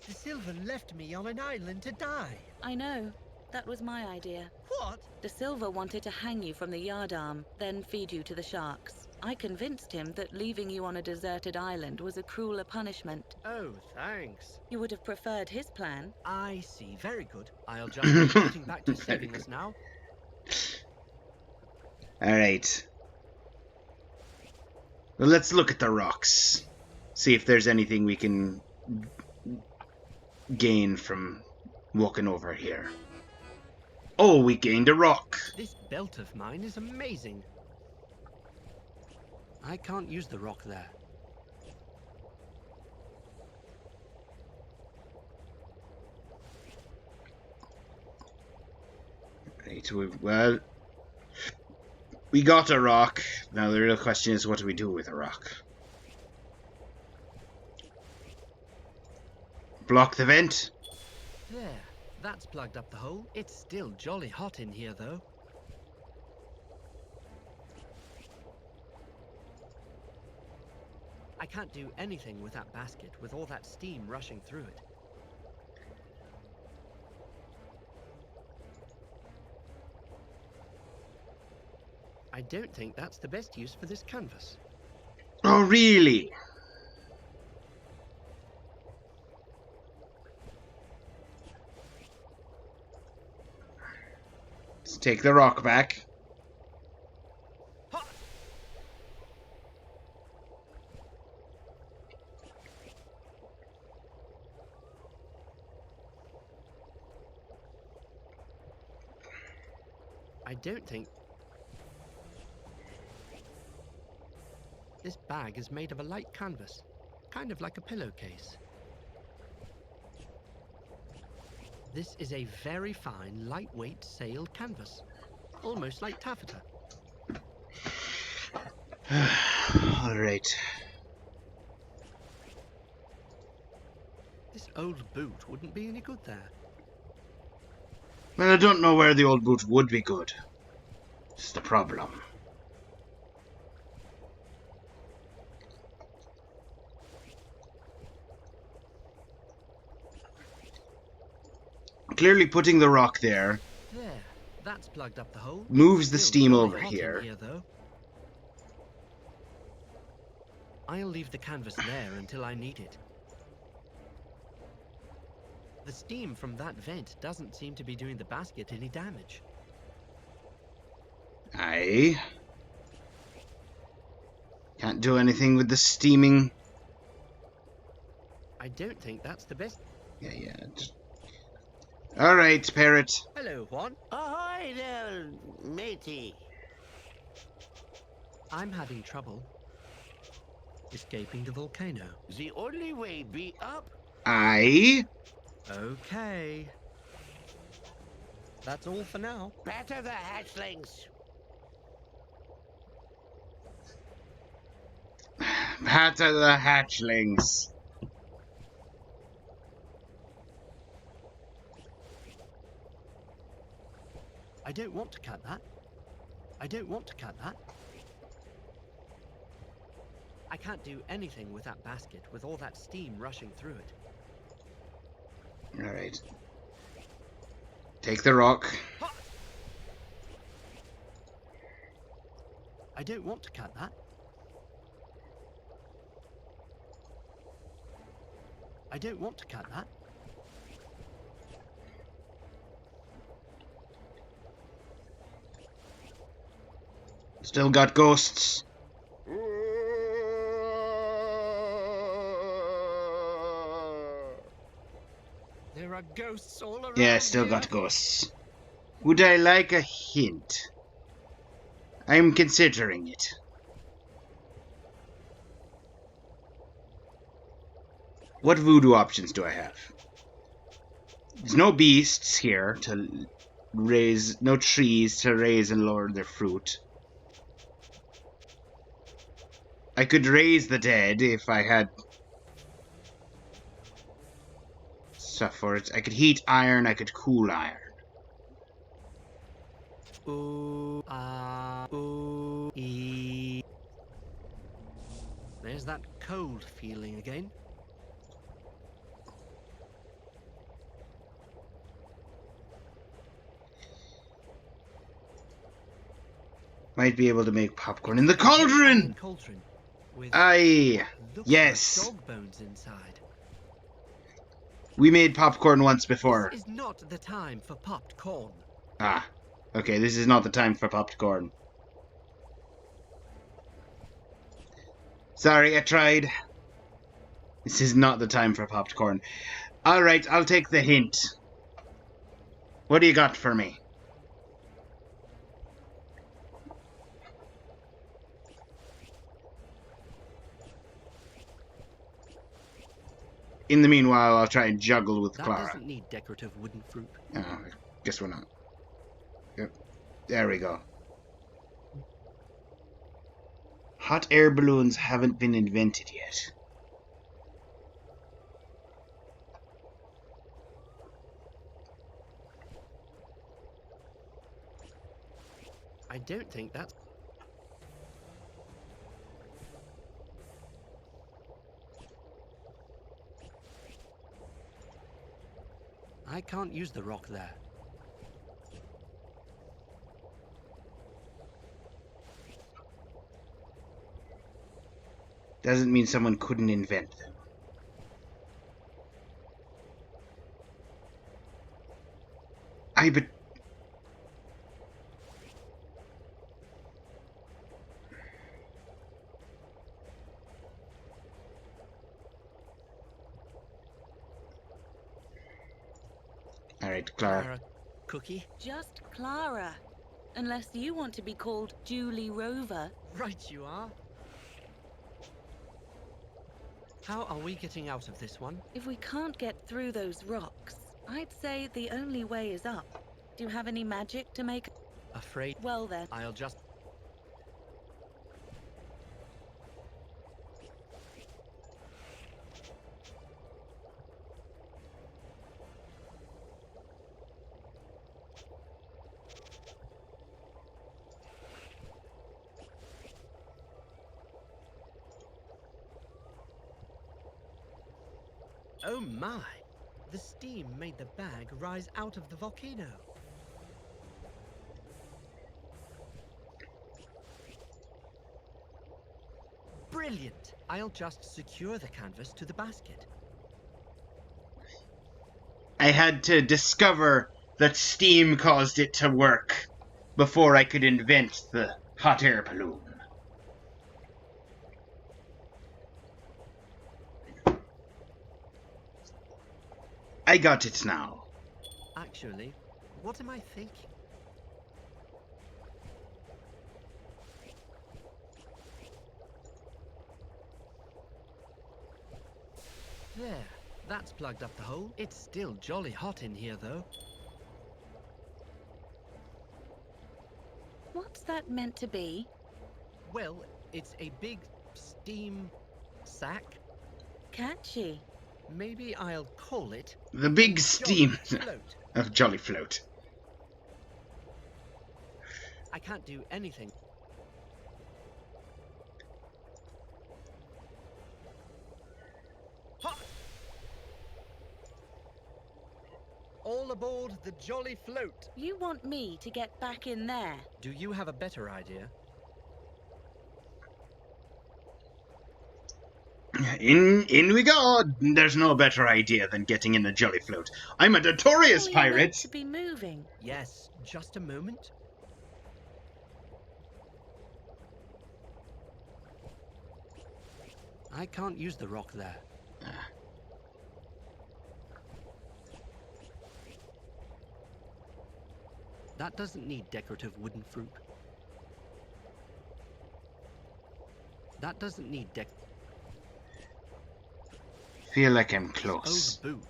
De Silva left me on an island to die. I know. That was my idea. What? De Silva wanted to hang you from the yardarm, then feed you to the sharks. I convinced him that leaving you on a deserted island was a crueler punishment. Oh, thanks. You would have preferred his plan. I see. Very good. I'll just be getting back to Very saving us now. Alright. Well, let's look at the rocks. See if there's anything we can gain from walking over here. Oh, we gained a rock. This belt of mine is amazing. I can't use the rock there. Right, well, we got a rock. Now the real question is, what do we do with a rock? Block the vent? There. That's plugged up the hole. It's still jolly hot in here, though. I can't do anything with that basket with all that steam rushing through it. I don't think that's the best use for this canvas. Oh, really? Let's take the rock back. Ha! I don't think... This bag is made of a light canvas, kind of like a pillowcase. This is a very fine, lightweight sailed canvas, almost like taffeta. All right. This old boot wouldn't be any good there. Well, I don't know where the old boot would be good. It's the problem. Clearly putting the rock there There, that's plugged up the hole. moves the Still steam jolly over hot in here. though. I'll leave the canvas there until I need it. The steam from that vent doesn't seem to be doing the basket any damage. Aye. Can't do anything with the steaming. I don't think that's the best. Yeah. All right, parrot. Hello, Juan. Ahoy there, matey. I'm having trouble escaping the volcano. The only way be up. Aye. Okay. That's all for now. Batter the hatchlings. Batter the hatchlings. I don't want to cut that. I don't want to cut that. I can't do anything with that basket with all that steam rushing through it. All right. Take the rock. Ha! I don't want to cut that. I don't want to cut that. Still got ghosts. There are ghosts all around. Yeah, still here. got ghosts. Would I like a hint? I'm considering it. What voodoo options do I have? There's no beasts here to raise, no trees to raise and lower their fruit. I could raise the dead if I had stuff for it. I could heat iron, I could cool iron. Ooh, ooh, ee. There's that cold feeling again. Might be able to make popcorn in the A very cauldron! iron cauldron with Aye! what looks Yes! like dog bones inside. We made popcorn once before. This is not the time for popped corn. Ah. Okay, this is not the time for popcorn. Sorry, I tried. This is not the time for popcorn. Alright, I'll take the hint. What do you got for me? In the meanwhile, I'll try and juggle with That Clara. doesn't need decorative wooden fruit. Oh, I guess we're not. Yep. There we go. Hot air balloons haven't been invented yet. I don't think that's... I can't use the rock there. Doesn't mean someone couldn't invent them. But... Alright, Clara. Cookie? Just Clara. Unless you want to be called Julie Rover. Right you are. How are we getting out of this one? If we can't get through those rocks, I'd say the only way is up. Do you have any magic to make... Afraid... Well then. I'll just... Oh my! The steam made the bag rise out of the volcano. Brilliant! I'll just secure the canvas to the basket. I had to discover that steam caused it to work before I could invent the hot air balloon. I got it now. Actually, what am I thinking? There, that's plugged up the hole. It's still jolly hot in here, though. What's that meant to be? Well, it's a big steam sack. Catchy. Maybe I'll call it The big steam Jolly Float. of Jolly Float. I can't do anything. Ha! All aboard the Jolly Float. You want me to get back in there? Do you have a better idea? In we go. There's no better idea than getting in a Jolly Float. I'm a notorious Surely you're meant pirate. to be moving. Yes, just a moment. I can't use the rock there. That doesn't need decorative wooden fruit. That doesn't need Feel like I'm Old close. booth.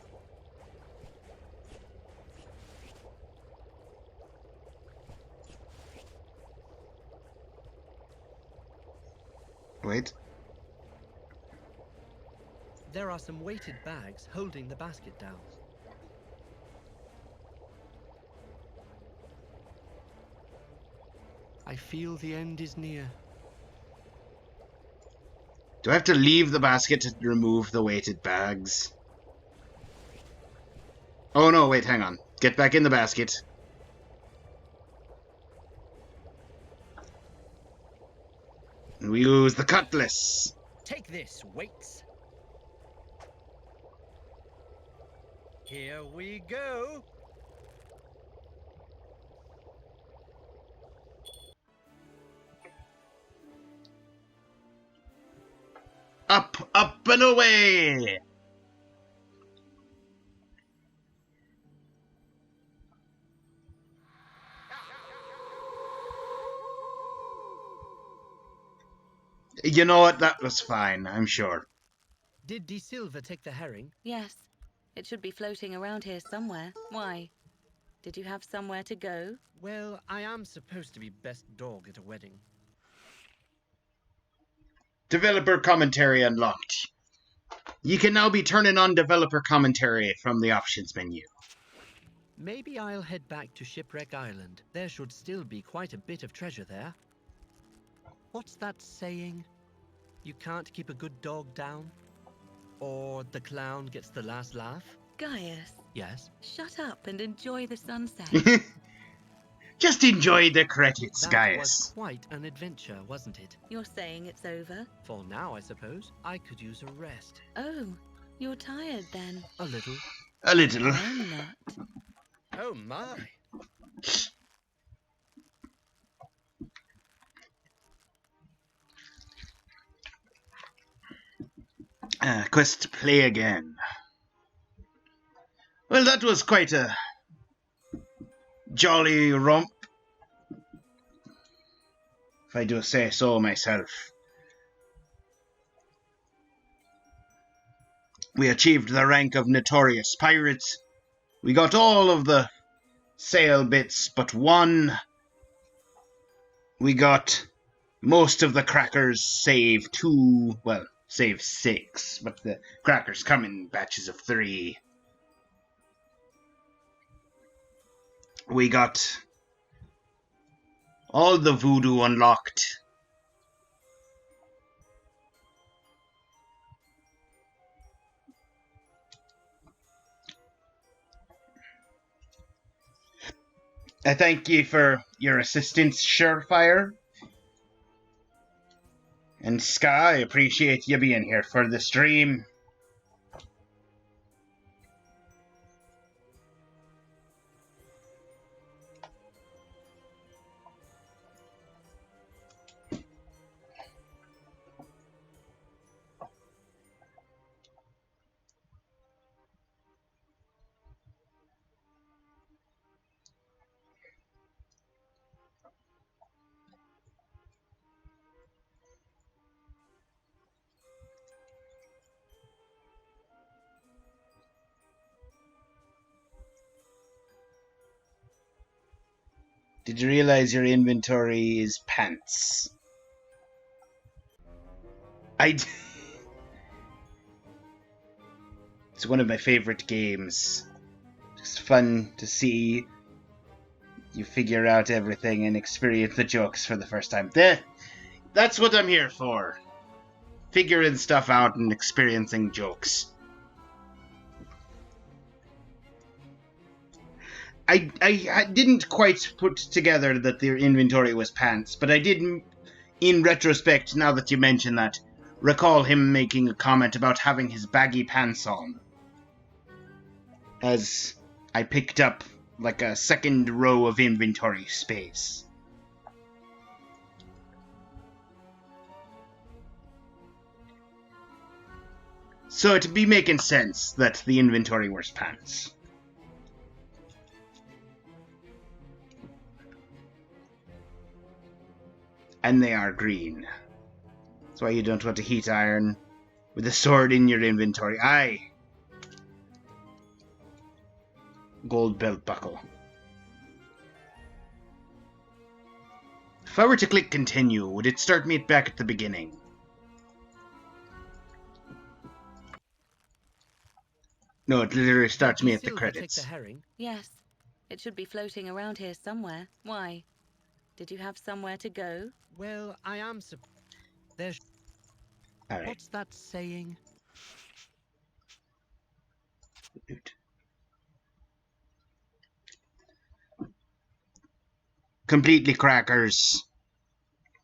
Wait. There are some weighted bags holding the basket down. I feel the end is near. Do I have to leave the basket to remove the weighted bags? Oh no, wait, hang on. Get back in the basket. And we use the cutlass. Take this, weights. Here we go. Up, up and away! You know what? That was fine, I'm sure. Did De Silva take the herring? Yes. It should be floating around here somewhere. Why? Did you have somewhere to go? Well, I am supposed to be best dog at a wedding. Developer commentary unlocked. You can now be turning on developer commentary from the options menu. Maybe I'll head back to Shipwreck Island. There should still be quite a bit of treasure there. What's that saying? You can't keep a good dog down? Or the clown gets the last laugh? Gaius, Yes. shut up and enjoy the sunset. Just enjoy the credits, That Gaius. was quite an adventure, wasn't it? You're saying it's over? For now, I suppose. I could use a rest. Oh, you're tired then. A little. A little. I'm not. Oh my! Quest play again. Well, that was quite a jolly romp, if I do say so myself. We achieved the rank of notorious pirates. We got all of the sail bits but one. We got most of the crackers save 2, well, save 6, but the crackers come in batches of 3. We got all the voodoo unlocked. I thank you for your assistance, Surefire. And Ska, I appreciate you being here for the stream. Did you realize your inventory is pants? It's one of my favorite games. It's fun to see you figure out everything and experience the jokes for the first time. That's what I'm here for. Figuring stuff out and experiencing jokes. I didn't quite put together that their inventory was pants, but I did, in retrospect, now that you mention that, recall him making a comment about having his baggy pants on. As I picked up like a second row of inventory space. So it'd be making sense that the inventory was pants. And they are green. That's why you don't want to heat iron. With a sword in your inventory. Aye. Gold belt buckle. If I were to click continue, would it start me back at the beginning? No, it literally starts Did me at the Silver take the credits. herring? Yes. It should be floating around here somewhere. Why? Did you have somewhere to go? Well, I am there's... Alright. What's that saying? Completely crackers.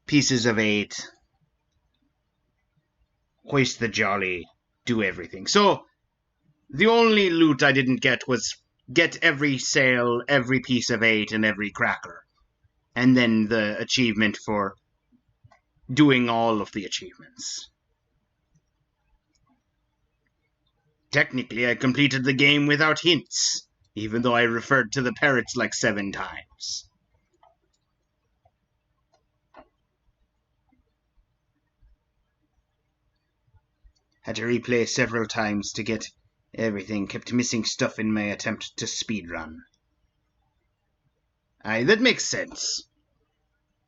Pieces of 8. Hoist the jolly. Do everything. So, the only loot I didn't get was get every sail, every piece of 8, and every cracker. And then the achievement for doing all of the achievements. Technically, I completed the game without hints, even though I referred to the parrots like 7 times. Had to replay several times to get everything, kept missing stuff in my attempt to speedrun. Aye, that makes sense.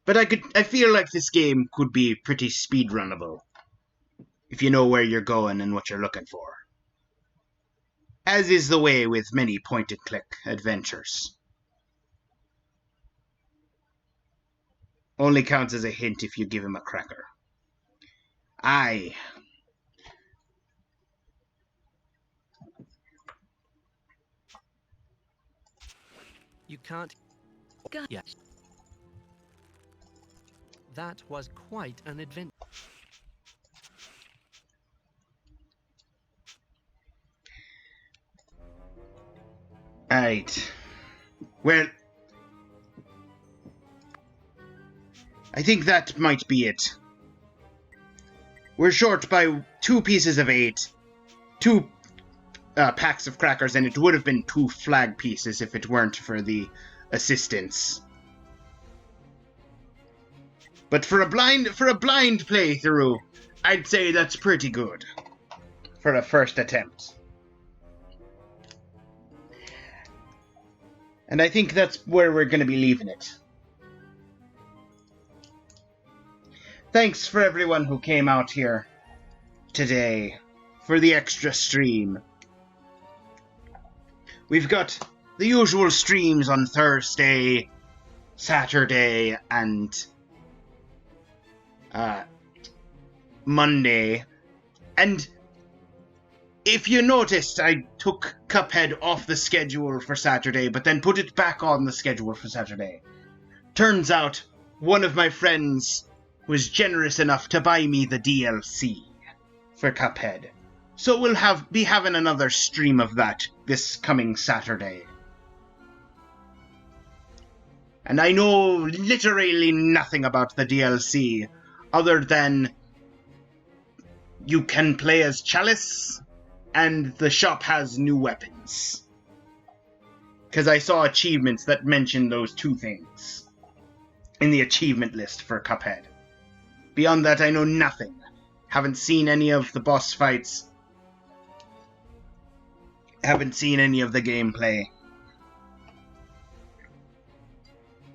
But I feel like this game could be pretty speedrunnable, if you know where you're going and what you're looking for. As is the way with many point-and-click adventures. Only counts as a hint if you give him a cracker. Aye. You can't... Go- Yes. That was quite an adventure. Right. Well, I think that might be it. We're short by 2 pieces of 8, 2 packs of crackers, and it would have been 2 flag pieces if it weren't for the assistance. But for a blind playthrough, I'd say that's pretty good for a first attempt. And I think that's where we're going to be leaving it. Thanks for everyone who came out here today for the extra stream. We've got the usual streams on Thursday, Saturday, and Monday. And if you noticed, I took Cuphead off the schedule for Saturday, but then put it back on the schedule for Saturday. Turns out, one of my friends was generous enough to buy me the DLC for Cuphead. So we'll be having another stream of that this coming Saturday. And I know literally nothing about the DLC, other than you can play as Chalice, and the shop has new weapons. Because I saw achievements that mentioned those 2 things in the achievement list for Cuphead. Beyond that, I know nothing. Haven't seen any of the boss fights. Haven't seen any of the gameplay.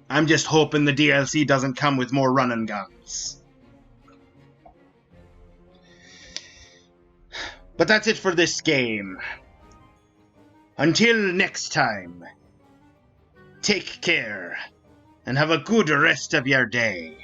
I'm just hoping the DLC doesn't come with more run and guns. But that's it for this game. Until next time, take care and have a good rest of your day.